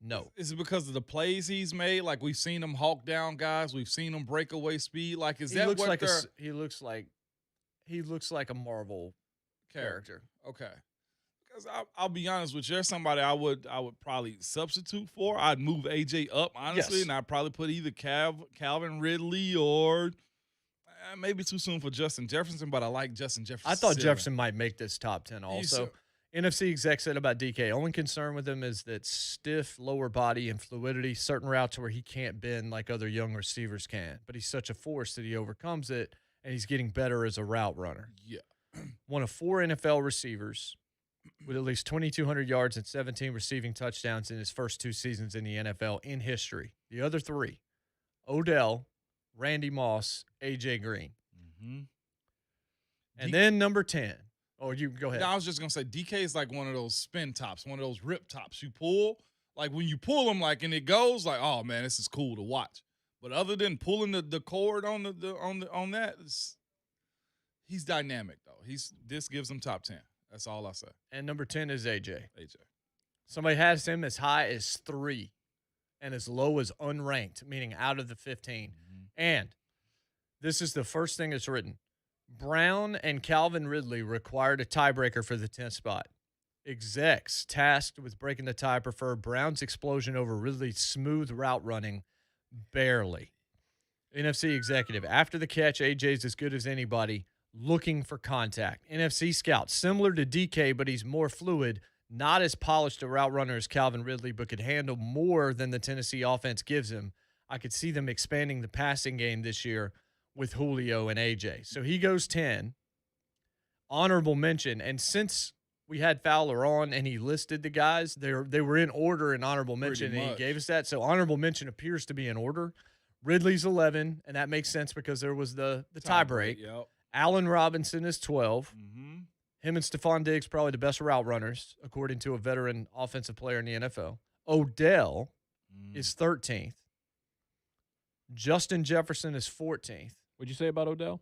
No. Is it because of the plays he's made? Like, we've seen him hawk down guys. We've seen him break away speed. Like, he looks like a Marvel character. Okay. Because I'll be honest with you, there's somebody I would probably substitute for. I'd move AJ up, honestly, and I'd probably put either Calvin Ridley or maybe too soon for Justin Jefferson, but I like Justin Jefferson. I thought Jefferson might make this top 10 also. NFC exec said about DK, only concern with him is that stiff lower body and fluidity, certain routes where he can't bend like other young receivers can. But he's such a force that he overcomes it, and he's getting better as a route runner. Yeah. One of 4 NFL receivers with at least 2,200 yards and 17 receiving touchdowns in his first 2 seasons in the NFL in history. The other 3, Odell, Randy Moss, A.J. Green. And then number 10. Oh, you go ahead. No, I was just going to say, DK is like one of those spin tops, one of those rip tops. You pull, like when you pull them, like, and it goes, like, oh, man, this is cool to watch. But other than pulling the cord on that, he's dynamic, though. This gives him top 10. That's all I say. And number 10 is AJ. Somebody has him as high as 3 and as low as unranked, meaning out of the 15. And this is the first thing that's written. Brown and Calvin Ridley required a tiebreaker for the 10th spot. Execs tasked with breaking the tie prefer Brown's explosion over Ridley's smooth route running barely. NFC executive, after the catch, AJ's as good as anybody, looking for contact. NFC scout, similar to DK, but he's more fluid, not as polished a route runner as Calvin Ridley, but could handle more than the Tennessee offense gives him. I could see them expanding the passing game this year with Julio and AJ. So he goes 10. Honorable mention, and since we had Fowler on and he listed the guys, they were in order in honorable mention, and he gave us that. So honorable mention appears to be in order. Ridley's 11, and that makes sense because there was the tie break. Yep. Allen Robinson is 12. Him and Stephon Diggs probably the best route runners, according to a veteran offensive player in the NFL. Odell is 13th. Justin Jefferson is 14th. What'd you say about Odell?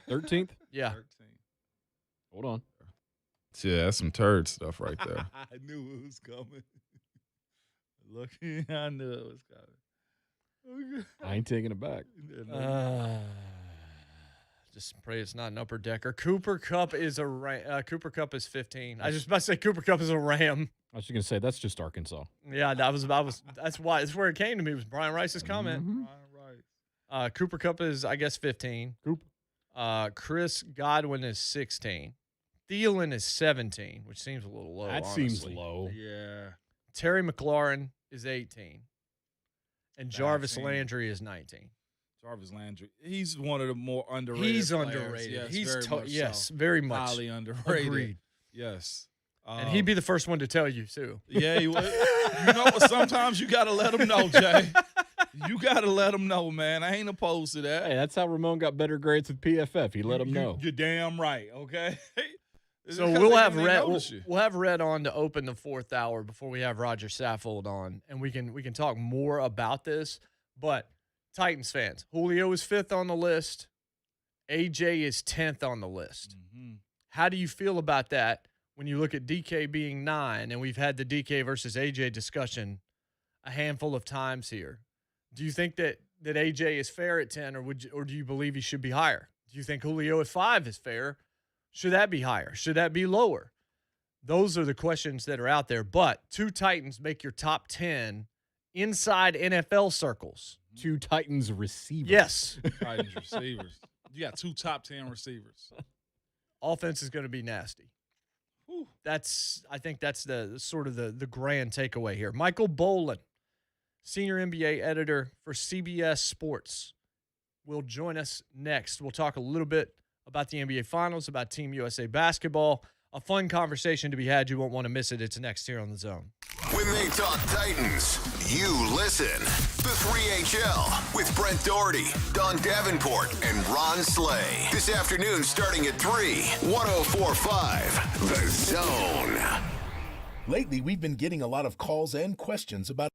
13th? Yeah. 13. Hold on. Yeah, that's some turd stuff right there. I knew it was coming. Look, I knew it was coming. I ain't taking it back. Just pray it's not an upper decker. Cooper Kupp is Cooper Kupp is 15. I was just about to say Cooper Kupp is a Ram. I was just gonna say that's just Arkansas. Yeah, that's where it came to me was Brian Rice's comment. Brian Rice. Cooper Kupp is, I guess, 15. Chris Godwin is 16. Thielen is 17, which seems a little low. That honestly. seems low. Yeah. Terry McLaurin is 18. And Jarvis team. Landry is 19. Jarvis Landry. He's one of the more underrated He's players. underrated. Yes, He's very much so. very much. Highly underrated. Agreed. Yes. And he'd be the first one to tell you, too. Yeah, he would. You know what? Sometimes you got to let him know, Jay. You got to let him know, man. I ain't opposed to that. Hey, that's how Ramon got better grades with PFF. He let him know. You're damn right, okay? So we'll have Rhett on to open the fourth hour before we have Rodger Saffold on, and we can talk more about this. But Titans fans, Julio is 5th on the list. AJ is 10th on the list. Mm-hmm. How do you feel about that when you look at DK being 9, and we've had the DK versus AJ discussion a handful of times here? Do you think that AJ is fair at 10, or do you believe he should be higher? Do you think Julio at 5 is fair? Should that be higher? Should that be lower? Those are the questions that are out there. But 2 Titans make your top 10 inside NFL circles. 2 Titans receivers. Yes. Titans receivers. You got 2 top 10 receivers. Offense is going to be nasty. Whew. I think that's the sort of the grand takeaway here. Michael Bohlin, senior NBA editor for CBS Sports, will join us next. We'll talk a little bit about the NBA Finals, about Team USA basketball. A fun conversation to be had. You won't want to miss it. It's next here on The Zone. When they talk Titans, you listen. The 3HL with Brent Doherty, Don Davenport, and Ron Slay. This afternoon starting at 3, 104.5 The Zone. Lately, we've been getting a lot of calls and questions about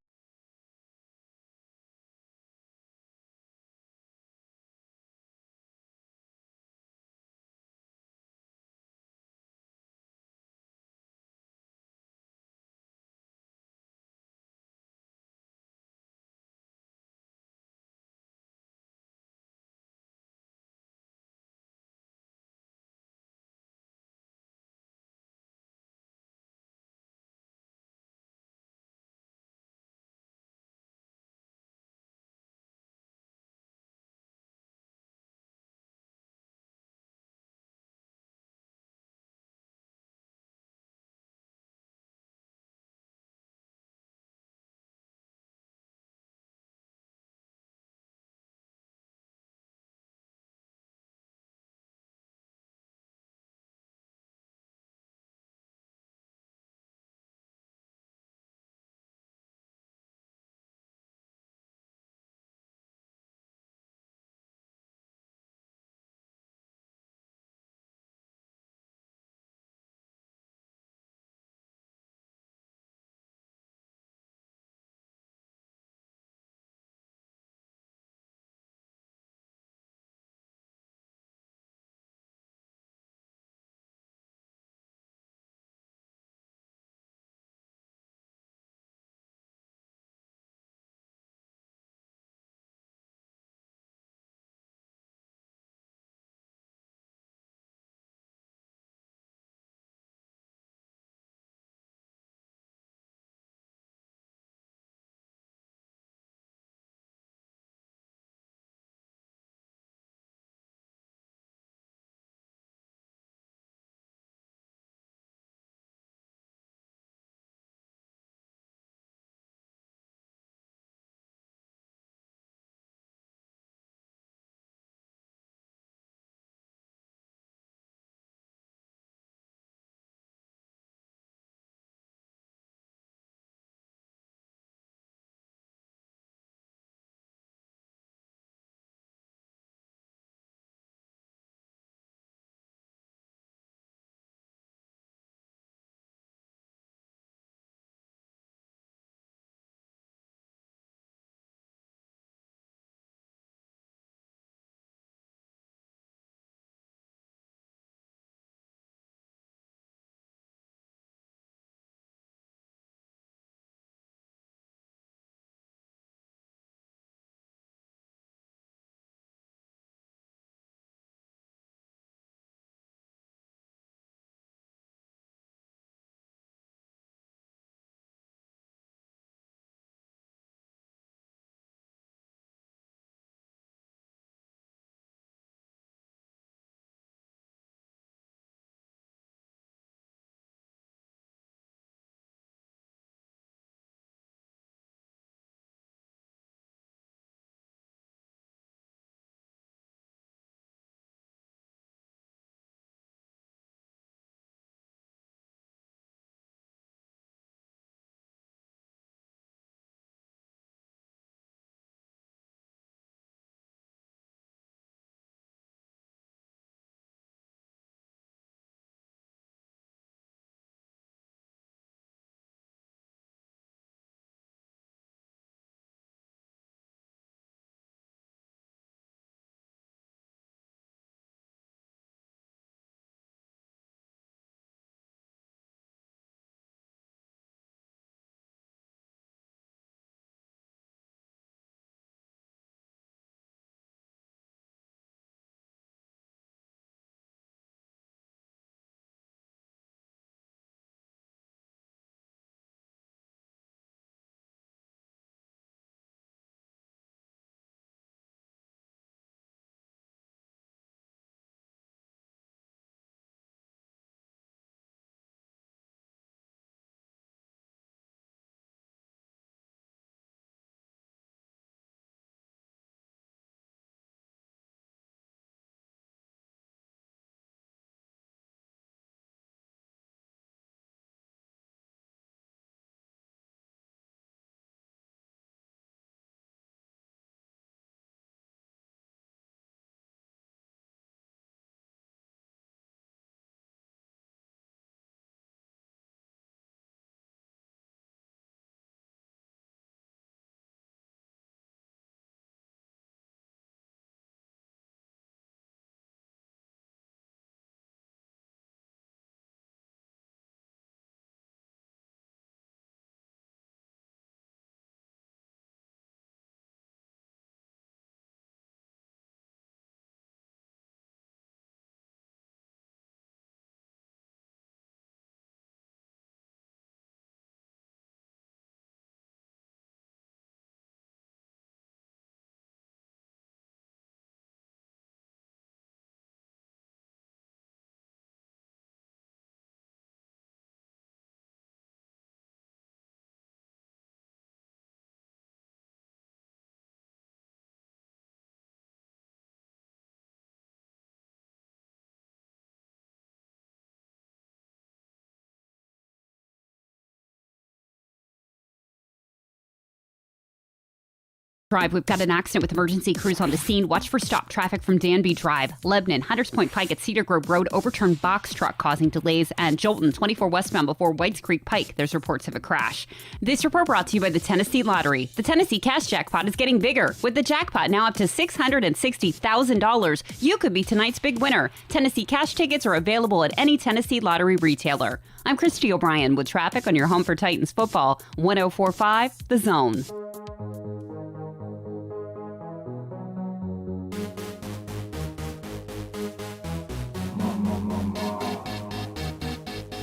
Drive, we've got an accident with emergency crews on the scene. Watch for stop traffic from Danby Drive. Lebanon, Hunters Point Pike at Cedar Grove Road, overturned box truck causing delays. And Jolton, 24 westbound before Whites Creek Pike, there's reports of a crash. This report brought to you by the Tennessee Lottery. The Tennessee Cash Jackpot is getting bigger. With the jackpot now up to $660,000, you could be tonight's big winner. Tennessee Cash tickets are available at any Tennessee Lottery retailer. I'm Christy O'Brien with traffic on your home for Titans football, 104.5 The Zone.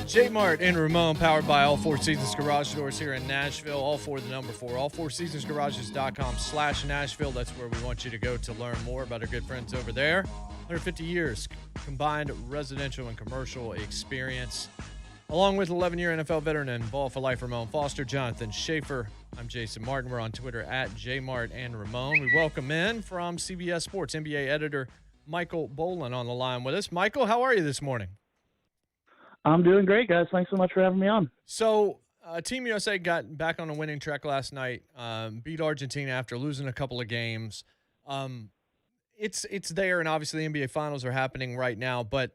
JMart and Ramon, powered by All Four Seasons Garage Doors here in Nashville. All four, the number 4. allfourseasonsgarages.com/Nashville. That's where we want you to go to learn more about our good friends over there. 150 years combined residential and commercial experience. Along with 11-year NFL veteran and Ball for Life Ramon Foster, Jonathan Schaefer. I'm Jason Martin. We're on Twitter at JMart and Ramon. We welcome in from CBS Sports NBA editor Michael Bohlin on the line with us. Michael, how are you this morning? I'm doing great, guys. Thanks so much for having me on. So, Team USA got back on a winning track last night, beat Argentina after losing a couple of games. It's there, and obviously the NBA Finals are happening right now, but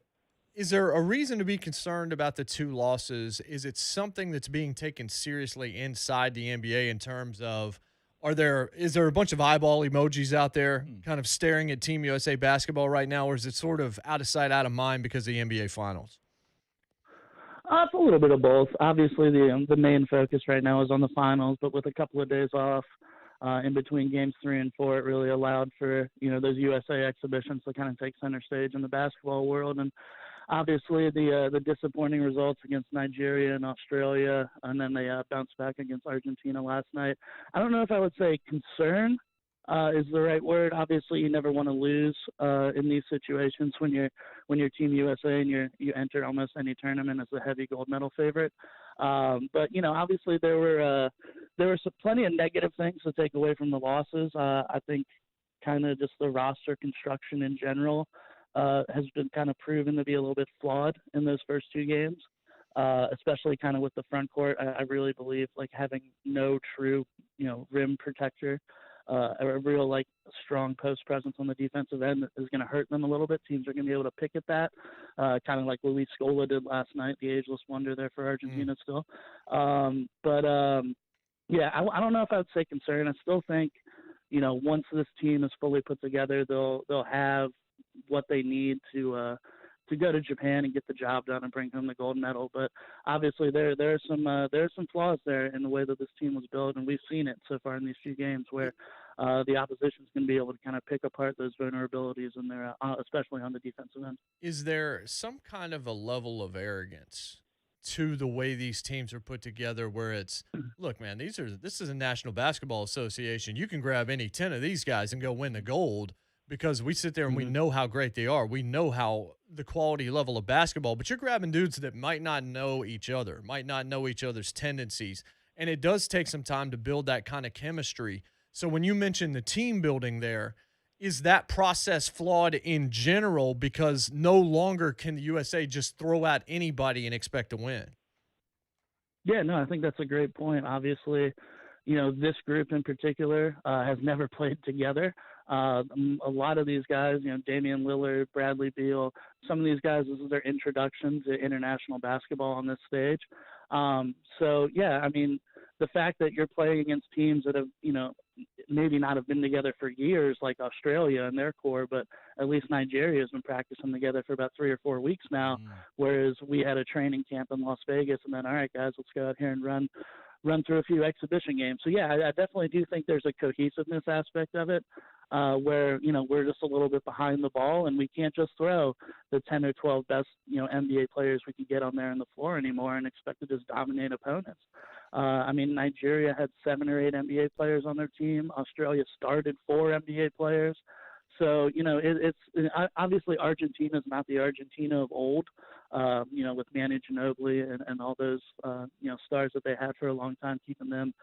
is there a reason to be concerned about the two losses? Is it something that's being taken seriously inside the NBA in terms of is there a bunch of eyeball emojis out there kind of staring at Team USA basketball right now, or is it sort of out of sight, out of mind because of the NBA Finals? It's a little bit of both. Obviously, the main focus right now is on the finals, but with a couple of days off in between games 3 and 4, it really allowed for those USA exhibitions to kind of take center stage in the basketball world. And obviously, the disappointing results against Nigeria and Australia, and then they bounced back against Argentina last night. I don't know if I would say concern is the right word. Obviously, you never want to lose in these situations when you're Team USA and you enter almost any tournament as a heavy gold medal favorite. But obviously there were plenty of negative things to take away from the losses. I think kind of just the roster construction in general has been kind of proven to be a little bit flawed in those first 2 games. Especially kind of with the front court. I really believe like having no true rim protector. A real strong post presence on the defensive end is going to hurt them a little bit. Teams are going to be able to pick at that, kind of like Luis Scola did last night, the ageless wonder there for Argentina still. I don't know if I would say concern. I still think, once this team is fully put together, they'll have what they need to go to Japan and get the job done and bring home the gold medal. But obviously there are some flaws there in the way that this team was built, and we've seen it so far in these few games where the opposition's going to be able to kind of pick apart those vulnerabilities in there, especially on the defensive end. Is there some kind of a level of arrogance to the way these teams are put together where it's, look, man, this is a National Basketball Association. You can grab any 10 of these guys and go win the gold, because we sit there and we know how great they are. We know how the quality level of basketball, but you're grabbing dudes that might not know each other, might not know each other's tendencies. And it does take some time to build that kind of chemistry. So when you mention the team building there, is that process flawed in general because no longer can the USA just throw out anybody and expect to win? Yeah, no, I think that's a great point. Obviously, this group in particular has never played together. A lot of these guys, Damian Lillard, Bradley Beal, some of these guys, this is their introduction to international basketball on this stage. The fact that you're playing against teams that have, maybe not have been together for years, like Australia and their core, but at least Nigeria has been practicing together for about 3 or 4 weeks now, whereas we had a training camp in Las Vegas, and then, all right, guys, let's go out here and run through a few exhibition games. So, yeah, I definitely do think there's a cohesiveness aspect of it where, we're just a little bit behind the ball, and we can't just throw the 10 or 12 best, NBA players we can get on there on the floor anymore and expect to just dominate opponents. Nigeria had 7 or 8 NBA players on their team. Australia started 4 NBA players. So, it's obviously Argentina's not the Argentina of old, with Manu Ginobili and all those, stars that they had for a long time, keeping them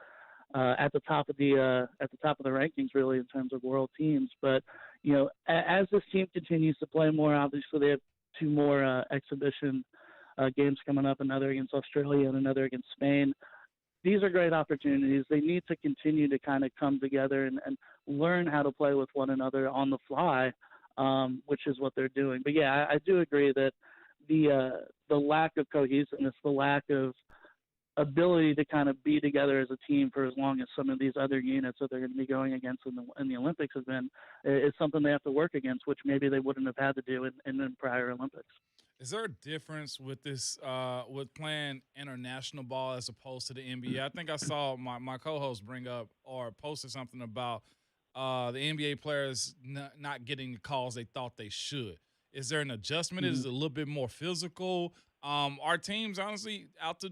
at the top of the rankings, really, in terms of world teams. But, as this team continues to play more, obviously they have 2 more exhibition games coming up, another against Australia and another against Spain. these are great opportunities. They need to continue to kind of come together and learn how to play with one another on the fly, which is what they're doing. But yeah, I do agree that the lack of cohesiveness, the lack of ability to kind of be together as a team for as long as some of these other units that they're going to be going against in the Olympics has been, is something they have to work against, which maybe they wouldn't have had to do in the prior Olympics. Is there a difference with this, with playing international ball as opposed to the NBA? I think I saw my co-host bring up or posted something about the NBA players not getting the calls they thought they should. Is there an adjustment? Is it a little bit more physical? Our teams, honestly, out to,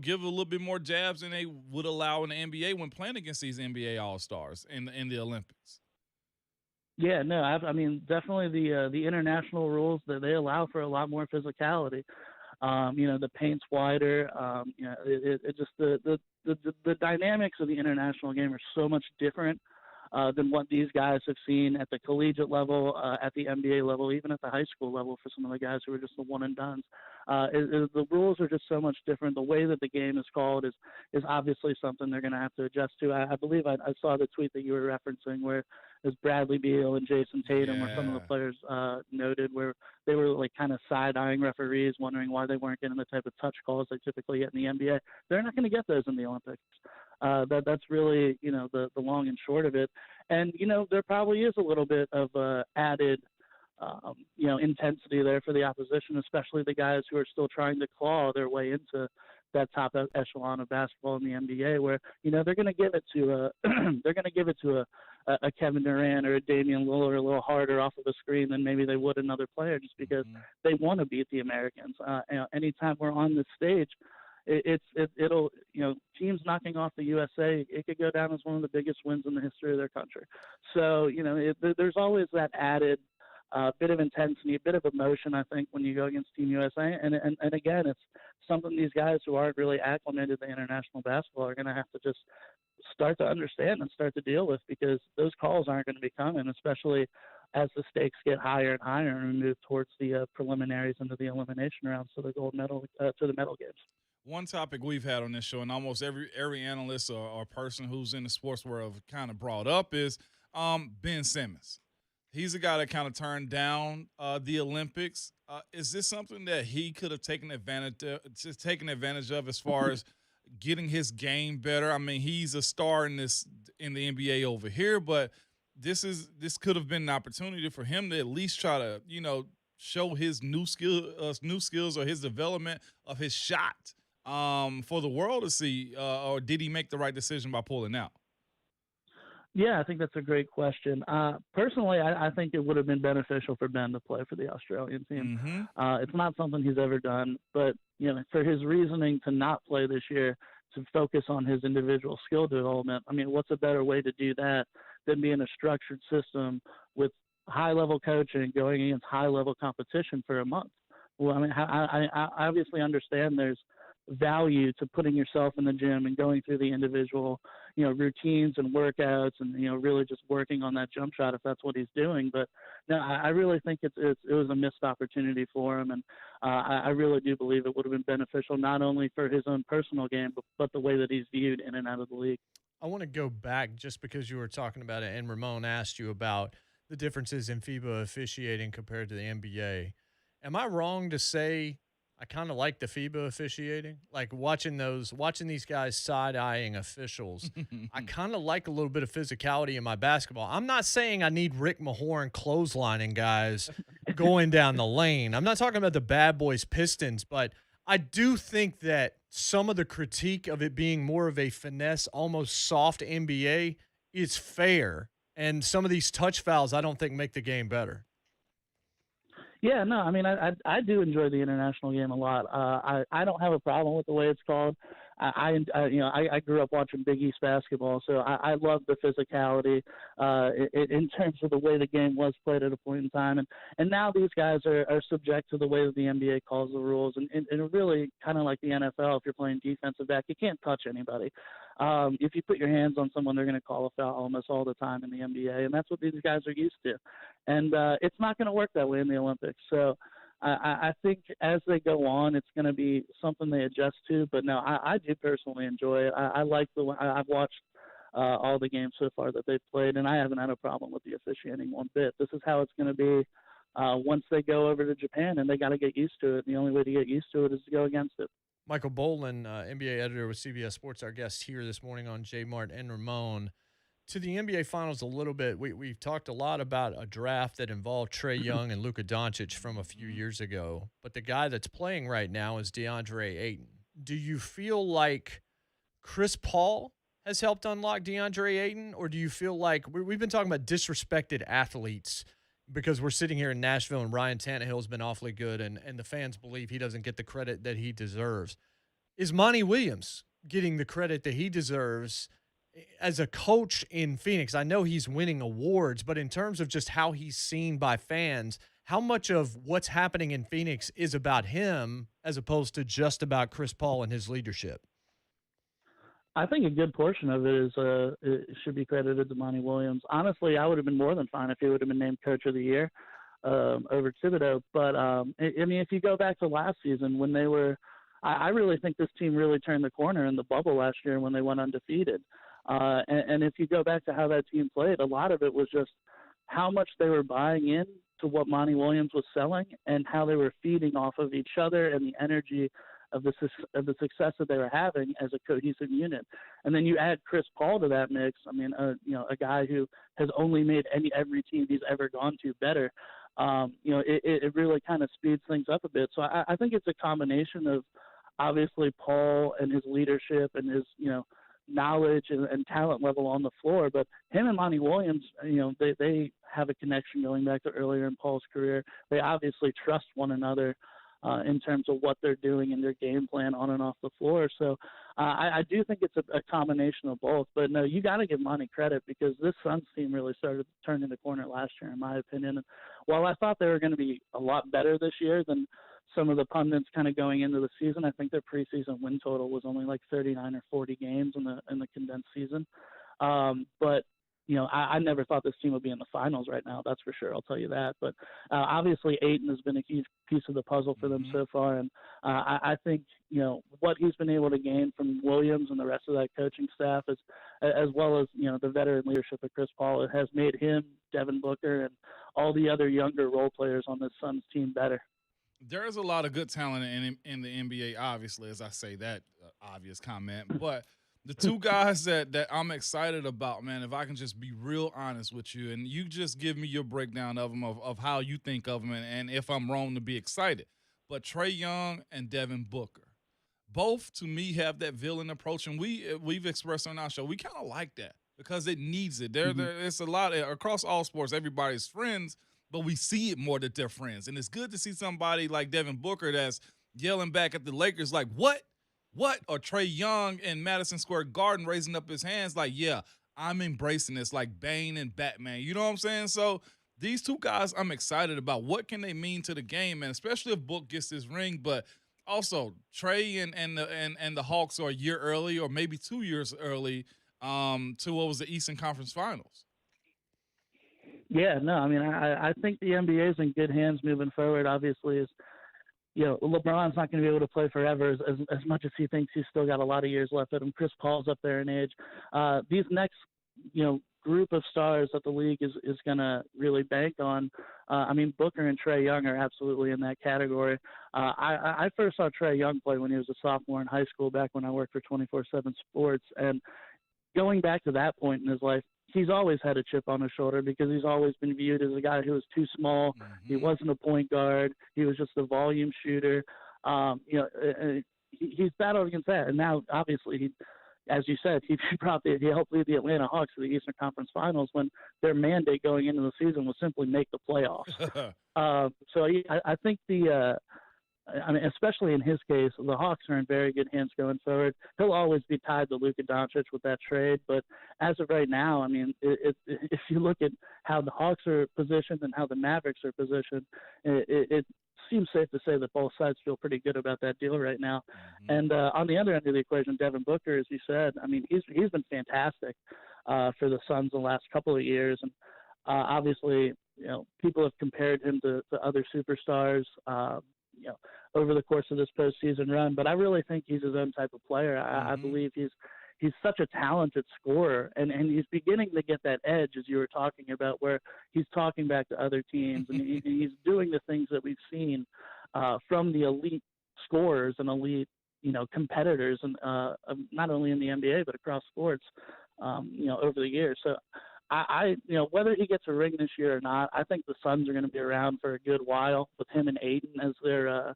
give a little bit more jabs than they would allow in the NBA when playing against these NBA All-Stars in the Olympics. Yeah, no, I mean, definitely the international rules that they allow for a lot more physicality. The paint's wider. It just the dynamics of the international game are so much different than what these guys have seen at the collegiate level, at the NBA level, even at the high school level for some of the guys who are just the one and dones. The rules are just so much different. The way that the game is called is obviously something they're going to have to adjust to. I believe I saw the tweet that you were referencing where it was Bradley Beal and Jason Tatum where some of the players noted where they were like kind of side-eyeing referees, wondering why they weren't getting the type of touch calls they typically get in the NBA. They're not going to get those in the Olympics. That's really, the long and short of it. And, there probably is a little bit of added, intensity there for the opposition, especially the guys who are still trying to claw their way into that top echelon of basketball in the NBA where, they're going to give it to a Kevin Durant or a Damian Lillard a little harder off of a screen than maybe they would another player just because they want to beat the Americans. Anytime we're on this stage, it'll teams knocking off the USA, it could go down as one of the biggest wins in the history of their country. So there's always that added bit of intensity, a bit of emotion, I think, when you go against Team USA. And again, it's something these guys who aren't really acclimated to international basketball are going to have to just start to understand and start to deal with because those calls aren't going to be coming, especially as the stakes get higher and higher and we move towards the preliminaries into the elimination rounds to the gold medal to the medal games. One topic we've had on this show, and almost every analyst or person who's in the sports world kind of brought up, is Ben Simmons. He's a guy that kind of turned down the Olympics. Is this something that he could have taken advantage of as far as getting his game better? I mean, he's a star in the NBA over here, but this could have been an opportunity for him to at least try to show his new skills or his development of his shot for the world to see. Or did he make the right decision by pulling out? Yeah, I think that's a great question. Personally, I think it would have been beneficial for Ben to play for the Australian team. It's not something he's ever done, but for his reasoning to not play this year, to focus on his individual skill development, I mean, what's a better way to do that than be in a structured system with high-level coaching going against high-level competition for a month? Well, I mean, I obviously understand there's value to putting yourself in the gym and going through the individual, routines and workouts and, really just working on that jump shot if that's what he's doing. But no, I really think it was a missed opportunity for him. And I really do believe it would have been beneficial, not only for his own personal game, but the way that he's viewed in and out of the league. I want to go back just because you were talking about it and Ramon asked you about the differences in FIBA officiating compared to the NBA. Am I wrong to say I kind of like the FIBA officiating, like watching these guys side-eyeing officials. I kind of like a little bit of physicality in my basketball. I'm not saying I need Rick Mahorn clotheslining guys going down the lane. I'm not talking about the bad boys Pistons, but I do think that some of the critique of it being more of a finesse, almost soft NBA is fair. And some of these touch fouls I don't think make the game better. Yeah, no, I mean, I do enjoy the international game a lot. I don't have a problem with the way it's called. I grew up watching Big East basketball, so I love the physicality in terms of the way the game was played at a point in time. And now these guys are subject to the way that the NBA calls the rules. And really kind of like the NFL, if you're playing defensive back, you can't touch anybody. If you put your hands on someone, they're going to call a foul almost all the time in the NBA, and that's what these guys are used to. And it's not going to work that way in the Olympics. So I think as they go on, it's going to be something they adjust to. But no, I do personally enjoy it. I like I've watched all the games so far that they've played, and I haven't had a problem with the officiating one bit. This is how it's going to be once they go over to Japan, and they got to get used to it. And the only way to get used to it is to go against it. Michael Bohlin, NBA editor with CBS Sports, our guest here this morning on JMart and Ramon. To the NBA Finals a little bit, we've talked a lot about a draft that involved Trae Young and Luka Doncic from a few years ago, but the guy that's playing right now is DeAndre Ayton. Do you feel like Chris Paul has helped unlock DeAndre Ayton, or do you feel like we've been talking about disrespected athletes because we're sitting here in Nashville and Ryan Tannehill's been awfully good and the fans believe he doesn't get the credit that he deserves? Is Monty Williams getting the credit that he deserves as a coach in Phoenix? I know he's winning awards, but in terms of just how he's seen by fans, how much of what's happening in Phoenix is about him as opposed to just about Chris Paul and his leadership? I think a good portion of it is it should be credited to Monty Williams. Honestly, I would have been more than fine if he would have been named Coach of the Year over Thibodeau. But, I mean, if you go back to last season when they were – I really think this team really turned the corner in the bubble last year when they went undefeated. And if you go back to how that team played, a lot of it was just how much they were buying in to what Monty Williams was selling and how they were feeding off of each other and the energy of the success that they were having as a cohesive unit. And then you add Chris Paul to that mix. I mean, a guy who has only made every team he's ever gone to better. It really kind of speeds things up a bit. So I think it's a combination of obviously Paul and his leadership and his, knowledge and talent level on the floor, but him and Monty Williams, they have a connection going back to earlier in Paul's career. They obviously trust one another in terms of what they're doing in their game plan on and off the floor. So I do think it's a combination of both. But no, you got to give Monty credit because this Suns team really started turning the corner last year, in my opinion. And while I thought they were going to be a lot better this year than some of the pundits kind of going into the season, I think their preseason win total was only like 39 or 40 games in the condensed season. But I never thought this team would be in the finals right now. That's for sure. I'll tell you that. But obviously, Ayton has been a huge piece of the puzzle for them so far. And I think, what he's been able to gain from Williams and the rest of that coaching staff, as well as, the veteran leadership of Chris Paul, it has made him, Devin Booker, and all the other younger role players on this Suns team better. There's a lot of good talent in the NBA, obviously, as I say that obvious comment. But the two guys that I'm excited about, man, if I can just be real honest with you, and you just give me your breakdown of them, of how you think of them, and if I'm wrong to be excited. But Trae Young and Devin Booker, both to me have that villain approach, and we've expressed on our show, we kind of like that because it needs it. It's a lot across all sports, everybody's friends, but we see it more that they're friends. And it's good to see somebody like Devin Booker that's yelling back at the Lakers like, what? Or Trae Young in Madison Square Garden raising up his hands like, yeah, I'm embracing this, like Bane and Batman. You know what I'm saying? So these two guys I'm excited about. What can they mean to the game, and especially if Book gets this ring, but also Trae and the Hawks are a year early or maybe 2 years early to what was the Eastern Conference Finals. Yeah, no, I mean, I think the NBA is in good hands moving forward. Obviously, LeBron's not going to be able to play forever as much as he thinks he's still got a lot of years left at him. Chris Paul's up there in age. These next, group of stars that the league is going to really bank on. I mean, Booker and Trae Young are absolutely in that category. I first saw Trae Young play when he was a sophomore in high school back when I worked for 24/7 Sports. And going back to that point in his life, he's always had a chip on his shoulder because he's always been viewed as a guy who was too small. Mm-hmm. He wasn't a point guard. He was just a volume shooter. He's battled against that. And now, obviously, as you said, he helped lead the Atlanta Hawks to the Eastern Conference Finals when their mandate going into the season was simply make the playoffs. I think especially in his case, the Hawks are in very good hands going forward. He'll always be tied to Luka Doncic with that trade, but as of right now, I mean, if you look at how the Hawks are positioned and how the Mavericks are positioned, it seems safe to say that both sides feel pretty good about that deal right now. Mm-hmm. And on the other end of the equation, Devin Booker, as you said, I mean, he's been fantastic for the Suns the last couple of years, and Obviously, people have compared him to other superstars, over the course of this postseason run. But I really think he's his own type of player. I believe he's such a talented scorer, and he's beginning to get that edge, as you were talking about, where he's talking back to other teams, and he's doing the things that we've seen from the elite scorers and elite, competitors, and not only in the NBA but across sports, over the years. So I whether he gets a ring this year or not, I think the Suns are going to be around for a good while with him and Aiden as their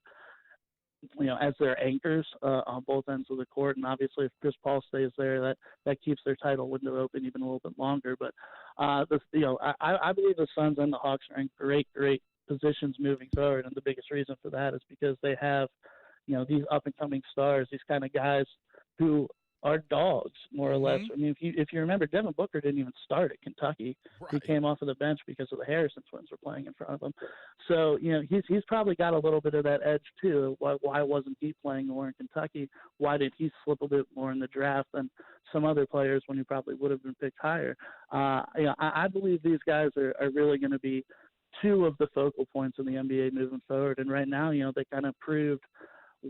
as their anchors on both ends of the court. And obviously, if Chris Paul stays there, that keeps their title window open even a little bit longer. But I believe the Suns and the Hawks are in great positions moving forward, and the biggest reason for that is because they have these up and coming stars, these kind of guys who are dogs, more or less. I mean, if you remember, Devin Booker didn't even start at Kentucky. Right. He came off of the bench because of the Harrison twins were playing in front of him. So, he's probably got a little bit of that edge too. Why wasn't he playing more in Kentucky? Why did he slip a bit more in the draft than some other players when he probably would have been picked higher? I believe these guys are really going to be two of the focal points in the NBA moving forward. And right now, they kind of proved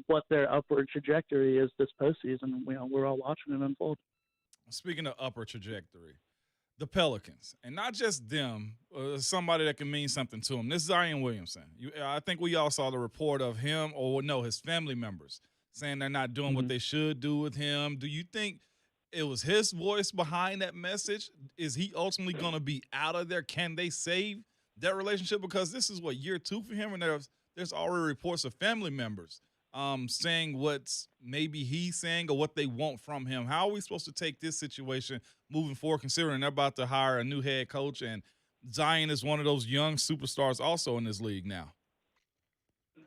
what their upward trajectory is this postseason. We're all watching it unfold. Speaking of upward trajectory, the Pelicans, and not just them, somebody that can mean something to them. This is Zion Williamson. I think we all saw the report of him, his family members saying they're not doing what they should do with him. Do you think it was his voice behind that message? Is he ultimately going to be out of there? Can they save that relationship? Because this is year 2 for him, and there's already reports of family members saying what's maybe he's saying or what they want from him. How are we supposed to take this situation moving forward, considering they're about to hire a new head coach, and Zion is one of those young superstars also in this league now?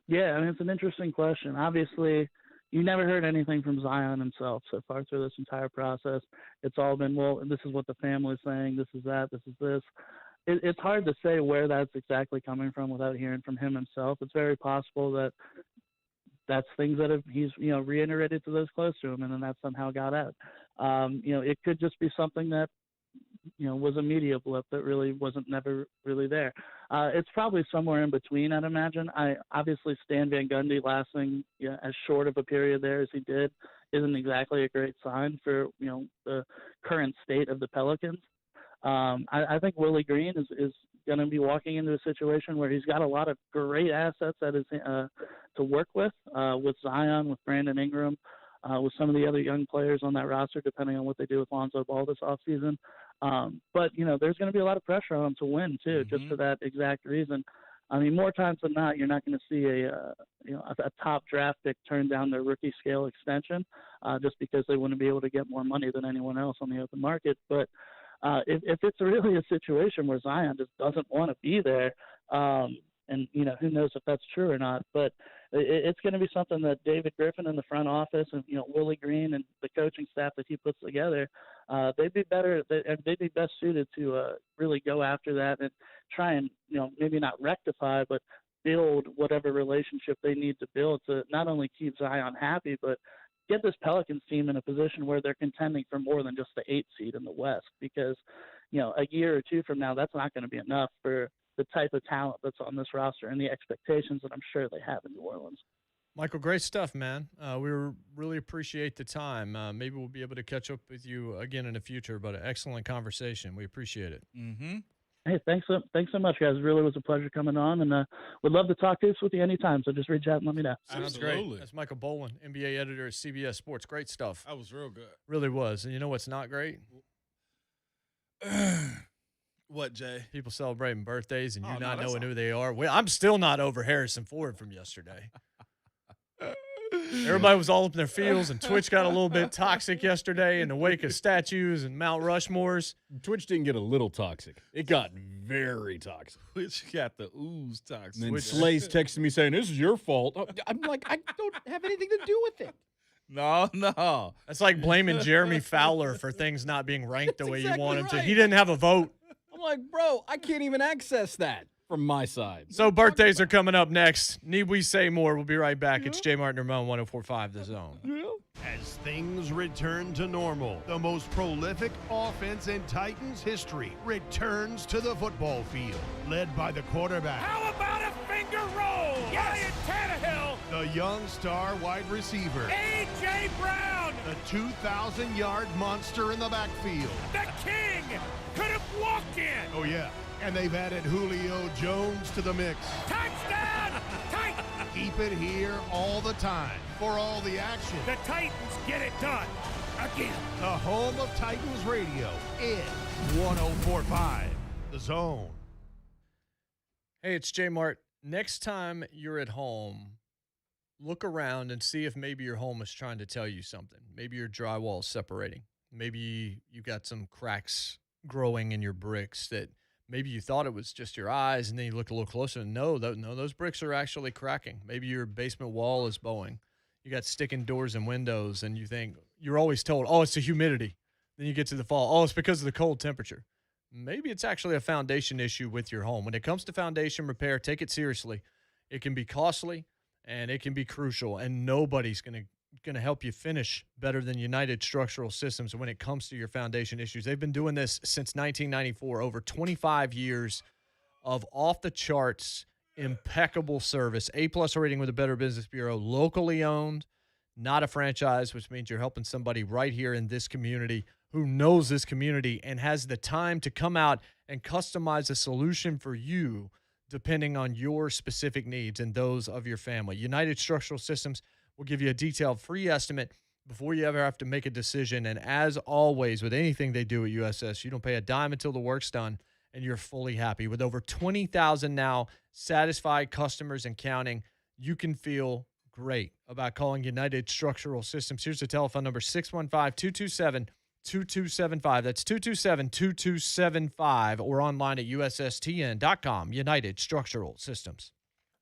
Yeah, it's an interesting question. Obviously, you never heard anything from Zion himself so far through this entire process. It's all been, this is what the family's saying, this is that, this is this. It's hard to say where that's exactly coming from without hearing from him himself. It's very possible that that's things that he's reiterated to those close to him, and then that somehow got out. It could just be something that was a media blip that really wasn't never really there. It's probably somewhere in between, I'd imagine. Obviously Stan Van Gundy lasting as short of a period there as he did isn't exactly a great sign for the current state of the Pelicans. I think Willie Green is going to be walking into a situation where he's got a lot of great assets at his to work with Zion, with Brandon Ingram, with some of the other young players on that roster, depending on what they do with Lonzo Ball this offseason. But there's going to be a lot of pressure on him to win too, just for that exact reason. I mean, more times than not, you're not going to see a top draft pick turn down their rookie scale extension just because they wouldn't be able to get more money than anyone else on the open market. But if it's really a situation where Zion just doesn't want to be there, and who knows if that's true or not, but it's going to be something that David Griffin in the front office and Willie Green and the coaching staff that he puts together, they'd be best suited to really go after that and try and maybe not rectify, but build whatever relationship they need to build to not only keep Zion happy, but get this Pelicans team in a position where they're contending for more than just the 8th seed in the West, because, a year or two from now, that's not going to be enough for the type of talent that's on this roster and the expectations that I'm sure they have in New Orleans. Michael, great stuff, man. We really appreciate the time. Maybe we'll be able to catch up with you again in the future, but an excellent conversation. We appreciate it. Hey, thanks so much, guys. It really was a pleasure coming on, and would love to talk to us with you anytime, so just reach out and let me know. Sounds great. That's Michael Bohlin, NBA editor at CBS Sports. Great stuff. That was real good. Really was. And you know what's not great? What, Jay? People celebrating birthdays and you not knowing who they are. I'm still not over Harrison Ford from yesterday. Everybody was all up in their feels, and Twitch got a little bit toxic yesterday in the wake of statues and Mount Rushmores. Twitch didn't get a little toxic. It got very toxic. Twitch got the ooze toxic. And then Slay's texting me saying, "This is your fault." I'm like, I don't have anything to do with it. No. That's like blaming Jeremy Fowler for things not being ranked the way you want him to. He didn't have a vote. I'm like, bro, I can't even access that from my side. So birthdays are coming up next. Need we say more? We'll be right back. It's JMart and Ramon, 104.5 The Zone. Yeah. As things return to normal, the most prolific offense in Titans history returns to the football field, led by the quarterback. How about a finger roll? Ryan Tannehill. The young star wide receiver. A.J. Brown. The 2,000-yard monster in the backfield. The king could have walked in. Oh, yeah. And they've added Julio Jones to the mix. Touchdown! Titans! Keep it here all the time for all the action. The Titans get it done again. The home of Titans Radio is 104.5 The Zone. Hey, it's JMart. Next time you're at home, look around and see if maybe your home is trying to tell you something. Maybe your drywall is separating. Maybe you got some cracks growing in your bricks that maybe you thought it was just your eyes, and then you look a little closer and no, those bricks are actually cracking. Maybe your basement wall is bowing. You got sticking doors and windows, and you think, you're always told, oh, it's the humidity. Then you get to the fall, oh, it's because of the cold temperature. Maybe it's actually a foundation issue with your home. When it comes to foundation repair, take it seriously. It can be costly, and it can be crucial, and nobody's going to help you finish better than United Structural Systems when it comes to your foundation issues. They've been doing this since 1994, over 25 years of off-the-charts, impeccable service, A-plus rating with the Better Business Bureau, locally owned, not a franchise, which means you're helping somebody right here in this community who knows this community and has the time to come out and customize a solution for you depending on your specific needs and those of your family. United Structural Systems will give you a detailed free estimate before you ever have to make a decision. And as always, with anything they do at USS, you don't pay a dime until the work's done, and you're fully happy. With over 20,000 now satisfied customers and counting, you can feel great about calling United Structural Systems. Here's the telephone number, 615-227-2275. That's 227-2275, or online at USSTN.com. United Structural Systems.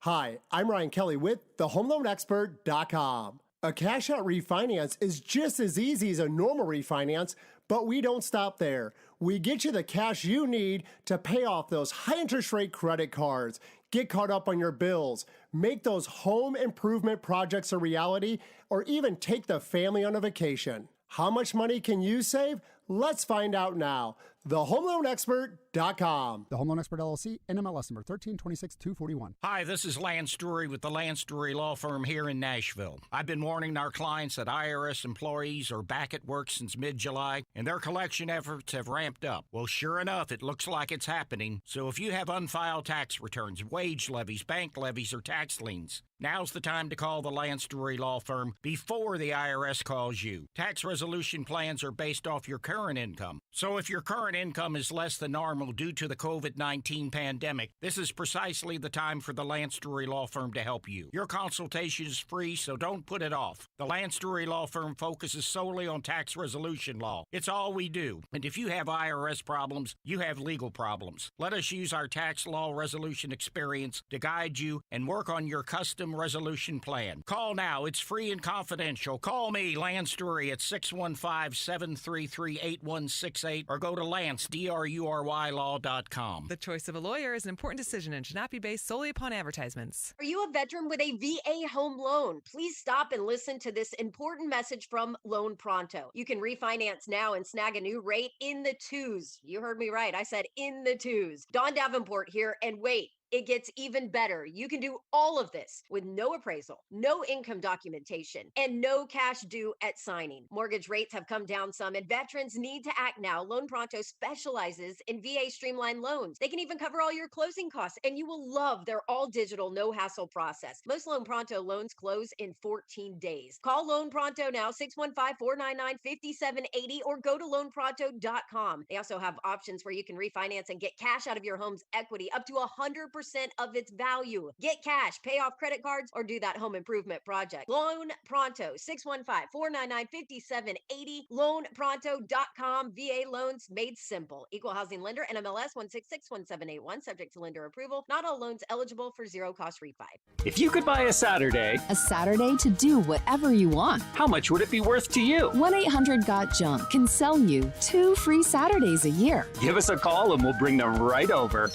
Hi, I'm Ryan Kelly with thehomeloanexpert.com. A cash-out refinance is just as easy as a normal refinance, but we don't stop there. We get you the cash you need to pay off those high-interest rate credit cards, get caught up on your bills, make those home improvement projects a reality, or even take the family on a vacation. How much money can you save? Let's find out now. TheHomeLoanExpert.com. The Home Loan Expert LLC, NMLS number 1326241. Hi, this is Lance Drury with the Lance Drury Law Firm here in Nashville. I've been warning our clients that IRS employees are back at work since mid-July, and their collection efforts have ramped up. Well, sure enough, it looks like it's happening. So if you have unfiled tax returns, wage levies, bank levies, or tax liens, now's the time to call the Lance Drury Law Firm before the IRS calls you. Tax resolution plans are based off your current income. So if your current income is less than normal due to the COVID-19 pandemic, this is precisely the time for the Lance Drury Law Firm to help you. Your consultation is free, so don't put it off. The Lance Drury Law Firm focuses solely on tax resolution law. It's all we do. And if you have IRS problems, you have legal problems. Let us use our tax law resolution experience to guide you and work on your custom resolution plan. Call now. It's free and confidential. Call me, Lance Drury, at 615-733-8168, or go to LanceDruryLaw.com. The choice of a lawyer is an important decision and should not be based solely upon advertisements. Are you a veteran with a VA home loan? Please stop and listen to this important message from Loan Pronto. You can refinance now and snag a new rate in the twos. You heard me right. I said in the twos. Dawn Davenport here, and wait. It gets even better. You can do all of this with no appraisal, no income documentation, and no cash due at signing. Mortgage rates have come down some, and veterans need to act now. Loan Pronto specializes in VA streamlined loans. They can even cover all your closing costs, and you will love their all-digital, no-hassle process. Most Loan Pronto loans close in 14 days. Call Loan Pronto now, 615-499-5780, or go to loanpronto.com. They also have options where you can refinance and get cash out of your home's equity up to 100% of its value. Get cash, pay off credit cards, or do that home improvement project. Loan Pronto, 615-499-5780, loanpronto.com. VA loans made simple. Equal housing lender, NMLS 1661781, subject to lender approval. Not all loans eligible for zero cost refi. If you could buy a Saturday to do whatever you want, how much would it be worth to you? 1-800-GOT-JUNK can sell you 2 free Saturdays a year. Give us a call and we'll bring them right over.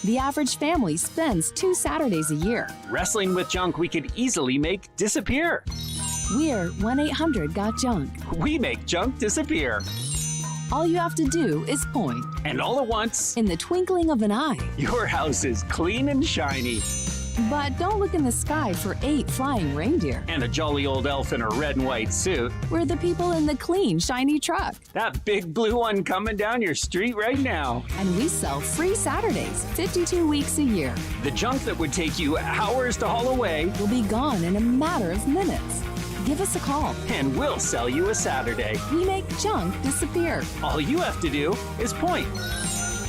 The average family spends 2 Saturdays a year. Wrestling with junk we could easily make disappear. We're 1-800-GOT-JUNK. We make junk disappear. All you have to do is point. And all at once, In the twinkling of an eye. your house is clean and shiny. But don't look in the sky for 8 flying reindeer. And a jolly old elf in a red and white suit. We're the people in the clean, shiny truck. That big blue one coming down your street right now. And we sell free Saturdays, 52 weeks a year. The junk that would take you hours to haul away Will be gone in a matter of minutes. Give us a call. and we'll sell you a Saturday. We make junk disappear. All you have to do is point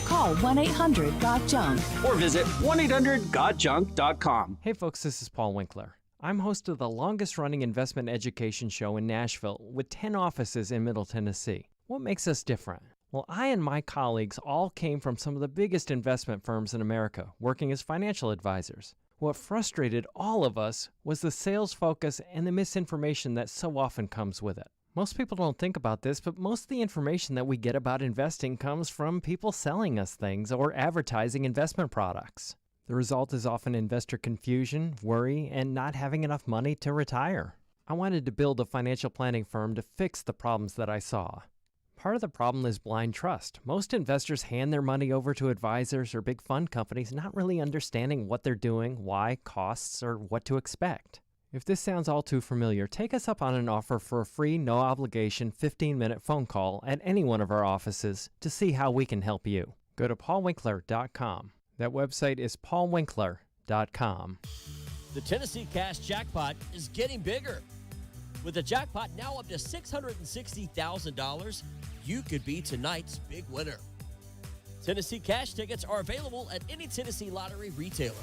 Call 1-800-GOT-JUNK. or visit 1-800-GOTJUNK.com. Hey folks, this is Paul Winkler. I'm host of the longest running investment education show in Nashville with 10 offices in Middle Tennessee. What makes us different? Well, I and my colleagues all came from some of the biggest investment firms in America, working as financial advisors. What frustrated all of us was the sales focus and the misinformation that so often comes with it. Most people don't think about this, but most of the information that we get about investing comes from people selling us things or advertising investment products. The result is often investor confusion, worry, and not having enough money to retire. I wanted to build a financial planning firm to fix the problems that I saw. Part of the problem is blind trust. Most investors hand their money over to advisors or big fund companies not really understanding what they're doing, why, costs, or what to expect. If this sounds all too familiar, take us up on an offer for a free, no-obligation 15-minute phone call at any one of our offices to see how we can help you. Go to paulwinkler.com. That website is paulwinkler.com. The Tennessee Cash Jackpot is getting bigger. With the jackpot now up to $660,000, you could be tonight's big winner. Tennessee Cash tickets are available at any Tennessee Lottery retailer.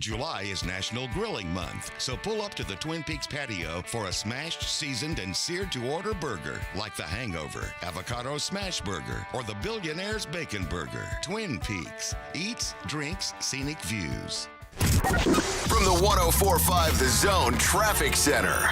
July is National Grilling Month, so pull up to the Twin Peaks patio for a smashed, seasoned, and seared-to-order burger like the Hangover, Avocado Smash Burger, or the Billionaire's Bacon Burger. Twin Peaks. Eats, drinks, scenic views. From the 104.5 The Zone Traffic Center.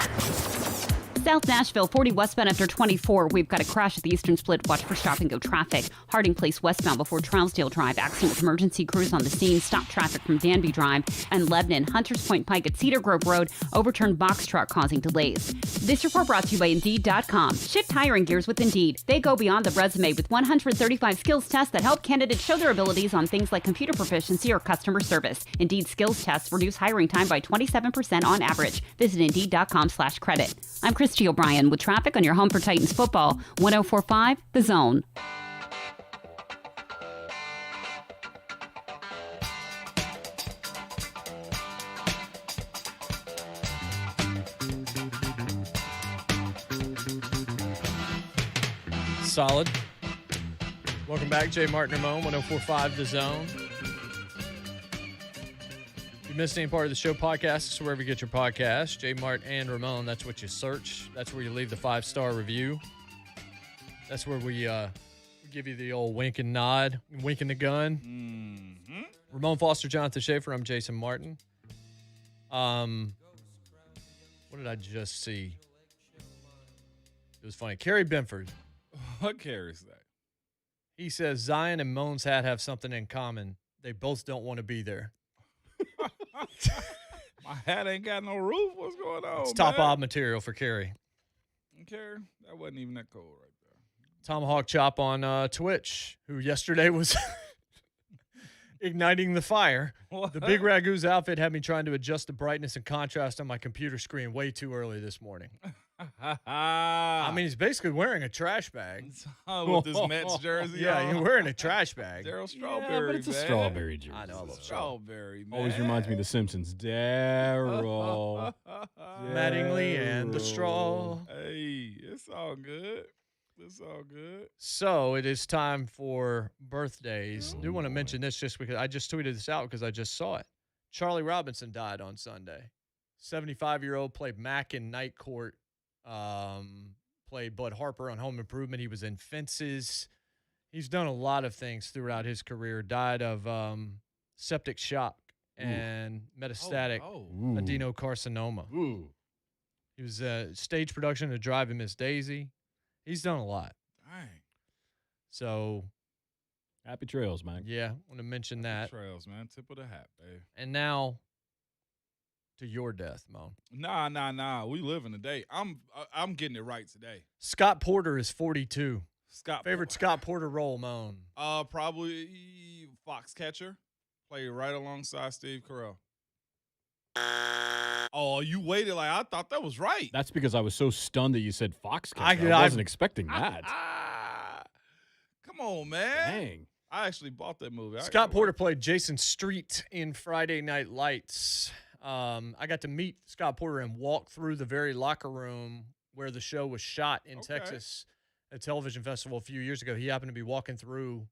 South Nashville, 40 westbound after 24. We've got a crash at the Eastern Split. Watch for stop-and-go traffic. Harding Place westbound before Trousdale Drive. Accident with emergency crews on the scene. Stop traffic from Danby Drive. And Lebanon, Hunters Point Pike at Cedar Grove Road. Overturned box truck causing delays. This report brought to you by Indeed.com. Shift hiring gears with Indeed. They go beyond the resume with 135 skills tests that help candidates show their abilities on things like computer proficiency or customer service. Indeed skills tests reduce hiring time by 27% on average. Visit Indeed.com/credit. I'm Christy O'Brien with traffic on your home for Titans football. 104.5 The Zone. Solid. Welcome back, JMart and Ramon, 104.5 The Zone. If you missed any part of the show, podcast is wherever you get your podcast. JMart and Ramon, that's what you search. That's where you leave the 5-star review. That's where we give you the old wink and nod, winking the gun. Mm-hmm. Ramon Foster, Jonathan Schaefer. I'm Jason Martin. What did I just see? It was funny. Kerry Benford. What carries that? He says Zion and Moan's hat have something in common. They both don't want to be there. My hat ain't got no roof. What's going on? It's top odd material for Kerry. Care? That wasn't even that cold right there. Tomahawk Chop on Twitch, who yesterday was igniting the fire. What? The Big Ragu's outfit had me trying to adjust the brightness and contrast on my computer screen way too early this morning. I mean, he's basically wearing a trash bag. With this Mets jersey Yeah, on. you're wearing a trash bag. Daryl Strawberry, Yeah, but it's a man. strawberry jersey. I know, I love Strawberry, man. Always reminds me of The Simpsons. Daryl. Mattingly and the straw. Hey, it's all good. It's all good. So it is time for birthdays. I do want to mention this just because I just tweeted this out because I just saw it. Charlie Robinson died on Sunday. 75-year-old, played Mac in Night Court. Played Bud Harper on Home Improvement. He was in Fences. He's done a lot of things throughout his career. Died of septic shock and metastatic adenocarcinoma. Ooh. He was stage production of Drive and Miss Daisy. He's done a lot. Dang. So, happy trails, man. Yeah, I want to mention that. Trails, man. Tip of the hat, babe. And now, to your death, Mo. Nah. We live in the day. I'm getting it right today. Scott Porter is 42. Favorite Scott Porter role, Mo. Probably Foxcatcher. Played right alongside Steve Carell. Oh, you waited like I thought that was right. That's because I was so stunned that you said Foxcatcher. I wasn't expecting that. Come on, man. Dang. I actually bought that movie. Scott Porter played Jason Street in Friday Night Lights. I got to meet Scott Porter and walk through the very locker room where the show was shot in Texas at Television Festival a few years ago. He happened to be walking through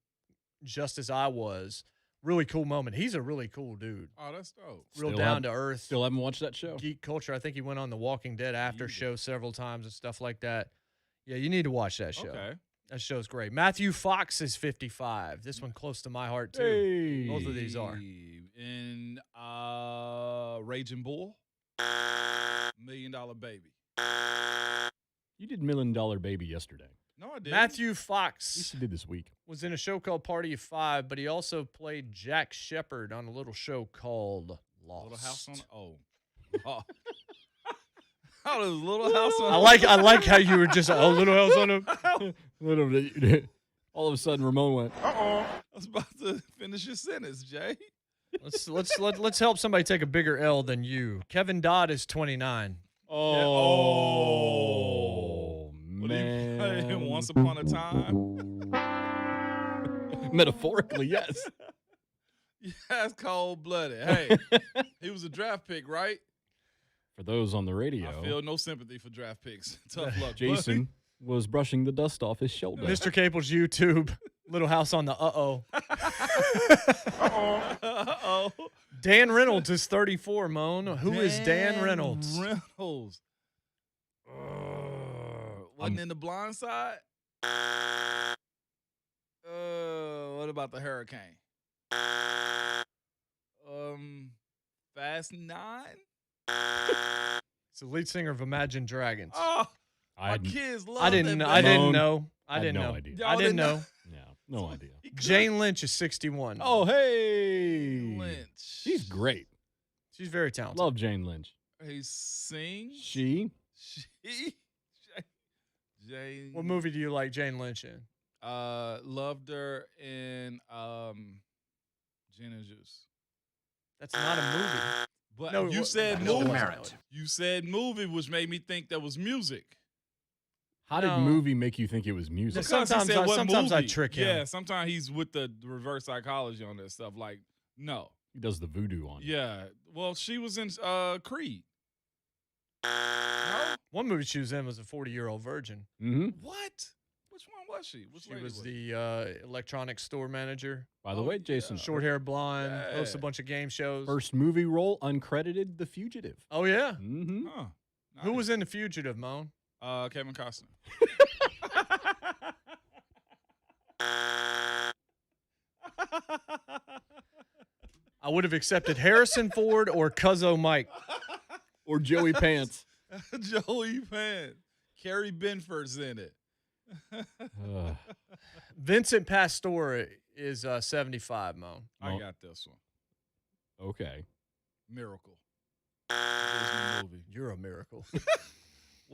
just as I was. Really cool moment. He's a really cool dude. Oh, that's dope. Real down to earth. Still haven't watched that show. Geek culture. I think he went on The Walking Dead after show several times and stuff like that. Yeah, you need to watch that show. Okay. That show's great. Matthew Fox is 55. This one close to my heart, too. Hey. Both of these are. And Raging Bull, $1 Million Baby. You did $1 Million Baby yesterday. No, I didn't. Matthew Fox You did this week. was in a show called Party of Five, but he also played Jack Shepherd on a little show called Lost. Little House on Oh, there's Little House on I like how you were just Little House on him. All of a sudden, Ramon went. I was about to finish your sentence, Jay. Let's help somebody take a bigger L than you. Kevin Dodd is 29. Oh, man. Once upon a time. Metaphorically, yes. Yeah, that's cold-blooded. Hey, he was a draft pick, right? For those on the radio, I feel no sympathy for draft picks. Tough luck, Jason was brushing the dust off his shoulder. Mr. Capel's YouTube, Little House on the Uh-oh. Uh-oh. Dan Reynolds is 34, Moan. Who is Dan Reynolds? Reynolds. Wasn't in The Blind Side? What about The Hurricane? Fast 9? It's the lead singer of Imagine Dragons. Oh, my kids love I didn't know. I didn't know. I didn't know. Idea. I didn't know. Yeah, no idea. Jane Lynch is 61. Oh, hey. Lynch. She's great. She's very talented. Love Jane Lynch. He sings. She. Jane. What movie do you like Jane Lynch in? Loved her in Gin and Juice. That's not a movie. But No, you what- said no, movie. Merit. You said movie, which made me think that was music. How did No. movie make you think it was music? Because he Sometimes said what sometimes I movie. trick him. Yeah, sometimes he's with the reverse psychology on that stuff. Like, no. He does the voodoo on you. Yeah. Well, she was in Creed. No? One movie she was in was a 40-year-old virgin. Mm-hmm. What? Which one was she? Which She lady was it? the electronics store manager. By the way, Jason, Short hair, blonde, Yeah. hosts a bunch of game shows. first movie role uncredited, The Fugitive. Oh, yeah. Mm-hmm. Huh. Who was in The Fugitive, Moan? Kevin Costner. I would have accepted Harrison Ford or Cuzzo Mike. Or Joey Pants. Joey Pan. Carrie Benford's in it. Vincent Pastore is 75, Moan. I got this one. Okay. Miracle. Disney movie. You're a miracle.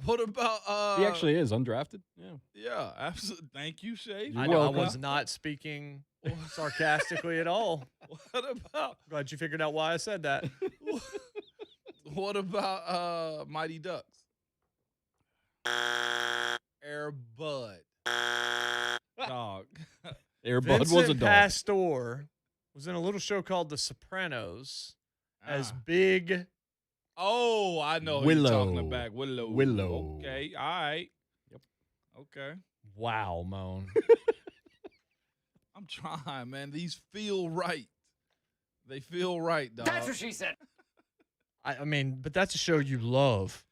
What about He actually is undrafted. Yeah. Yeah, absolutely. Thank you, Shay. I was not speaking sarcastically at all. What about Glad you figured out why I said that. what about Mighty Ducks? Air Bud. Dog. Air Bud Vincent was a dog. Pastore was in a little show called The Sopranos as Big. Oh, I know who you're talking about. Willow. Okay, all right. Yep. Okay. Wow, Moan. I'm trying, man. These feel right. They feel right, dog. That's what she said. I mean, but that's a show you love.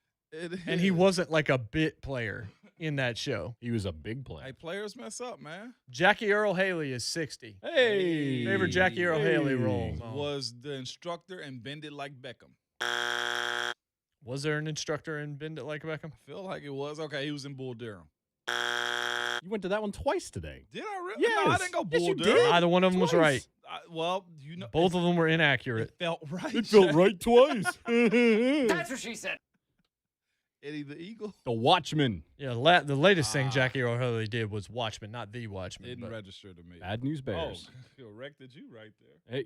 And he wasn't like a bit player in that show. He was a big player. Hey, players mess up, man. Jackie Earl Haley is 60. Hey. Favorite Jackie Earl Haley role? Moan? Was the instructor in Bend It Like Beckham. Was there an instructor in Bend It Like Beckham? I feel like it was. Okay, he was in Bull Durham. You went to that one twice today. Did I really? Yes. No, I didn't go Yes, Bull you Durham. did. Neither one of them was right. Well, you know, Both of them were inaccurate. It felt right. It felt right twice. That's what she said. Eddie the Eagle. The Watchman. Yeah, the latest thing Jackie Earl Haley did was Watchmen, not The Watchmen. Didn't register to me. Bad News Bears. Oh, corrected you right there. Hey,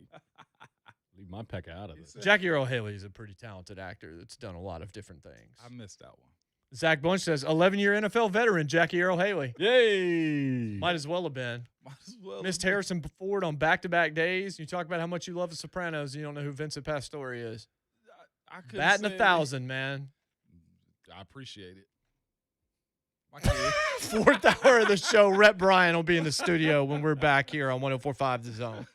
leave my peck out of this. Jackie Earl Haley is a pretty talented actor that's done a lot of different things. I missed that one. Zach Bunch says 11-year NFL veteran Jackie Earl Haley. Yay! Might as well have been. Might as well. Missed Harrison Ford on back-to-back days. You talk about how much you love The Sopranos, and you don't know who Vincent Pastore is. I couldn't Batting say- 1,000, man. I appreciate it. Fourth hour of the show, Rhett Bryan will be in the studio when we're back here on 104.5 The Zone.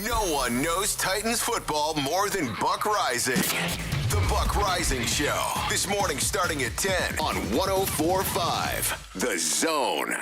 No one knows Titans football more than Buck Rising. The Buck Rising Show. This morning starting at 10 on 104.5 The Zone.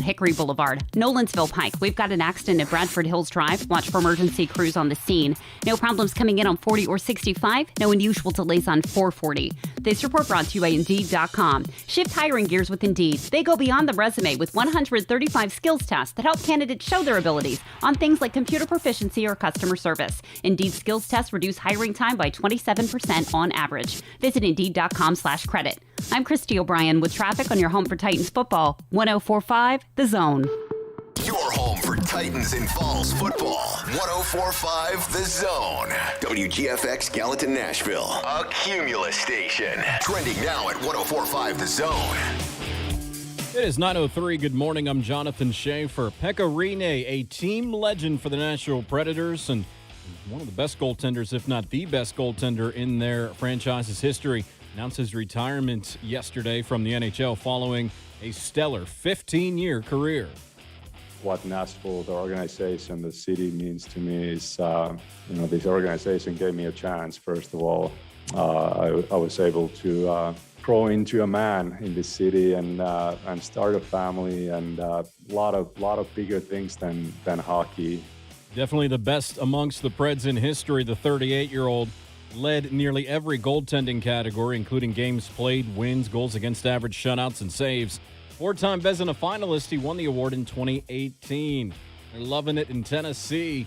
Hickory Boulevard. Nolensville Pike. We've got an accident at Bradford Hills Drive. Watch for emergency crews on the scene. No problems coming in on 40 or 65. No unusual delays on 440. This report brought to you by Indeed.com. Shift hiring gears with Indeed. They go beyond the resume with 135 skills tests that help candidates show their abilities on things like computer proficiency or customer service. Indeed skills tests reduce hiring time by 27% on average. Visit Indeed.com/credit. I'm Christy O'Brien with traffic on your home for Titans football. 104.5 The Zone. Your home for Titans and Falls football. 104.5 The Zone. WGFX Gallatin, Nashville. A Cumulus station. Trending now at 104.5 The Zone. It is 9:03. Good morning. I'm Jonathan Schaefer. Pekka Rinne, a team legend for the Nashville Predators and one of the best goaltenders, if not the best goaltender in their franchise's history, announced his retirement yesterday from the NHL following a stellar 15-year career. What Nashville, the organization, the city means to me is, this organization gave me a chance. First of all, I was able to grow into a man in this city and start a family and a lot of bigger things than hockey. Definitely the best amongst the Preds in history. The 38-year-old led nearly every goaltending category, including games played, wins, goals against average, shutouts, and saves. Four-time Vezina finalist, he won the award in 2018. They're loving it in Tennessee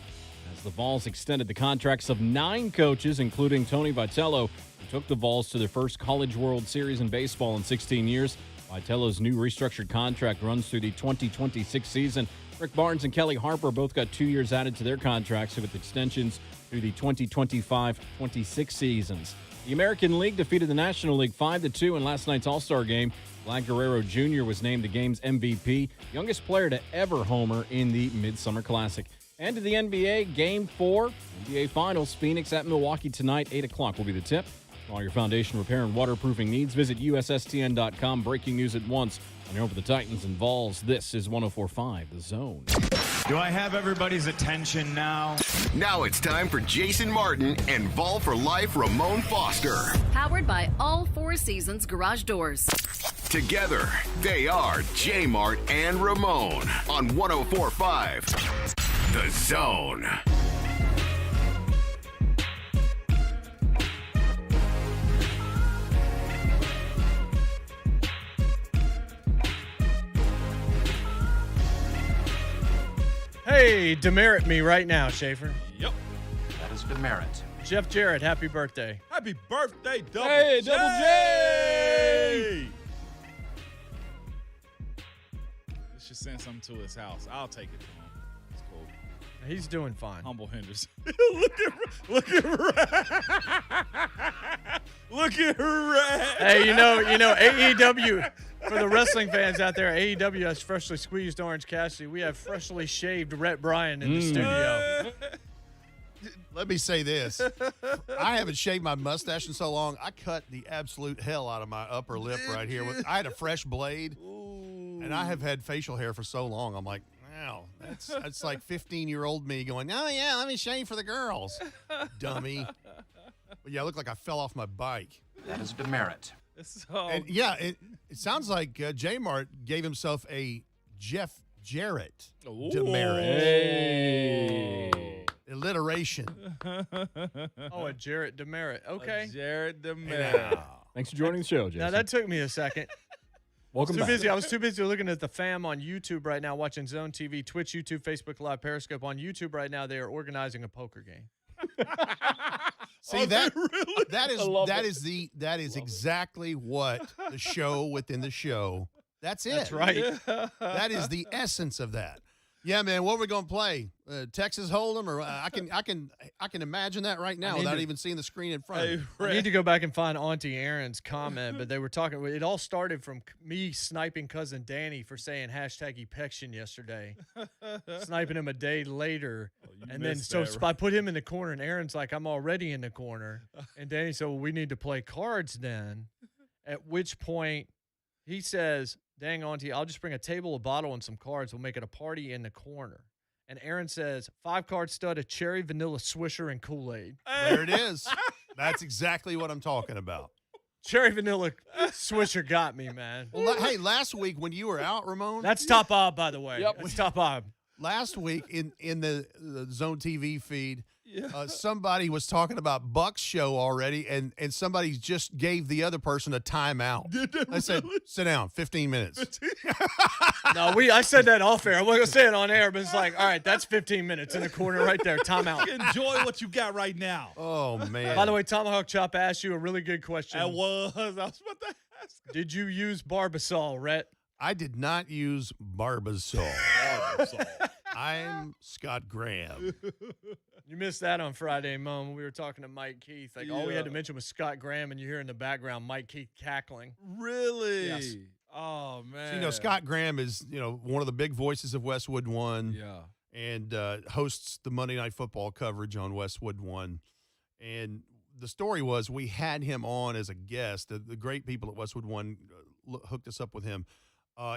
as the Vols extended the contracts of 9 coaches, including Tony Vitello, who took the Vols to their first College World Series in baseball in 16 years. Vitello's new restructured contract runs through the 2026 season. Rick Barnes and Kelly Harper both got 2 years added to their contracts with extensions through the 2025-26 seasons. The American League defeated the National League 5-2 in last night's All-Star game. Vlad Guerrero Jr. was named the game's MVP, youngest player to ever homer in the Midsummer Classic. And to the NBA, Game 4, NBA Finals, Phoenix at Milwaukee tonight, 8 o'clock will be the tip. For all your foundation repair and waterproofing needs, visit USSTN.com. Breaking news at once on over the Titans and Vols. This is 104.5 The Zone. Do I have everybody's attention now? Now it's time for Jason Martin and Vol for Life Ramon Foster. Powered by all Four Seasons Garage Doors. Together, they are JMart and Ramon on 104.5 The Zone. Hey, demerit me right now, Schaefer. Yep. That is demerit. Jeff Jarrett, happy birthday. Happy birthday, Double Hey, J! Double J! You should send something to his house. I'll take it to him. It's cool. He's doing fine. Humble Henderson. Look at Look at Rhett. Hey, you know, AEW, for the wrestling fans out there, AEW has freshly squeezed Orange Cassidy. We have freshly shaved Rhett Bryan in the studio. Let me say this. I haven't shaved my mustache in so long. I cut the absolute hell out of my upper lip right here. I had a fresh blade, and I have had facial hair for so long. I'm like, wow, that's like 15-year-old me going, oh, yeah, let me shave for the girls. Dummy. But, yeah, I look like I fell off my bike. That is demerit. And, yeah, it sounds like JMart gave himself a Jeff Jarrett demerit. Hey. Alliteration. Oh, a Jarrett demerit. Okay. Jarrett demerit. Yeah. Thanks for joining the show, Jason. Now, that took me a second. Welcome back. I was too busy looking at the fam on YouTube right now, watching Zone TV, Twitch, YouTube, Facebook Live, Periscope. On YouTube right now, they are organizing a poker game. See that is exactly what the show within the show. That's it. That's right. That is the essence of that. Yeah, man. What are we gonna play? Texas Hold'em, or I can imagine that right now without even seeing the screen in front of me. I need to go back and find Auntie Erin's comment, but they were talking. It all started from me sniping cousin Danny for saying #epection yesterday, sniping him a day later, and then I put him in the corner, and Erin's like, "I'm already in the corner," and Danny said, "Well, we need to play cards then." At which point, he says, "Dang, Auntie, I'll just bring a table, a bottle, and some cards. We'll make it a party in the corner." And Erin says, 5-card stud, a cherry, vanilla, Swisher, and Kool-Aid. There it is. That's exactly what I'm talking about. Cherry vanilla Swisher got me, man. Well, hey, last week when you were out, Ramon. That's top ob, by the way. Yep. That's top ob. Last week in the Zone TV feed, somebody was talking about Buck's show already, and somebody just gave the other person a timeout. I said, sit down, 15 minutes. No, I said that off air. I wasn't going to say it on air, but it's like, all right, that's 15 minutes in the corner right there. Timeout. Enjoy what you got right now. Oh, man. By the way, Tomahawk Chop asked you a really good question. I was about to ask. Did you use Barbasol, Rhett? I did not use Barbasol. I'm Scott Graham. You missed that on Friday, Mom. We were talking to Mike Keith. Like, all we had to mention was Scott Graham, and you hear in the background Mike Keith cackling. Really? Yes. Oh, man. So, Scott Graham is, one of the big voices of Westwood One. Yeah. And hosts the Monday Night Football coverage on Westwood One. And the story was we had him on as a guest. The great people at Westwood One hooked us up with him.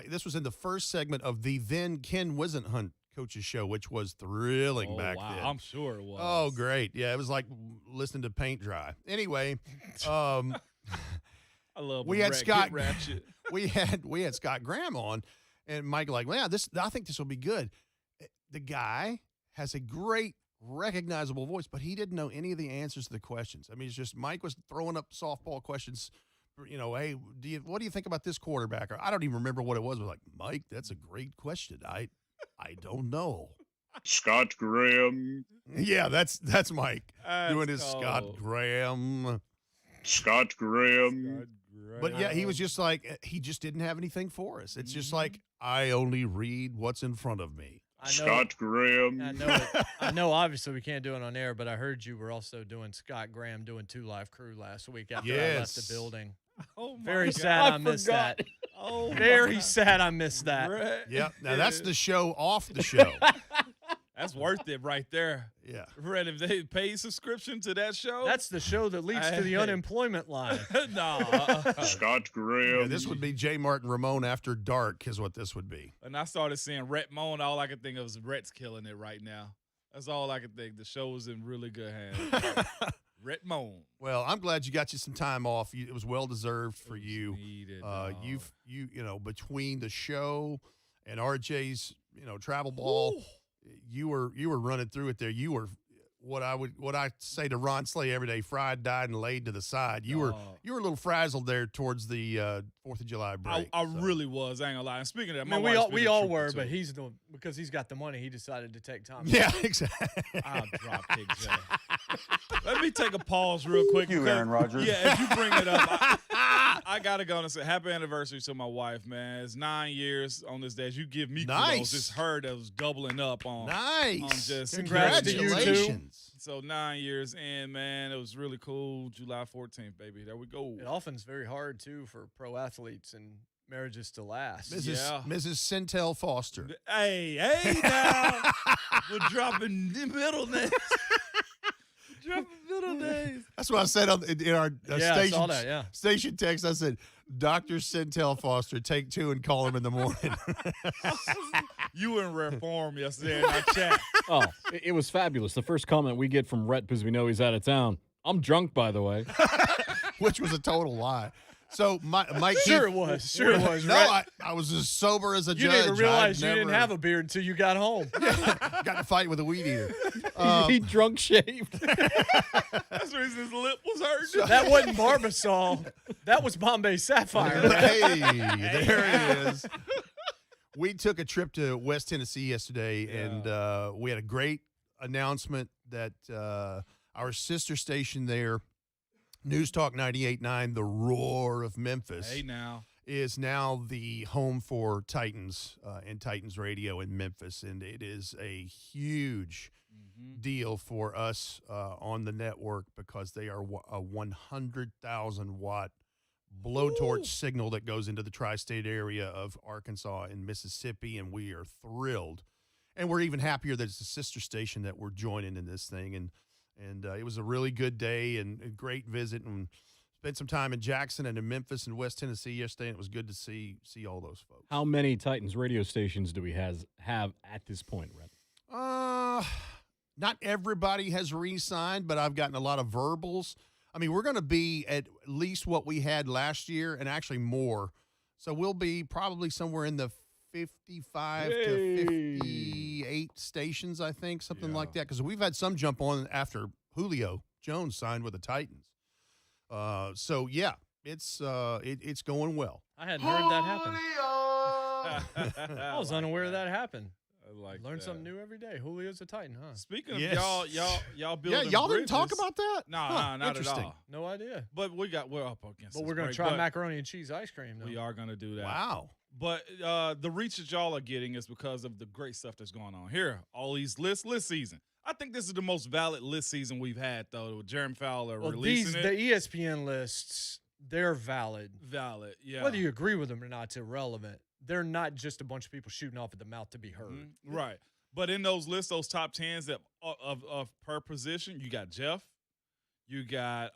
This was in the first segment of the then Ken Wisenhunt coach's show, which was thrilling back then. I'm sure it was. Oh, great. Yeah, it was like listening to paint dry. Anyway, I love we had Scott Ratchet. we had Scott Graham on, and Mike like, well, I think this will be good. The guy has a great recognizable voice, but he didn't know any of the answers to the questions. I mean, it's just Mike was throwing up softball questions. Hey, what do you think about this quarterback? Or I don't even remember what it was. I was like, Mike, that's a great question. I don't know. Scott Graham. Yeah, that's Mike doing his cold. Scott Graham. Scott Graham. But yeah, he was just like, he just didn't have anything for us. It's just like, I only read what's in front of me. Scott Graham. I know. I know. Obviously, we can't do it on air, but I heard you were also doing Scott Graham doing 2 Live Crew last week after I left the building. Oh my Very God. sad I missed that. Oh, very sad I missed that. Yep. Now that's the show off the show. That's worth it right there. Yeah. Red, if they paid subscription to that show, That's the show that leads to the unemployment line. no. Scott Graham. Yeah, this would be JMart and Ramon after dark is what this would be. And I started seeing Rhett Moan. All I could think of was Rhett's killing it right now. That's all I could think. The show was in really good hands. Rhett Moan. Well, I'm glad you got you some time off. It was well deserved for you. Needed, Between the show and RJ's travel ball, you were running through it there. You were what I say to Ron Slay every day, fried, dyed, and laid to the side. You were a little frazzled there towards the 4th of July break. I really was. I ain't gonna lie. And speaking of that, I mean, we all were, but because he's got the money, he decided to take time. Yeah, exactly. I'll drop kick Jay. Let me take a pause real quick. You, Aaron Rodgers. Yeah, if you bring it up, I gotta go and say happy anniversary to my wife, man. It's 9 years on this day. As you give me kudos, it's her that was doubling up on. Nice. On just Congratulations. So 9 years in, man, it was really cool. July 14th, baby. There we go. It often's very hard too for pro athletes and marriages to last. Mrs. Centel Foster. Hey now. We're dropping the middle names. That's what I said in our station text. I said, Dr. Centel Foster, take 2 and call him in the morning. You were in rare form yesterday in our chat. Oh, it was fabulous. The first comment we get from Rhett because we know he's out of town. I'm drunk, by the way. Which was a total lie. So, Mike. Sure it was. No, right? I was as sober as a judge. You didn't realize you didn't have a beard until you got home. Got in a fight with a weed eater. He drunk shaved. That's the reason his lip was hurt. That wasn't Barbasol. That was Bombay Sapphire. Hey, there it is. We took a trip to West Tennessee yesterday, and we had a great announcement that our sister station there, News Talk 98.9, the Roar of Memphis, is now the home for Titans and Titans Radio in Memphis, and it is a huge deal for us on the network because they are a 100,000 watt blowtorch signal that goes into the tri-state area of Arkansas and Mississippi, and we are thrilled. And we're even happier that it's a sister station that we're joining in this thing. And it was a really good day and a great visit, and spent some time in Jackson and in Memphis and West Tennessee yesterday, and it was good to see all those folks. How many Titans radio stations do we have at this point, Rhett? Not everybody has re-signed, but I've gotten a lot of verbals. I mean, we're going to be at least what we had last year and actually more. So we'll be probably somewhere in the 55 to 58 stations, I think, something like that. Because we've had some jump on after Julio Jones signed with the Titans. So, yeah, it's going well. I hadn't heard that happen. I was unaware that happened. Learn something new every day. Julio's a Titan, huh? Speaking of y'all building Yeah, y'all didn't bridges. talk about that? Nah, not at all. No idea. But we're up against. But this we're gonna break, try but macaroni and cheese ice cream. Though. We are gonna do that. Wow. But the reach that y'all are getting is because of the great stuff that's going on here. All these list season. I think this is the most valid list season we've had, though, with Jeremy Fowler releasing it. The ESPN lists, they're valid. Valid, yeah. Whether you agree with them or not, it's irrelevant. They're not just a bunch of people shooting off at the mouth to be heard. Mm-hmm. Right. But in those lists, those top 10s that of per position, you got Jeff. You got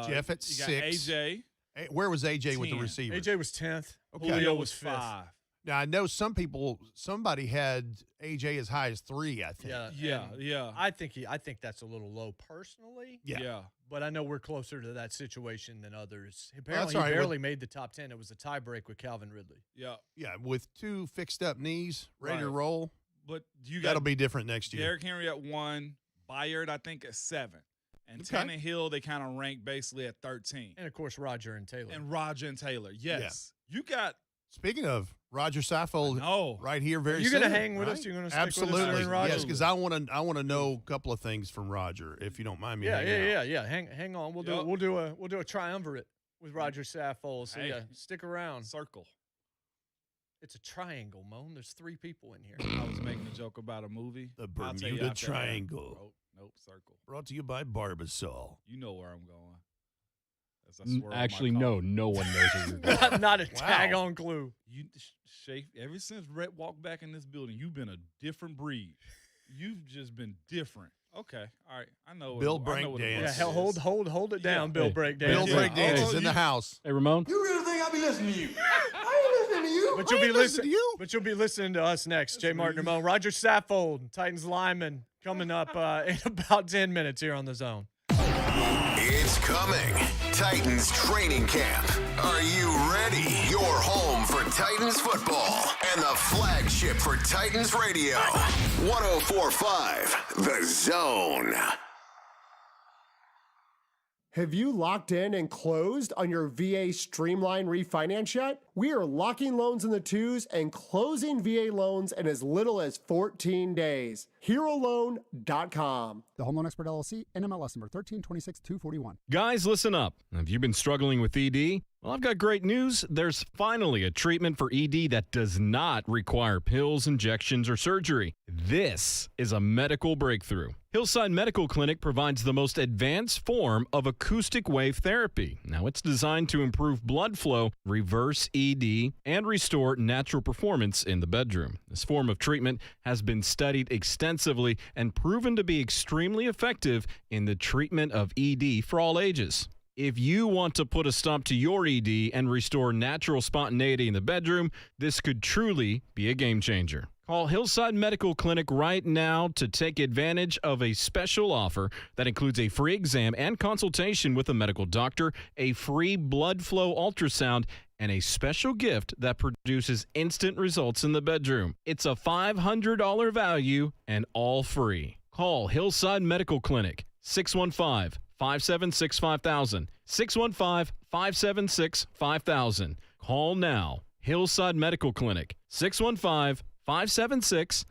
Jeff at you got 6. AJ. Where was AJ 10. with the receivers? AJ was 10th. Okay. Julio was 5th. 5. Now, I know somebody had AJ as high as 3, I think. Yeah. I think that's a little low personally. Yeah. But I know we're closer to that situation than others. Well, Apparently, that's all he right. barely made the top 10. It was a tie break with Calvin Ridley. Yeah. Yeah, with 2 fixed up knees, ready to Right. roll. But you got That'll be different next year. Derrick Henry at 1, Byard, I think, at 7. And Okay. Tannehill, they kind of rank basically at 13. And, of course, Rodger and Taylor. Yes. You got – Speaking of Rodger Saffold, right here very you soon. going to hang with right? us? You're going to stick Absolutely. with us during Rodger? Yes, because I want to know a couple of things from Rodger, if you don't mind me. hanging out. Yeah. Hang on. We'll do a triumvirate with Rodger Saffold. So yeah, stick around. Circle. It's a triangle, Moan. There's 3 people in here. I was making a joke about a movie. The I'll tell you Bermuda after that. Triangle. Nope, circle. Brought to you by Barbasol. You know where I'm going. As I swear on my Actually, car. no one knows where you're going. Not a tag on clue. You, Shafe, ever since Rhett walked back in this building, you've been a different breed. You've just been different. Okay, all right. I know. Bill I know what it Breakdance. is. Yeah, hold it down, Bill Breakdance. Bill Breakdance is in the house. Hey, Ramon. You really think I'll be listening to you? I ain't listening to you. But you'll be listening to us next. JMart and Ramon. Rodger Saffold, Titans lineman, coming up in about 10 minutes here on The Zone. It's coming. Titans training camp. Are you ready? Your home for Titans football and the flagship for Titans radio. 104.5 The Zone. Have you locked in and closed on your VA Streamline refinance yet? We are locking loans in the 2s and closing VA loans in as little as 14 days. HeroLoan.com. The Home Loan Expert LLC, NMLS number 1326241. Guys, listen up. Have you been struggling with ED? Well, I've got great news. There's finally a treatment for ED that does not require pills, injections, or surgery. This is a medical breakthrough. Hillside Medical Clinic provides the most advanced form of acoustic wave therapy. Now, it's designed to improve blood flow, reverse ED, and restore natural performance in the bedroom. This form of treatment has been studied extensively and proven to be extremely effective in the treatment of ED for all ages. If you want to put a stop to your ED and restore natural spontaneity in the bedroom, this could truly be a game changer. Call Hillside Medical Clinic right now to take advantage of a special offer that includes a free exam and consultation with a medical doctor, a free blood flow ultrasound, and a special gift that produces instant results in the bedroom. It's a $500 value and all free. Call Hillside Medical Clinic, 615-576-5000, 615-576-5000. Call now. Hillside Medical Clinic, 615-576-5000.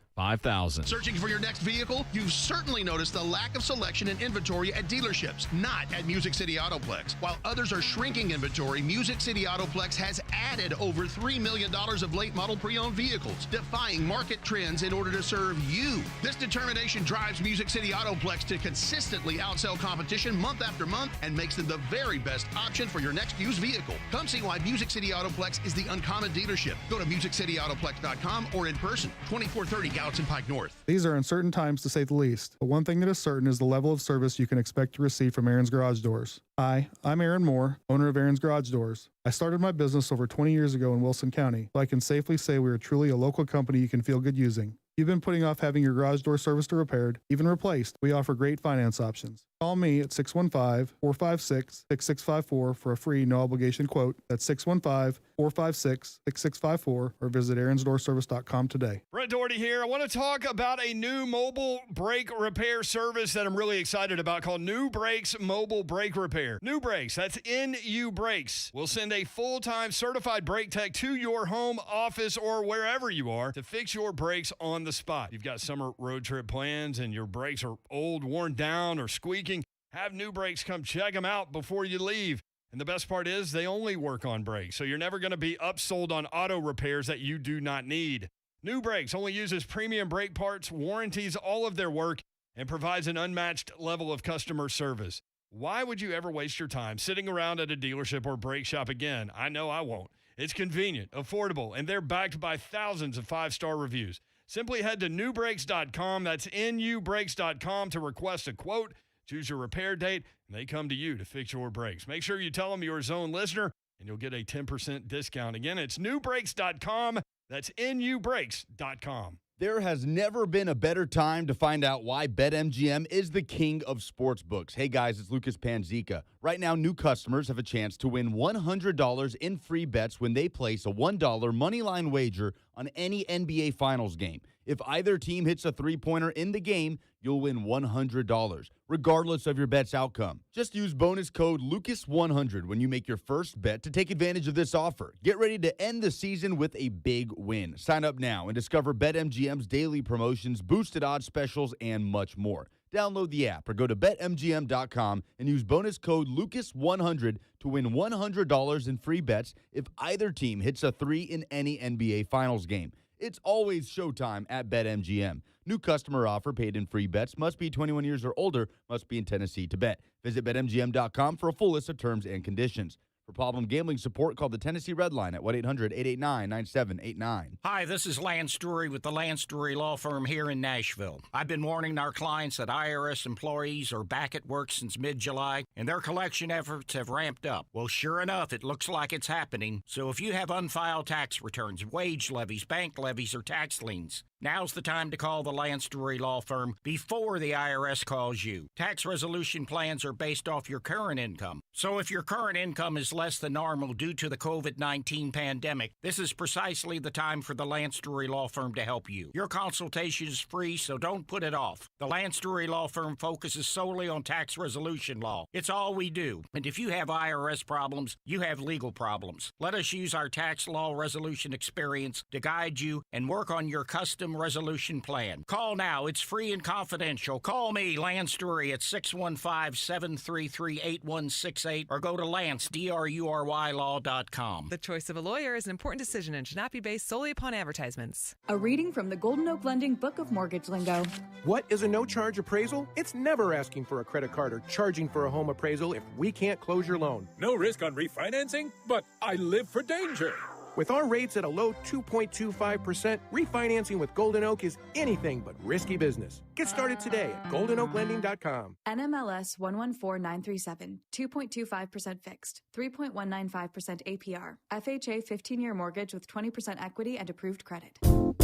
Searching for your next vehicle? You've certainly noticed the lack of selection and inventory at dealerships, not at Music City Autoplex. While others are shrinking inventory, Music City Autoplex has added over $3 million of late model pre-owned vehicles, defying market trends in order to serve you. This determination drives Music City Autoplex to consistently outsell competition month after month and makes them the very best option for your next used vehicle. Come see why Music City Autoplex is the uncommon dealership. Go to MusicCityAutoplex.com or in person, 2430 Gallatin Pike North. These are uncertain times, to say the least, but one thing that is certain is the level of service you can expect to receive from Aaron's Garage Doors. Hi, I'm Aaron Moore, owner of Aaron's Garage Doors. I started my business over 20 years ago in Wilson County, so I can safely say we are truly a local company you can feel good using. You've been putting off having your garage door serviced or repaired, even replaced. We offer great finance options. Call me at 615-456-6654 for a free no-obligation quote. That's 615-456-6654 or visit aaronsdoorservice.com today. Brett Doherty here. I want to talk about a new mobile brake repair service that I'm really excited about called New Brakes Mobile Brake Repair. New Brakes, that's NU Brakes, will send a full-time certified brake tech to your home, office, or wherever you are to fix your brakes on the spot. You've got summer road trip plans and your brakes are old, worn down, or squeaking. Have New Brakes come check them out before you leave. And the best part is they only work on brakes, so you're never going to be upsold on auto repairs that you do not need. New Brakes only uses premium brake parts, warranties all of their work, and provides an unmatched level of customer service. Why would you ever waste your time sitting around at a dealership or brake shop again? I know I won't. It's convenient, affordable, and they're backed by thousands of 5-star reviews. Simply head to newbrakes.com, that's nubrakes.com, to request a quote. Choose your repair date, and they come to you to fix your brakes. Make sure you tell them you're a Zone listener, and you'll get a 10% discount. Again, it's newbrakes.com. That's nubrakes.com. There has never been a better time to find out why BetMGM is the king of sportsbooks. Hey, guys, it's Lucas Panzica. Right now, new customers have a chance to win $100 in free bets when they place a $1 moneyline wager on any NBA Finals game. If either team hits a three-pointer in the game, you'll win $100, regardless of your bet's outcome. Just use bonus code LUCAS100 when you make your first bet to take advantage of this offer. Get ready to end the season with a big win. Sign up now and discover BetMGM's daily promotions, boosted odds specials, and much more. Download the app or go to BetMGM.com and use bonus code LUCAS100 to win $100 in free bets if either team hits a three in any NBA Finals game. It's always showtime at BetMGM. New customer offer, paid in free bets, must be 21 years or older, must be in Tennessee to bet. Visit BetMGM.com for a full list of terms and conditions. For problem gambling support, call the Tennessee Red Line at 1-800-889-9789. Hi, this is Lance Drury with the Lance Drury Law Firm here in Nashville. I've been warning our clients that IRS employees are back at work since mid-July, and their collection efforts have ramped up. Well, sure enough, it looks like it's happening. So if you have unfiled tax returns, wage levies, bank levies, or tax liens, now's the time to call the Lance Drury Law Firm before the IRS calls you. Tax resolution plans are based off your current income. So if your current income is less than normal due to the COVID-19 pandemic, this is precisely the time for the Lance Drury Law Firm to help you. Your consultation is free, so don't put it off. The Lance Drury Law Firm focuses solely on tax resolution law. It's all we do. And if you have IRS problems, you have legal problems. Let us use our tax law resolution experience to guide you and work on your custom resolution plan. Call now. It's free and confidential. Call me, Lance Drury, at 615-733-8168 or go to Lance, DRURYlaw.com. The choice of a lawyer is an important decision and should not be based solely upon advertisements. A reading from the Golden Oak Lending Book of Mortgage Lingo. What is a no-charge appraisal? It's never asking for a credit card or charging for a home appraisal if we can't close your loan. No risk on refinancing, but I live for danger. With our rates at a low 2.25%, refinancing with Golden Oak is anything but risky business. Get started today at goldenoaklending.com. NMLS 114937, 2.25% fixed, 3.195% APR. FHA 15-year mortgage with 20% equity and approved credit. Well,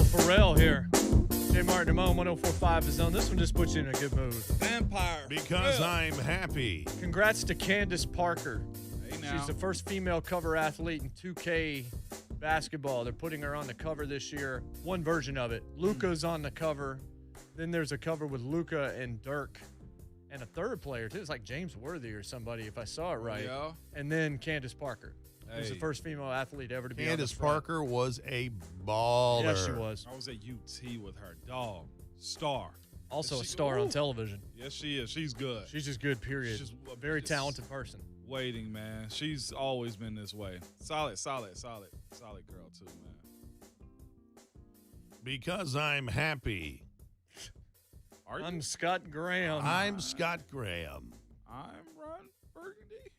Pharrell here. JMart, Ramon, 104.5 The Zone. This one just puts you in a good mood. Vampire. Because I'm happy. Congrats to Candace Parker. Hey, now. She's the first female cover athlete in 2K basketball. They're putting her on the cover this year. One version of it. Luka's on the cover. Then there's a cover with Luka and Dirk. And a third player, too. It's like James Worthy or somebody, if I saw it right. Yeah. And then Candace Parker. Hey. Who's the first female athlete ever to be Candace on this Parker was a baller. Yes, she was. I was at UT with her dog, Star. Also a star on television. Yes, she is. She's good. She's just good, period. She's a very talented person. Waiting, man. She's always been this way. Solid girl, too, man. Because I'm happy. I'm Scott Graham. I'm Scott Graham. I'm Ron Burgundy.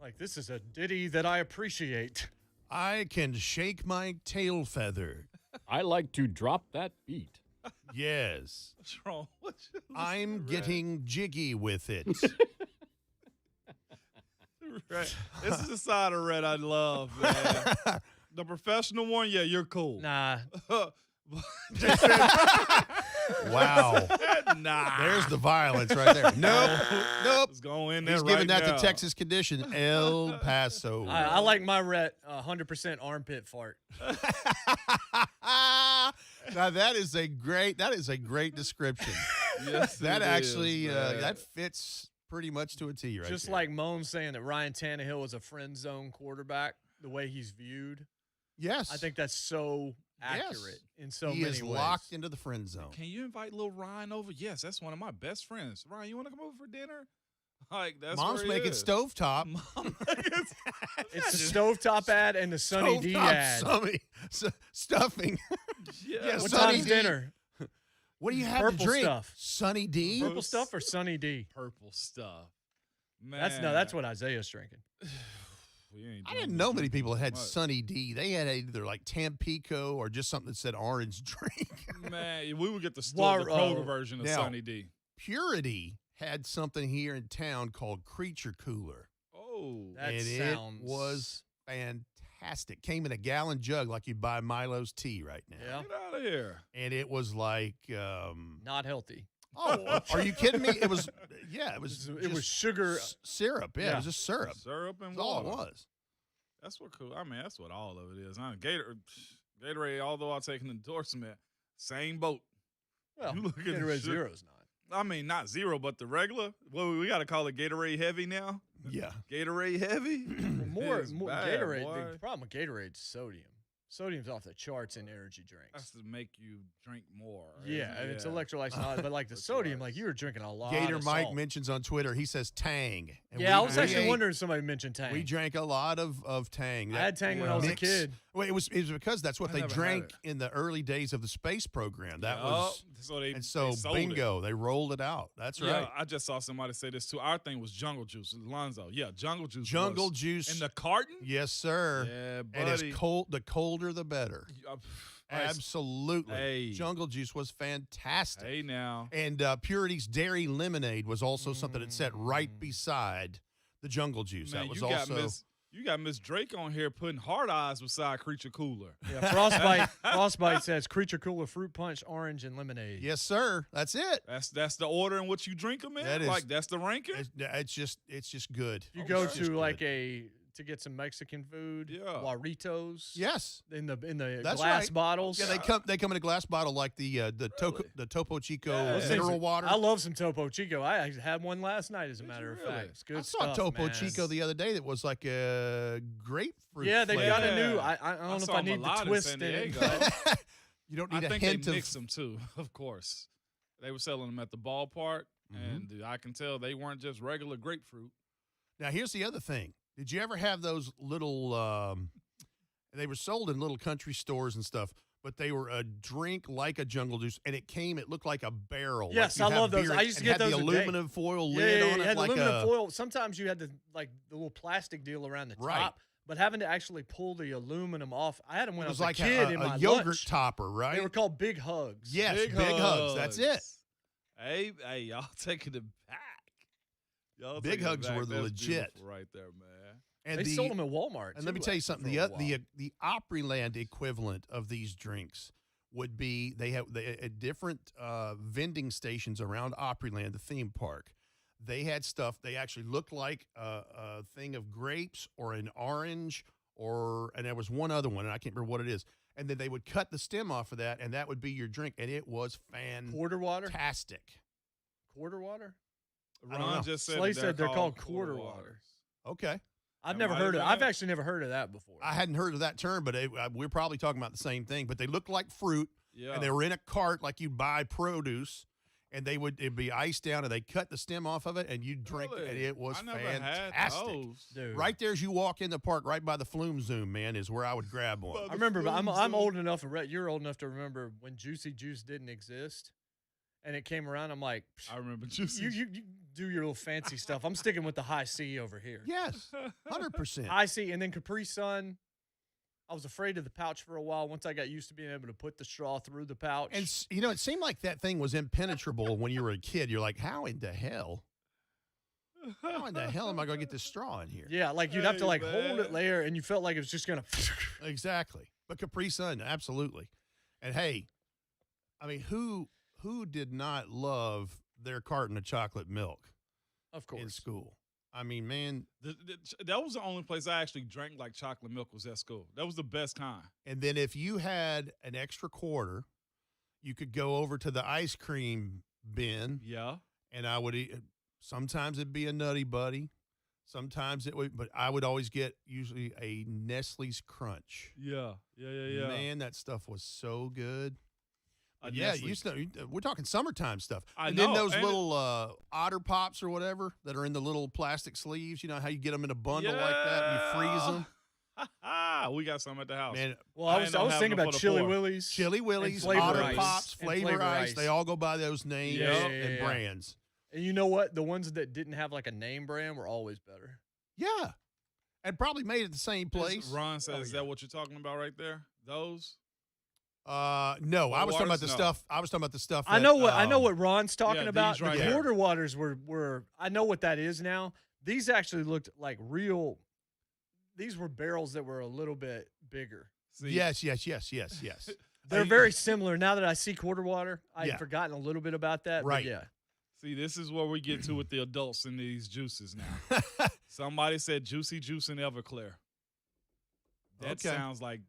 Like, this is a ditty that I appreciate. I can shake my tail feather. I like to drop that beat. Yes. What's wrong? I'm getting jiggy with it. Great. This is the side of Rhett I love, man. The professional one, yeah, you're cool. Nah. Wow. Nah. There's the violence right there. Nope. Let's go in there He's right giving that now. to Texas condition, El Paso. I like my Rhett 100% armpit fart. Now that is a great description. Yes, that it actually is, man. that fits pretty much to a T right Just there. like Moan saying that Ryan Tannehill was a friend zone quarterback, the way he's viewed. Yes. I think that's so accurate in so he many is ways. locked into the friend zone. Can you invite little Ryan over? Yes, that's one of my best friends. Ryan, you want to come over for dinner? Like that's Mom's where he making is. stovetop. It's the stovetop ad and the Sunny D ad. Stuffing. Yeah. What Sunny time's D. dinner? What do you have Purple to drink? stuff. Sunny D? Purple stuff or Sunny D? Purple stuff. Man. That's what Isaiah's drinking. I didn't know many people had Sunny D. They had either like Tampico or just something that said orange drink. Man, we would get the Kroger version of Now, Sunny D. Purity had something here in town called Creature Cooler. Oh, that and sounds... it was fantastic. Came in a gallon jug like you'd buy Milo's tea right now. Yeah. Get out of here. And it was like not healthy. Oh, are you kidding me? It was It was sugar syrup. Yeah, it was just syrup. Syrup and That's all water. it was. That's what cool. I mean, that's what all of it is. Gatorade, although I'll take an endorsement, same boat. Well, You look at the Gatorade sugar- Zero's not. I mean, not zero, but the regular. Well, we got to call it Gatorade Heavy now. Yeah. Gatorade Heavy. More It's bad, Gatorade. boy. The problem with Gatorade is sodium. Sodium's off the charts in energy drinks. That's to make you drink more. Yeah, and it's electrolytes, not, but like the sodium, like you were drinking a lot. Gator of Mike salt. mentions on Twitter, he says Tang. And Yeah, I we- was we actually ate- wondering if somebody mentioned Tang. We drank a lot of Tang. I had Tang when I was a mix- kid. Well, it was because that's what I they never had drank it. in the early days of the space program. That Yup. was So they- and so they sold bingo, they rolled it out. That's Yeah, right. I just saw somebody say this too. Our thing was jungle juice. Lonzo. Yeah, jungle juice. Jungle was- juice in the carton. Yes, sir. Yeah, And buddy. it's cold. The colder, the better. Nice. Absolutely. Hey. Jungle juice was fantastic. Hey now. And Purity's Dairy Lemonade was also something that sat right beside the Jungle Juice. Man, that was you got also you got Miss Drake on here putting hard eyes beside Creature Cooler. Yeah, Frostbite says Creature Cooler, Fruit Punch, Orange, and Lemonade. Yes, sir. That's it. That's the order in which you drink them in. That is- Like that's the ranking. It's just good. You go It's just to like good. to get some Mexican food, Yeah. Warritos. Yes. In the That's glass right. bottles. Yeah, they come in a glass bottle like the Topo Chico Those mineral things- water. I love some Topo Chico. I had one last night, as a matter of really? fact. It's good I stuff, saw Topo man. Chico the other day that was like a grapefruit. Yeah, they got a flavor. new. I don't know if saw I them a need the lot in twist San in it. Diego. but- You don't I need a think hint they of mixed them too. Of course, they were selling them at the ballpark, and I can tell they weren't just regular grapefruit. Now, here's the other thing. Did you ever have those little they were sold in little country stores and stuff, but they were a drink like a jungle juice, and it looked like a barrel. Yes, like I love those. beer, I used to and get had those. the a day. aluminum foil Yeah, lid yeah, on you it. had like aluminum foil. Sometimes you had the little plastic deal around the Right. top, but having to actually pull the aluminum off. I had them when It I was was like a kid in a my yogurt lunch. topper, right? They were called Big Hugs. Yes, big hugs. That's it. Hey, y'all taking it back. Y'all Big taking it Hugs back. were the That's legit. beautiful right there, man. And They sold them at Walmart. And let me too, tell you something. for a while. The Opryland equivalent of these drinks would be they at different vending stations around Opryland, the theme park. They had stuff. They actually looked like a thing of grapes or an orange, and there was one other one, and I can't remember what it is. And then they would cut the stem off of that, and that would be your drink, and it was quarter water. fantastic. Quarter water. I don't know. Ron just said Slay that said they're called quarter water. Okay. I've That never might heard have of. been I've it. actually never heard of that before. I hadn't heard of that term, but we're probably talking about the same thing. But they looked like fruit, Yeah. and they were in a cart like you buy produce, and it'd be iced down, and they cut the stem off of it, and you drink, Really? and it was I never fantastic. had those. Dude. Right there as you walk in the park, right by the Flume Zoom, man, is where I would grab one. I remember. I'm old enough, and Rhett, you're old enough to remember when Juicy Juice didn't exist, and it came around. I'm like, I remember Juicy. you do your little fancy stuff. I'm sticking with the High C over here. Yes, 100%. High C, and then Capri Sun. I was afraid of the pouch for a while. Once I got used to being able to put the straw through the pouch. And it seemed like that thing was impenetrable when you were a kid. You're like, how in the hell? How in the hell am I going to get this straw in here? Yeah, like you'd have to like hold it there, and you felt like it was just gonna. Exactly. But Capri Sun, absolutely. And hey, I mean, who did not love their carton of chocolate milk? Of course. In school. I mean, man. That was the only place I actually drank like chocolate milk was at school. That was the best kind. And then if you had an extra quarter, you could go over to the ice cream bin. Yeah. And I would eat. Sometimes it'd be a Nutty Buddy. Sometimes it would, but I would always get usually a Nestle's Crunch. Yeah. Man, that stuff was so good. A Yeah, Nestle's- we're talking summertime stuff. I and know, then those and little Otter Pops or whatever that are in the little plastic sleeves. You know how you get them in a bundle like that and you freeze them? We got some at the house. Man, Well, I was thinking about Chili Willies. Chili Willies, Flavor Otter Ice. Pops, And Flavor Ice. They all go by those names and brands. And you know what? The ones that didn't have like a name brand were always better. Yeah. And probably made at the same place. Ron says, is that what you're talking about right there? Those? No, I was talking about the stuff. I was talking about the stuff. I know what Ron's talking yeah, about. these right The here. quarter waters were. I know what that is now. These actually looked like real. These were barrels that were a little bit bigger. Yes. They're very similar. Now that I see quarter water, I Yeah. had forgotten a little bit about that. Right. But yeah. See, this is where we get to with the adults in these juices now. Somebody said Juicy Juice and Everclear. That Okay. sounds like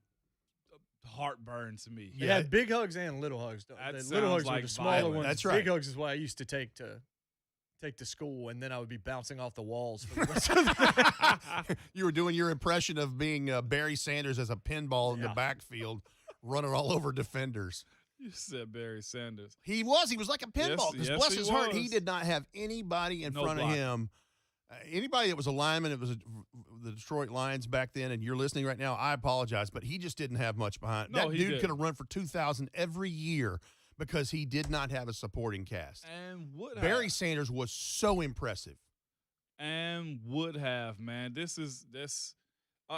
heartburn to me. It had big hugs and little hugs. That The little sounds hugs like were the smaller violence. ones. That's right. Big hugs is what I used to take to school, and then I would be bouncing off the walls for the rest of the day. You were doing your impression of being Barry Sanders as a pinball in the backfield, running all over defenders. You said Barry Sanders. He was like a pinball. Because yes, bless he his heart, he was. did not have anybody in No front block. of him. Anybody that was a lineman, it was the Detroit Lions back then, and you're listening right now, I apologize, but he just didn't have much behind. No, that he dude didn't. could have run for 2,000 every year because he did not have a supporting cast. And would Barry have. Sanders was so impressive. And would have, man. This.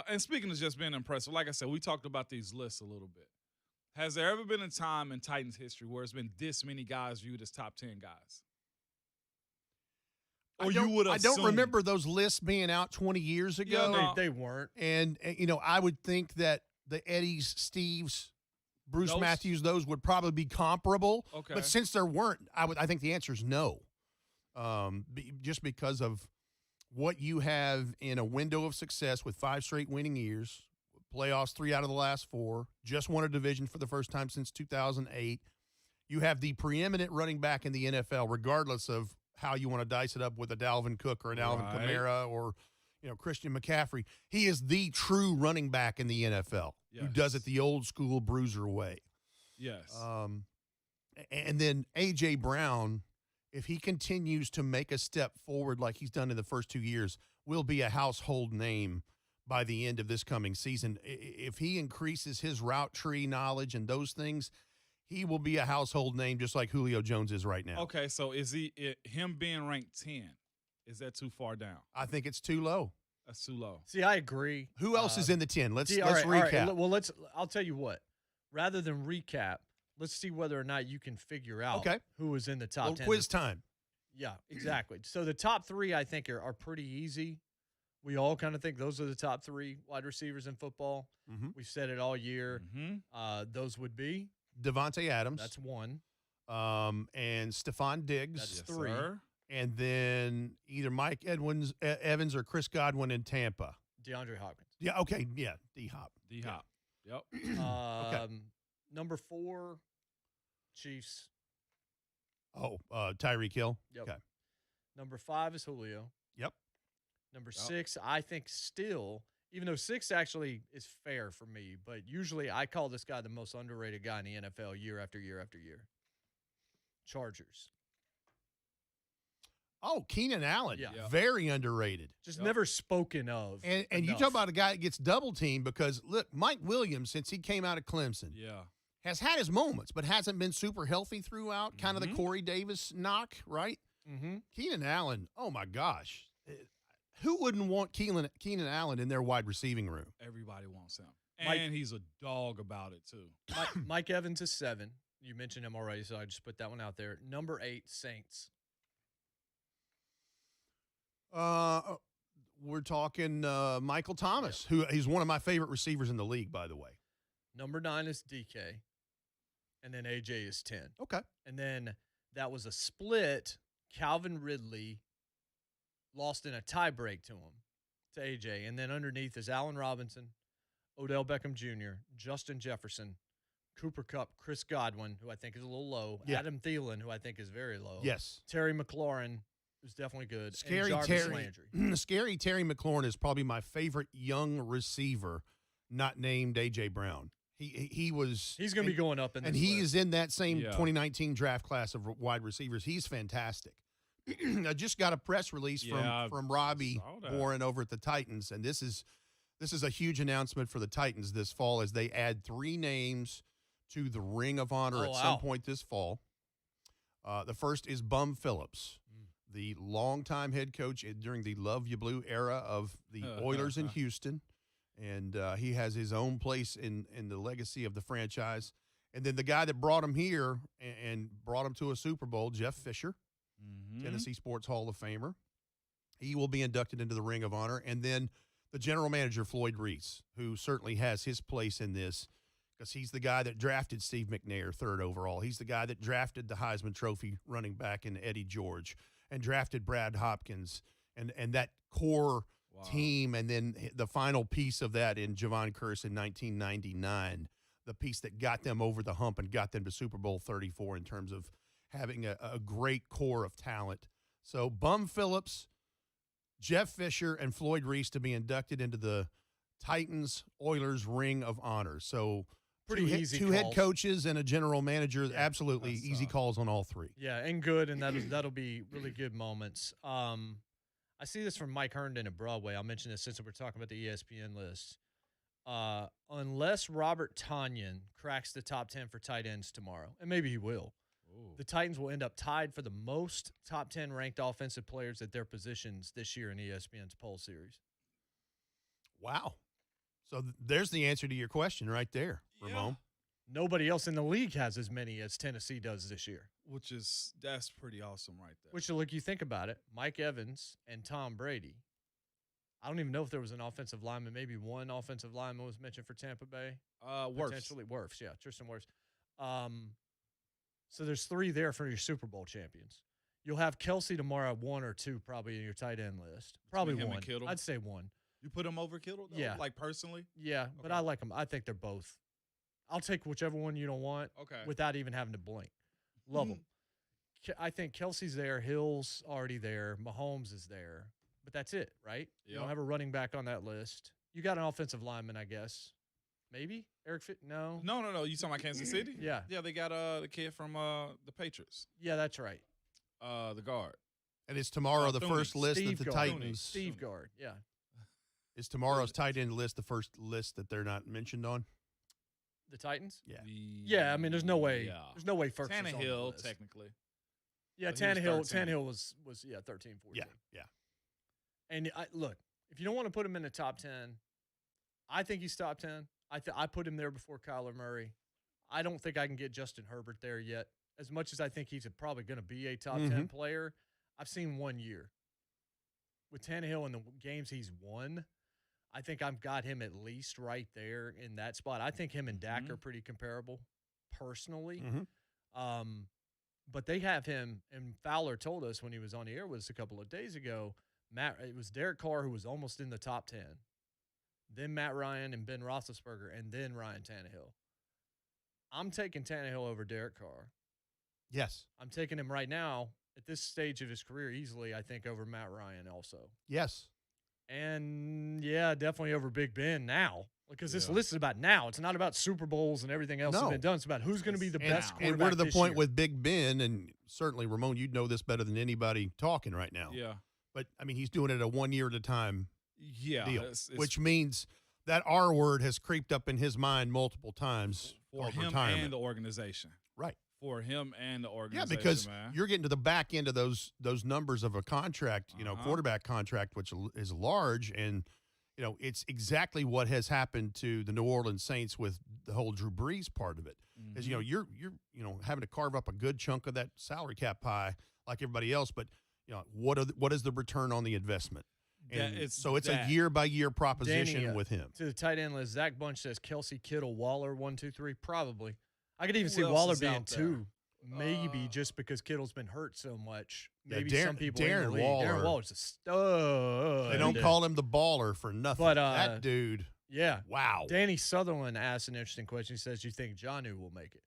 And speaking of just being impressive, like I said, we talked about these lists a little bit. Has there ever been a time in Titans history where it's been this many guys viewed as top 10 guys? Or you would I don't remember those lists being out 20 years ago. no. They weren't. And, I would think that the Eddies, Steves, Bruce Those? Matthews, those would probably be comparable. Okay. But since there weren't, I think the answer is no. Just because of what you have in a window of success with 5 straight winning years, playoffs 3 out of the last 4, just won a division for the first time since 2008. You have the preeminent running back in the NFL, regardless of how you want to dice it up with a Dalvin Cook or an Alvin Right. Kamara or Christian McCaffrey. He is the true running back in the NFL who does it the old school bruiser way. Yes. And then A.J. Brown, if he continues to make a step forward like he's done in the first 2 years, will be a household name by the end of this coming season. If he increases his route tree knowledge and those things, he will be a household name just like Julio Jones is right now. Okay, so is him being ranked 10, is that too far down? I think it's too low. That's too low. See, I agree. Who else is in the 10? Let's all right, recap. Well, I'll tell you what. Rather than recap, let's see whether or not you can figure out who was in the top 10. Quiz time. Yeah, exactly. So the top 3, I think, are pretty easy. We all kind of think those are the top 3 wide receivers in football. Mm-hmm. We've said it all year. Those would be Devontae Adams. That's 1. And Stephon Diggs. That's 3. Sir. And then either Mike Evans or Chris Godwin in Tampa. DeAndre Hopkins. Yeah, okay. Yeah, D-Hop. D-Hop. Yep. Number 4, Chiefs. Oh, Tyreek Hill. Yep. Okay. Number 5 is Julio. Yep. Number 6, I think still, even though 6 actually is fair for me, but usually I call this guy the most underrated guy in the NFL year after year after year. Chargers. Oh, Keenan Allen. Yeah. Very underrated. Just never spoken of. And you enough. talk about a guy that gets double teamed because, look, Mike Williams, since he came out of Clemson, has had his moments, but hasn't been super healthy throughout. Kind of the Corey Davis knock, right? Mm-hmm. Keenan Allen, oh, my gosh. Who wouldn't want Keenan Allen in their wide receiving room? Everybody wants him. And he's a dog about it, too. Mike Evans is 7. You mentioned him already, so I just put that one out there. Number 8, Saints. We're talking Michael Thomas, who he's one of my favorite receivers in the league, by the way. Number 9 is DK, and then AJ is 10. Okay. And then that was a split. Calvin Ridley lost in a tie break to him, to AJ. And then underneath is Allen Robinson, Odell Beckham Jr., Justin Jefferson, Cooper Kupp, Chris Godwin, who I think is a little low, Adam Thielen, who I think is very low. Yes. Terry McLaurin, who's definitely good. Scary and Jarvis Terry. Landry. Scary Terry McLaurin is probably my favorite young receiver, not named A.J. Brown. He's going to be going up in this and he list. is in that same 2019 draft class of wide receivers. He's fantastic. I just got a press release from Robbie Warren over at the Titans, and this is a huge announcement for the Titans this fall as they add 3 names to the Ring of Honor some point this fall. The first is Bum Phillips, the longtime head coach during the Love You Blue era of the Oilers in Houston. And he has his own place in the legacy of the franchise. And then the guy that brought him here and brought him to a Super Bowl, Jeff Fisher, Tennessee Sports Hall of Famer. He will be inducted into the Ring of Honor. And then the general manager, Floyd Reese, who certainly has his place in this because he's the guy that drafted Steve McNair 3rd overall. He's the guy that drafted the Heisman Trophy running back in Eddie George and drafted Brad Hopkins and that core team, and then the final piece of that in Javon Curse in 1999, the piece that got them over the hump and got them to Super Bowl 34 in terms of having a great core of talent. So Bum Phillips, Jeff Fisher, and Floyd Reese to be inducted into the Titans Oilers Ring of Honor. So pretty easy. Two head coaches and a general manager. Absolutely easy calls on all 3. Yeah, and good, and that'll be really good moments. I see this from Mike Herndon at Broadway. I'll mention this since we're talking about the ESPN list. Unless Robert Tonyan cracks the top 10 for tight ends tomorrow, and maybe he will, the Titans will end up tied for the most top 10 ranked offensive players at their positions this year in ESPN's poll series. Wow. So there's the answer to your question right there, Ramon. Nobody else in the league has as many as Tennessee does this year. That's pretty awesome right there. Which, look, you think about it, Mike Evans and Tom Brady. I don't even know if there was an offensive lineman. Maybe one offensive lineman was mentioned for Tampa Bay. Potentially Wirfs, yeah, Tristan Wirfs. So there's 3 there for your Super Bowl champions. You'll have Kelsey tomorrow at 1 or 2 probably in your tight end list. Probably him 1. and Kittle? I'd say 1. You put him over Kittle, though? Yeah. Like, personally? Yeah, but I like them. I think they're both. I'll take whichever one you don't want without even having to blink. Love them. I think Kelsey's there. Hill's already there. Mahomes is there. But that's it, right? You don't have a running back on that list. You got an offensive lineman, I guess. Maybe? Eric Fit? No. No. You talking about Kansas City? Yeah. Yeah, they got the kid from the Patriots. Yeah, that's right. The guard. And it's tomorrow the first list Steve that the Guard. Titans. Steve Guard, yeah. Is tomorrow's tight end list the first list that they're not mentioned on? The Titans? Yeah. Yeah, I mean, there's no way. There's no way Ferguson's on the Tannehill, list. technically. Yeah, But he was Tannehill was 13, 14. Yeah. And look, if you don't want to put him in the top 10, I think he's top 10. I put him there before Kyler Murray. I don't think I can get Justin Herbert there yet. As much as I think he's probably going to be a top 10 player, I've seen 1 year. With Tannehill and the games he's won, I think I've got him at least right there in that spot. I think him and Dak are pretty comparable personally. But they have him, and Fowler told us when he was on the air with us a couple of days ago, it was Derek Carr who was almost in the top 10, then Matt Ryan and Ben Roethlisberger, and then Ryan Tannehill. I'm taking Tannehill over Derek Carr. Yes. I'm taking him right now at this stage of his career easily, I think, over Matt Ryan also. Yes. And, yeah, definitely over Big Ben now. Because this list is about now. It's not about Super Bowls and everything else that's been done. It's about who's going to be the best quarterback And we're to the this point year. with Big Ben, and certainly, Ramon, you'd know this better than anybody talking right now. Yeah. But, I mean, he's doing it a 1 year at a time deal, it's which means that R word has creeped up in his mind multiple times for him retirement. and the organization. Right. For him and the Yeah, organization, because man. you're getting to the back end of those numbers of a contract, quarterback contract, which is large, and it's exactly what has happened to the New Orleans Saints with the whole Drew Brees part of it. Is you're having to carve up a good chunk of that salary cap pie like everybody else, but what is the return on the investment? And it's it's a year-by-year proposition Danny, with him. To the tight end list, Zach Bunch says Kelsey, Kittle, Waller, 1, 2, 3, probably. I could even see else Waller is being out there? 2, maybe just because Kittle's been hurt so much. Yeah, Maybe some people in the league. Darren Waller's a stud. They don't call him the baller for nothing. But, that dude. Yeah. Wow. Danny Sutherland asked an interesting question. He says, "You think Jonnu will make it?"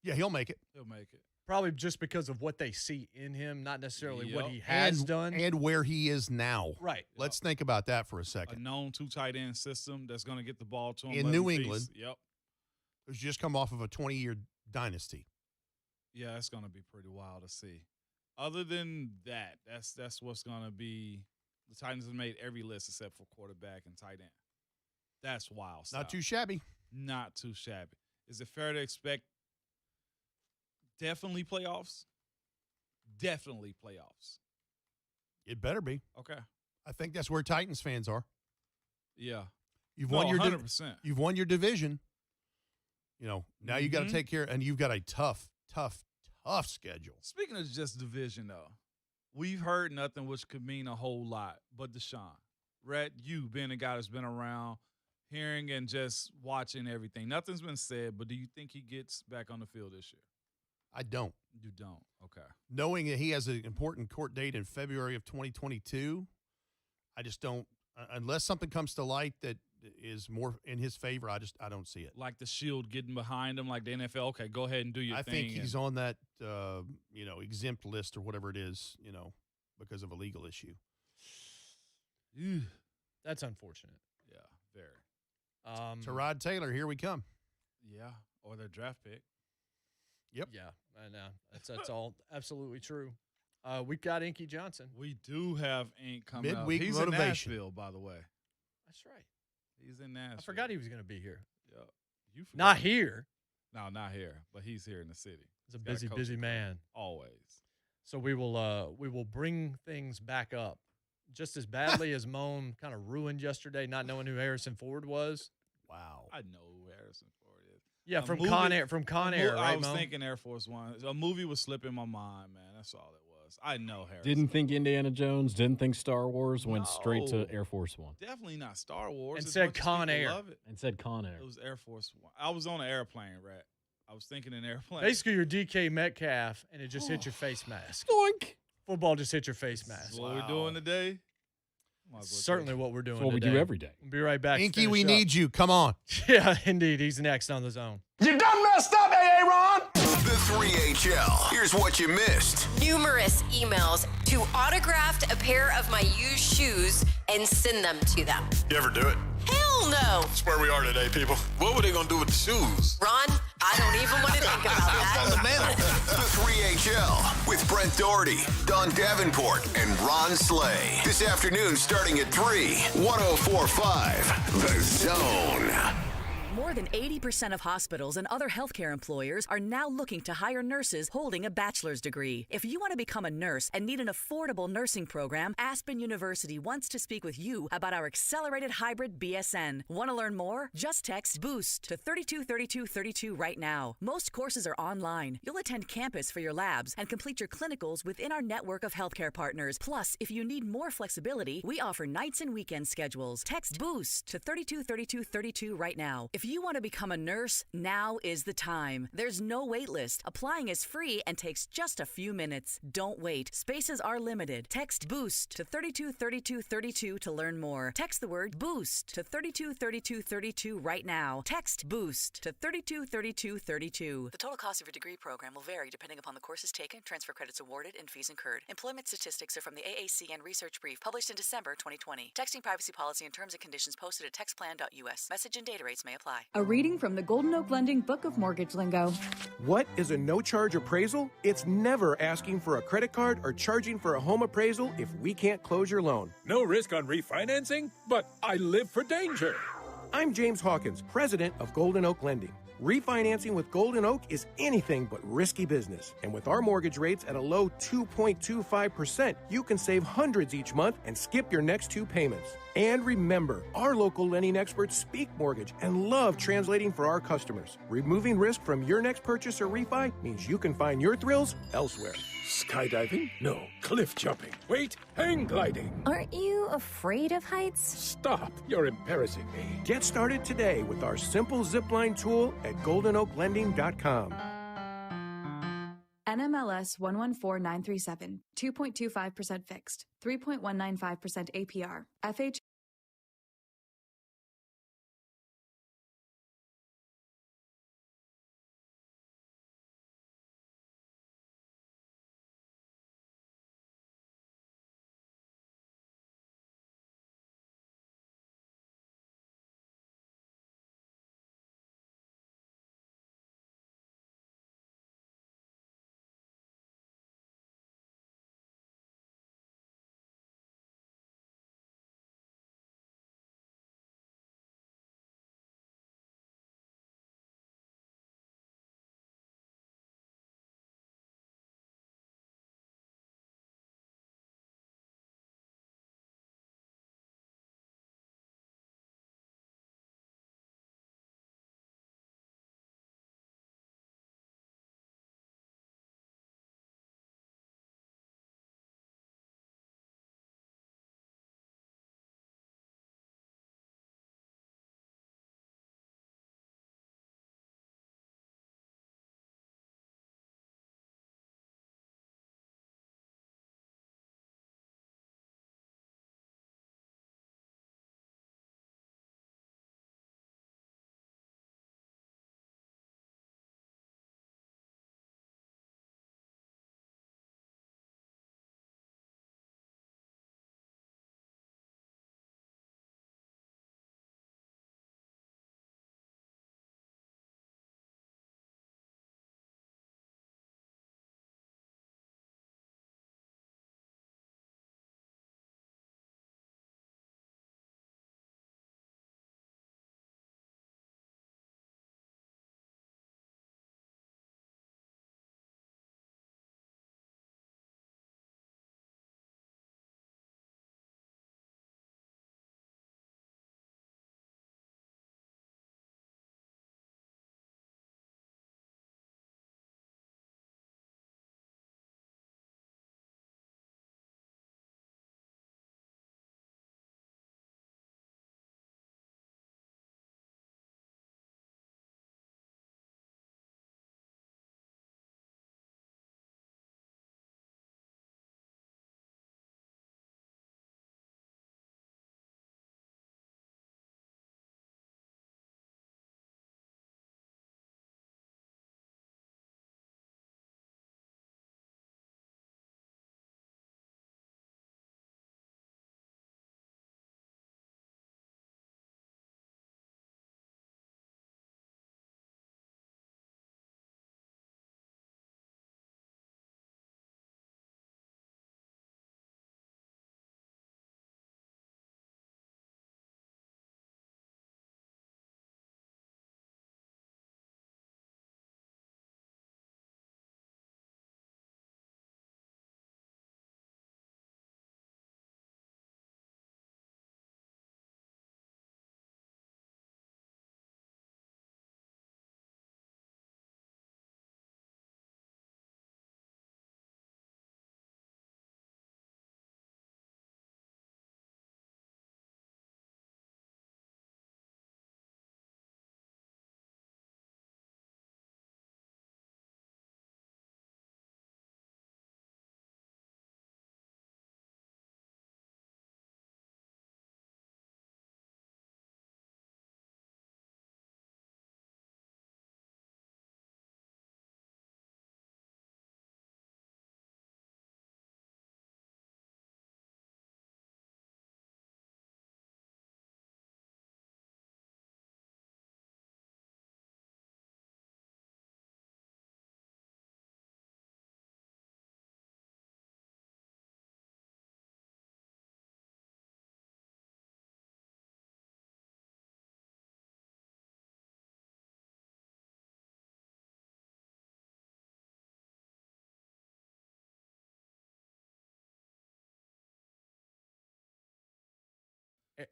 Yeah, he'll make it. He'll make it. Probably just because of what they see in him, not necessarily what he has done. And where he is now. Right. Let's think about that for a A second. known 2 tight end system that's going to get the ball to him. In let New him England. feast. Yep. Who's just come off of a 20-year dynasty. Yeah, that's going to be pretty wild to see. Other than that, that's what's going to be. The Titans have made every list except for quarterback and tight end. That's wild stuff. Not too shabby. Not too shabby. Is it fair to expect definitely playoffs? Definitely playoffs. It better be. Okay. I think that's where Titans fans are. Yeah. You've No, won your 100%. You've won your division. Now you got to take care, and you've got a tough schedule. Speaking of just division, though, we've heard nothing which could mean a whole lot but Deshaun. Rhett, you being a guy that's been around, hearing and just watching everything. Nothing's been said, but do you think he gets back on the field this year? I don't. You don't. Okay. Knowing that he has an important court date in February of 2022, I just don't. Unless something comes to light that is more in his favor, I don't see it. Like the shield getting behind him, like the NFL. Okay, go ahead and do your I thing. think he's on that exempt list or whatever it is, because of a legal issue. That's unfortunate. Yeah, very. Tyrod Taylor, here we come. Yeah, or their draft pick. Yep. Yeah, I know. That's all absolutely true. We've got Inky Johnson. We do have Ink coming up. Midweek He's motivation. in Nashville, by the way. That's right. He's in Nashville. I forgot he was going to be here. Yeah. You forgot. Not here. No, not here, but he's here in the city. He's a got busy, coaching busy man. Always. So we will bring things back up just as badly as Moan kind of ruined yesterday, not knowing who Harrison Ford was. Wow. I know who Harrison Ford is. Yeah, from Con Air, right, I was Moan? thinking Air Force One. A movie was slipping my mind, man. That's all it was. I know Harrison. Didn't think Indiana Jones, didn't think Star Wars, went straight to Air Force One. Definitely not Star Wars. And as said much as Con people Air. love it. And said Con Air. It was Air Force One. I was on an airplane, Rat. I was thinking an airplane. Basically, you're DK Metcalf, and it just hit your face mask. Doink. Football just hit your face mask. That's what we're doing today. Certainly what we're doing That's what we today. do every day. We'll be right back. to Inky, we finish up. need you. Come on. Yeah, indeed. He's next on the zone. You done messed up, Aaron! The 3HL. Here's what you missed. Numerous emails to autograph a pair of my used shoes and send them to them. You ever do it? Hell no! That's where we are today, people. What were they going to do with the shoes? Ron, I don't even want to think about that. The 3HL with Brent Doherty, Don Davenport, and Ron Slay. This afternoon starting at 3, 104.5 The Zone. More than 80% of hospitals and other healthcare employers are now looking to hire nurses holding a bachelor's degree. If you want to become a nurse and need an affordable nursing program, Aspen University wants to speak with you about our accelerated hybrid BSN. Want to learn more? Just text BOOST to 323232 right now. Most courses are online. You'll attend campus for your labs and complete your clinicals within our network of healthcare partners. Plus, if you need more flexibility, we offer nights and weekend schedules. Text BOOST to 323232 right now. If you want to become a nurse, now is the time. There's no wait list. Applying is free and takes just a few minutes. Don't wait. Spaces are limited. Text BOOST to 323232 to learn more. Text the word BOOST to 323232 right now. Text BOOST to 323232. The total cost of your degree program will vary depending upon the courses taken, transfer credits awarded, and fees incurred. Employment statistics are from the AACN Research Brief published in December 2020. Texting privacy policy and terms and conditions posted at textplan.us. Message and data rates may apply. A reading from the Golden Oak Lending Book of Mortgage Lingo. What is a no-charge appraisal? It's never asking for a credit card or charging for a home appraisal if we can't close your loan. No risk on refinancing, but I live for danger. I'm James Hawkins, president of Golden Oak Lending. Refinancing with Golden Oak is anything but risky business. And with our mortgage rates at a low 2.25%, you can save hundreds each month and skip your next 2 payments. And remember, our local lending experts speak mortgage and love translating for our customers. Removing risk from your next purchase or refi means you can find your thrills elsewhere. Skydiving? No. Cliff jumping. Wait, hang gliding. Aren't you afraid of heights? Stop. You're embarrassing me. Get started today with our simple zipline tool at goldenoaklending.com. NMLS 114937, 2.25% fixed, 3.195% APR, FHA.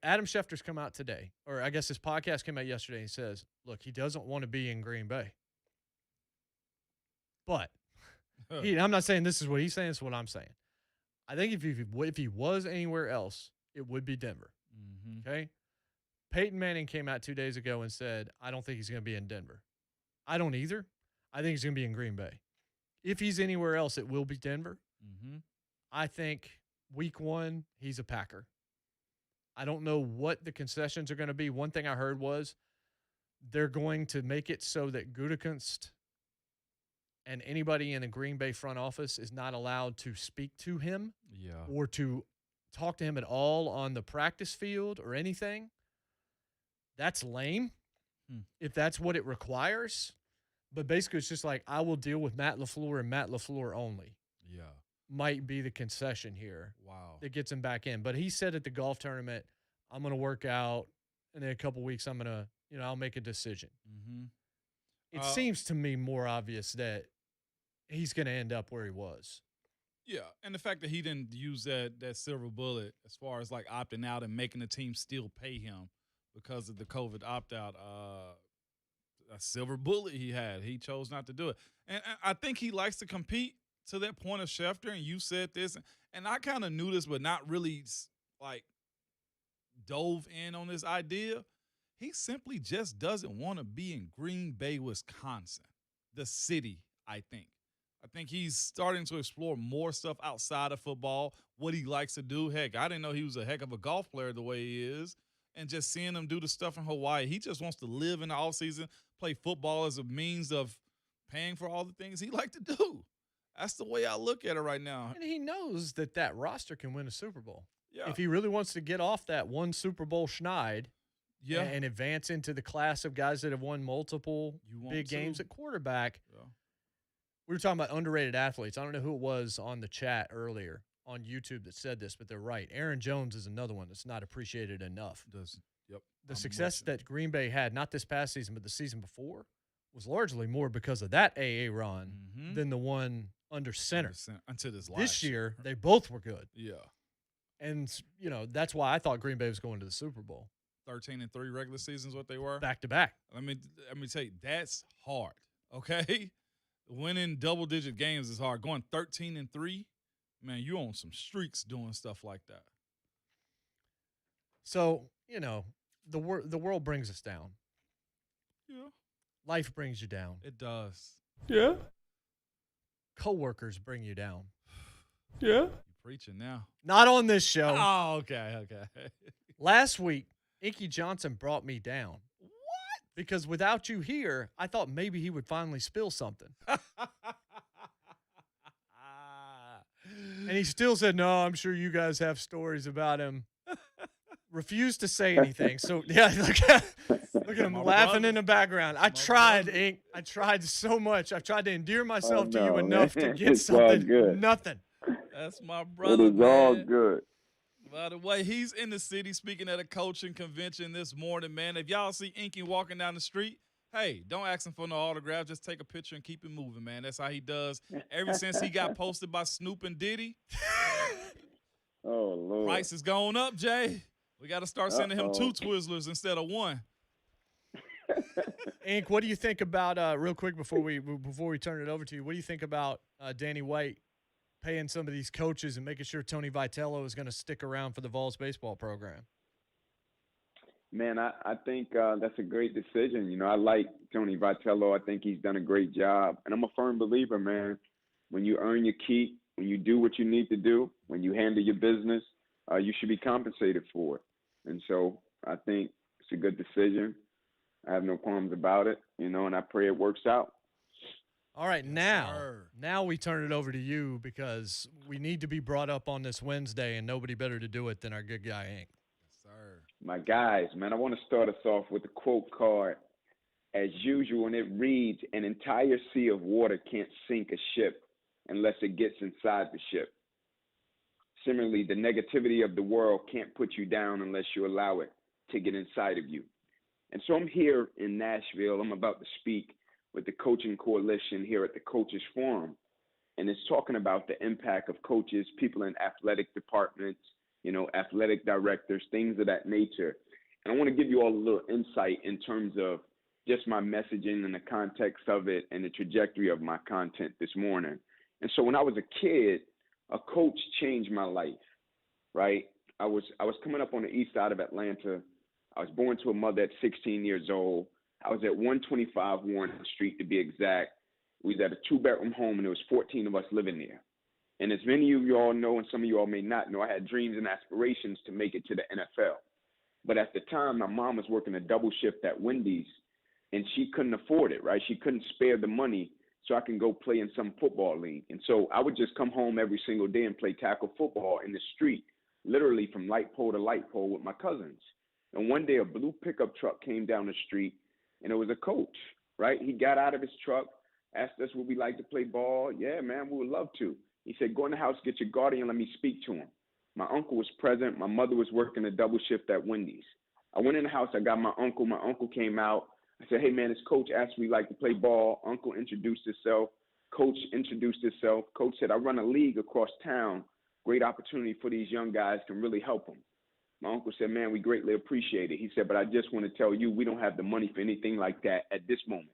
Adam Schefter's come out today, or I guess his podcast came out yesterday. He says, look, he doesn't want to be in Green Bay. But I'm not saying this is what he's saying. It's what I'm saying. I think if he was anywhere else, it would be Denver. Mm-hmm. Okay? Peyton Manning came out 2 days ago and said, I don't think he's going to be in Denver. I don't either. I think he's going to be in Green Bay. If he's anywhere else, it will be Denver. Mm-hmm. I think week 1, he's a Packer. I don't know what the concessions are going to be. One thing I heard was they're going to make it so that Gutekunst and anybody in the Green Bay front office is not allowed to speak to him or to talk to him at all on the practice field or anything. That's lame if that's what it requires. But basically, it's just like, I will deal with Matt LaFleur and Matt LaFleur only. Yeah. Might be the concession here. Wow. That gets him back in. But he said at the golf tournament, I'm going to work out, and in a couple weeks, I'm going to, I'll make a decision. Mm-hmm. It seems to me more obvious that he's going to end up where he was. Yeah, and the fact that he didn't use that silver bullet as far as like opting out and making the team still pay him because of the COVID opt-out, a silver bullet he had. He chose not to do it. And I think he likes to compete to that point of Schefter, and you said this, and I kind of knew this but not really like dove in on this idea. He simply just doesn't want to be in Green Bay, Wisconsin, the city, I think. I think he's starting to explore more stuff outside of football, what he likes to do. Heck, I didn't know he was a heck of a golf player the way he is. And just seeing him do the stuff in Hawaii, he just wants to live in the offseason, play football as a means of paying for all the things he like to do. That's the way I look at it right now. And he knows that roster can win a Super Bowl. Yeah. If he really wants to get off that one Super Bowl schneid and advance into the class of guys that have won multiple big games at quarterback. Yeah. We were talking about underrated athletes. I don't know who it was on the chat earlier on YouTube that said this, but they're right. Aaron Jones is another one that's not appreciated enough. The success that Green Bay had, not this past season, but the season before, was largely more because of that AA run than the one under center. Until this year, they both were good. Yeah. And, that's why I thought Green Bay was going to the Super Bowl. 13-3 regular seasons, what they were? Back to back. Let me tell you, that's hard, okay? Winning double-digit games is hard. Going 13-3, man, you on some streaks doing stuff like that. So, the world brings us down. Yeah. Life brings you down. It does. Yeah. Coworkers bring you down. Yeah. You're preaching now. Not on this show. Oh, okay. Last week, Inky Johnson brought me down. What? Because without you here, I thought maybe he would finally spill something. And he still said, no, I'm sure you guys have stories about him. Refused to say anything. So, yeah, look at him laughing in the background. I tried, Ink. I tried so much. I've tried to endear myself to you enough to get something. Nothing. That's my brother. It is all good. By the way, he's in the city speaking at a coaching convention this morning, man. If y'all see Inky walking down the street, hey, don't ask him for no autograph. Just take a picture and keep it moving, man. That's how he does. Ever since he got posted by Snoop and Diddy. Oh, Lord. Price is going up, Jay. We got to start sending him 2 Twizzlers instead of 1. Ink, what do you think about, real quick before we turn it over to you, what do you think about Danny White paying some of these coaches and making sure Tony Vitello is going to stick around for the Vols baseball program? Man, I think that's a great decision. I like Tony Vitello. I think he's done a great job. And I'm a firm believer, man, when you earn your keep, when you do what you need to do, when you handle your business, you should be compensated for it. And so I think it's a good decision. I have no qualms about it, and I pray it works out. All right, now we turn it over to you because we need to be brought up on this Wednesday, and nobody better to do it than our good guy, Ink. Yes, sir. My guys, man, I want to start us off with a quote card. As usual, and it reads, an entire sea of water can't sink a ship unless it gets inside the ship. Similarly, the negativity of the world can't put you down unless you allow it to get inside of you. And so I'm here in Nashville. I'm about to speak with the Coaching Coalition here at the Coaches Forum. And it's talking about the impact of coaches, people in athletic departments, athletic directors, things of that nature. And I want to give you all a little insight in terms of just my messaging and the context of it and the trajectory of my content this morning. And so when I was a kid, a coach changed my life, right? I was coming up on the east side of Atlanta. I was born to a mother at 16 years old. I was at 125 Warren Street, to be exact. We was at a 2-bedroom home, and there was 14 of us living there. And as many of you all know, and some of you all may not know, I had dreams and aspirations to make it to the NFL. But at the time, my mom was working a double shift at Wendy's, and she couldn't afford it, right? She couldn't spare the money so I can go play in some football league. And so I would just come home every single day and play tackle football in the street, literally from light pole to light pole with my cousins. And one day a blue pickup truck came down the street, and it was a coach, right? He got out of his truck, asked us would we like to play ball. Yeah, man, we would love to. He said, go in the house, get your guardian, let me speak to him. My uncle was present. My mother was working a double shift at Wendy's. I went in the house. I got my uncle. My uncle came out. I said, hey, man, this coach asked me like to play ball. Uncle introduced himself. Coach introduced himself. Coach said, I run a league across town. Great opportunity for these young guys, can really help them. My uncle said, man, we greatly appreciate it. He said, but I just want to tell you, we don't have the money for anything like that at this moment.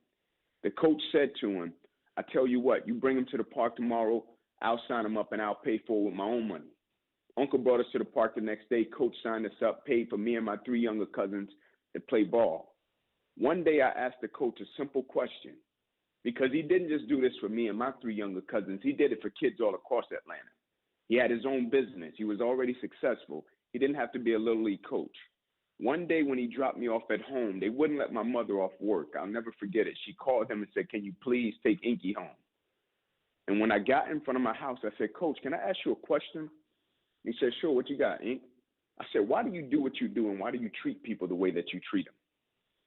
The coach said to him, I tell you what, you bring him to the park tomorrow, I'll sign him up and I'll pay for it with my own money. Uncle brought us to the park the next day. Coach signed us up, paid for me and my 3 younger cousins to play ball. One day I asked the coach a simple question, because he didn't just do this for me and my 3 younger cousins. He did it for kids all across Atlanta. He had his own business. He was already successful. He didn't have to be a little league coach. One day when he dropped me off at home, they wouldn't let my mother off work. I'll never forget it. She called him and said, can you please take Inky home? And when I got in front of my house, I said, Coach, can I ask you a question? He said, sure, what you got, Ink? I said, why do you do what you do, and why do you treat people the way that you treat them?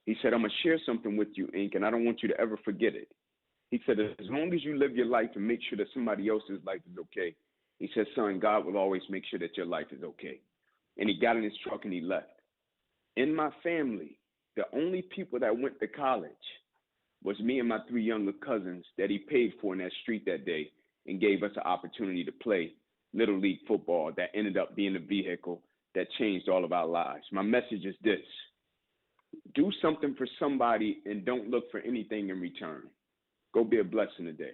He said, I'm going to share something with you, Ink, and I don't want you to ever forget it. He said, as long as you live your life and make sure that somebody else's life is okay, he said, son, God will always make sure that your life is okay. And he got in his truck and he left. In my family, the only people that went to college was me and my 3 younger cousins that he paid for in that street that day and gave us an opportunity to play Little League football that ended up being a vehicle that changed all of our lives. My message is this: do something for somebody and don't look for anything in return. Go be a blessing today.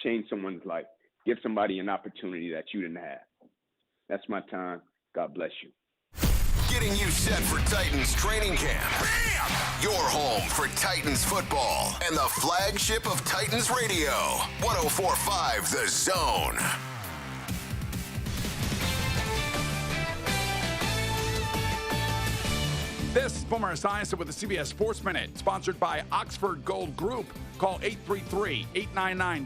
Change someone's life. Give somebody an opportunity that you didn't have. That's my time. God bless you. Getting you set for Titans training camp. Bam! Your home for Titans football and the flagship of Titans radio. 104.5 The Zone. This is Boomer Esiason with the CBS Sports Minute, sponsored by Oxford Gold Group. Call 833-899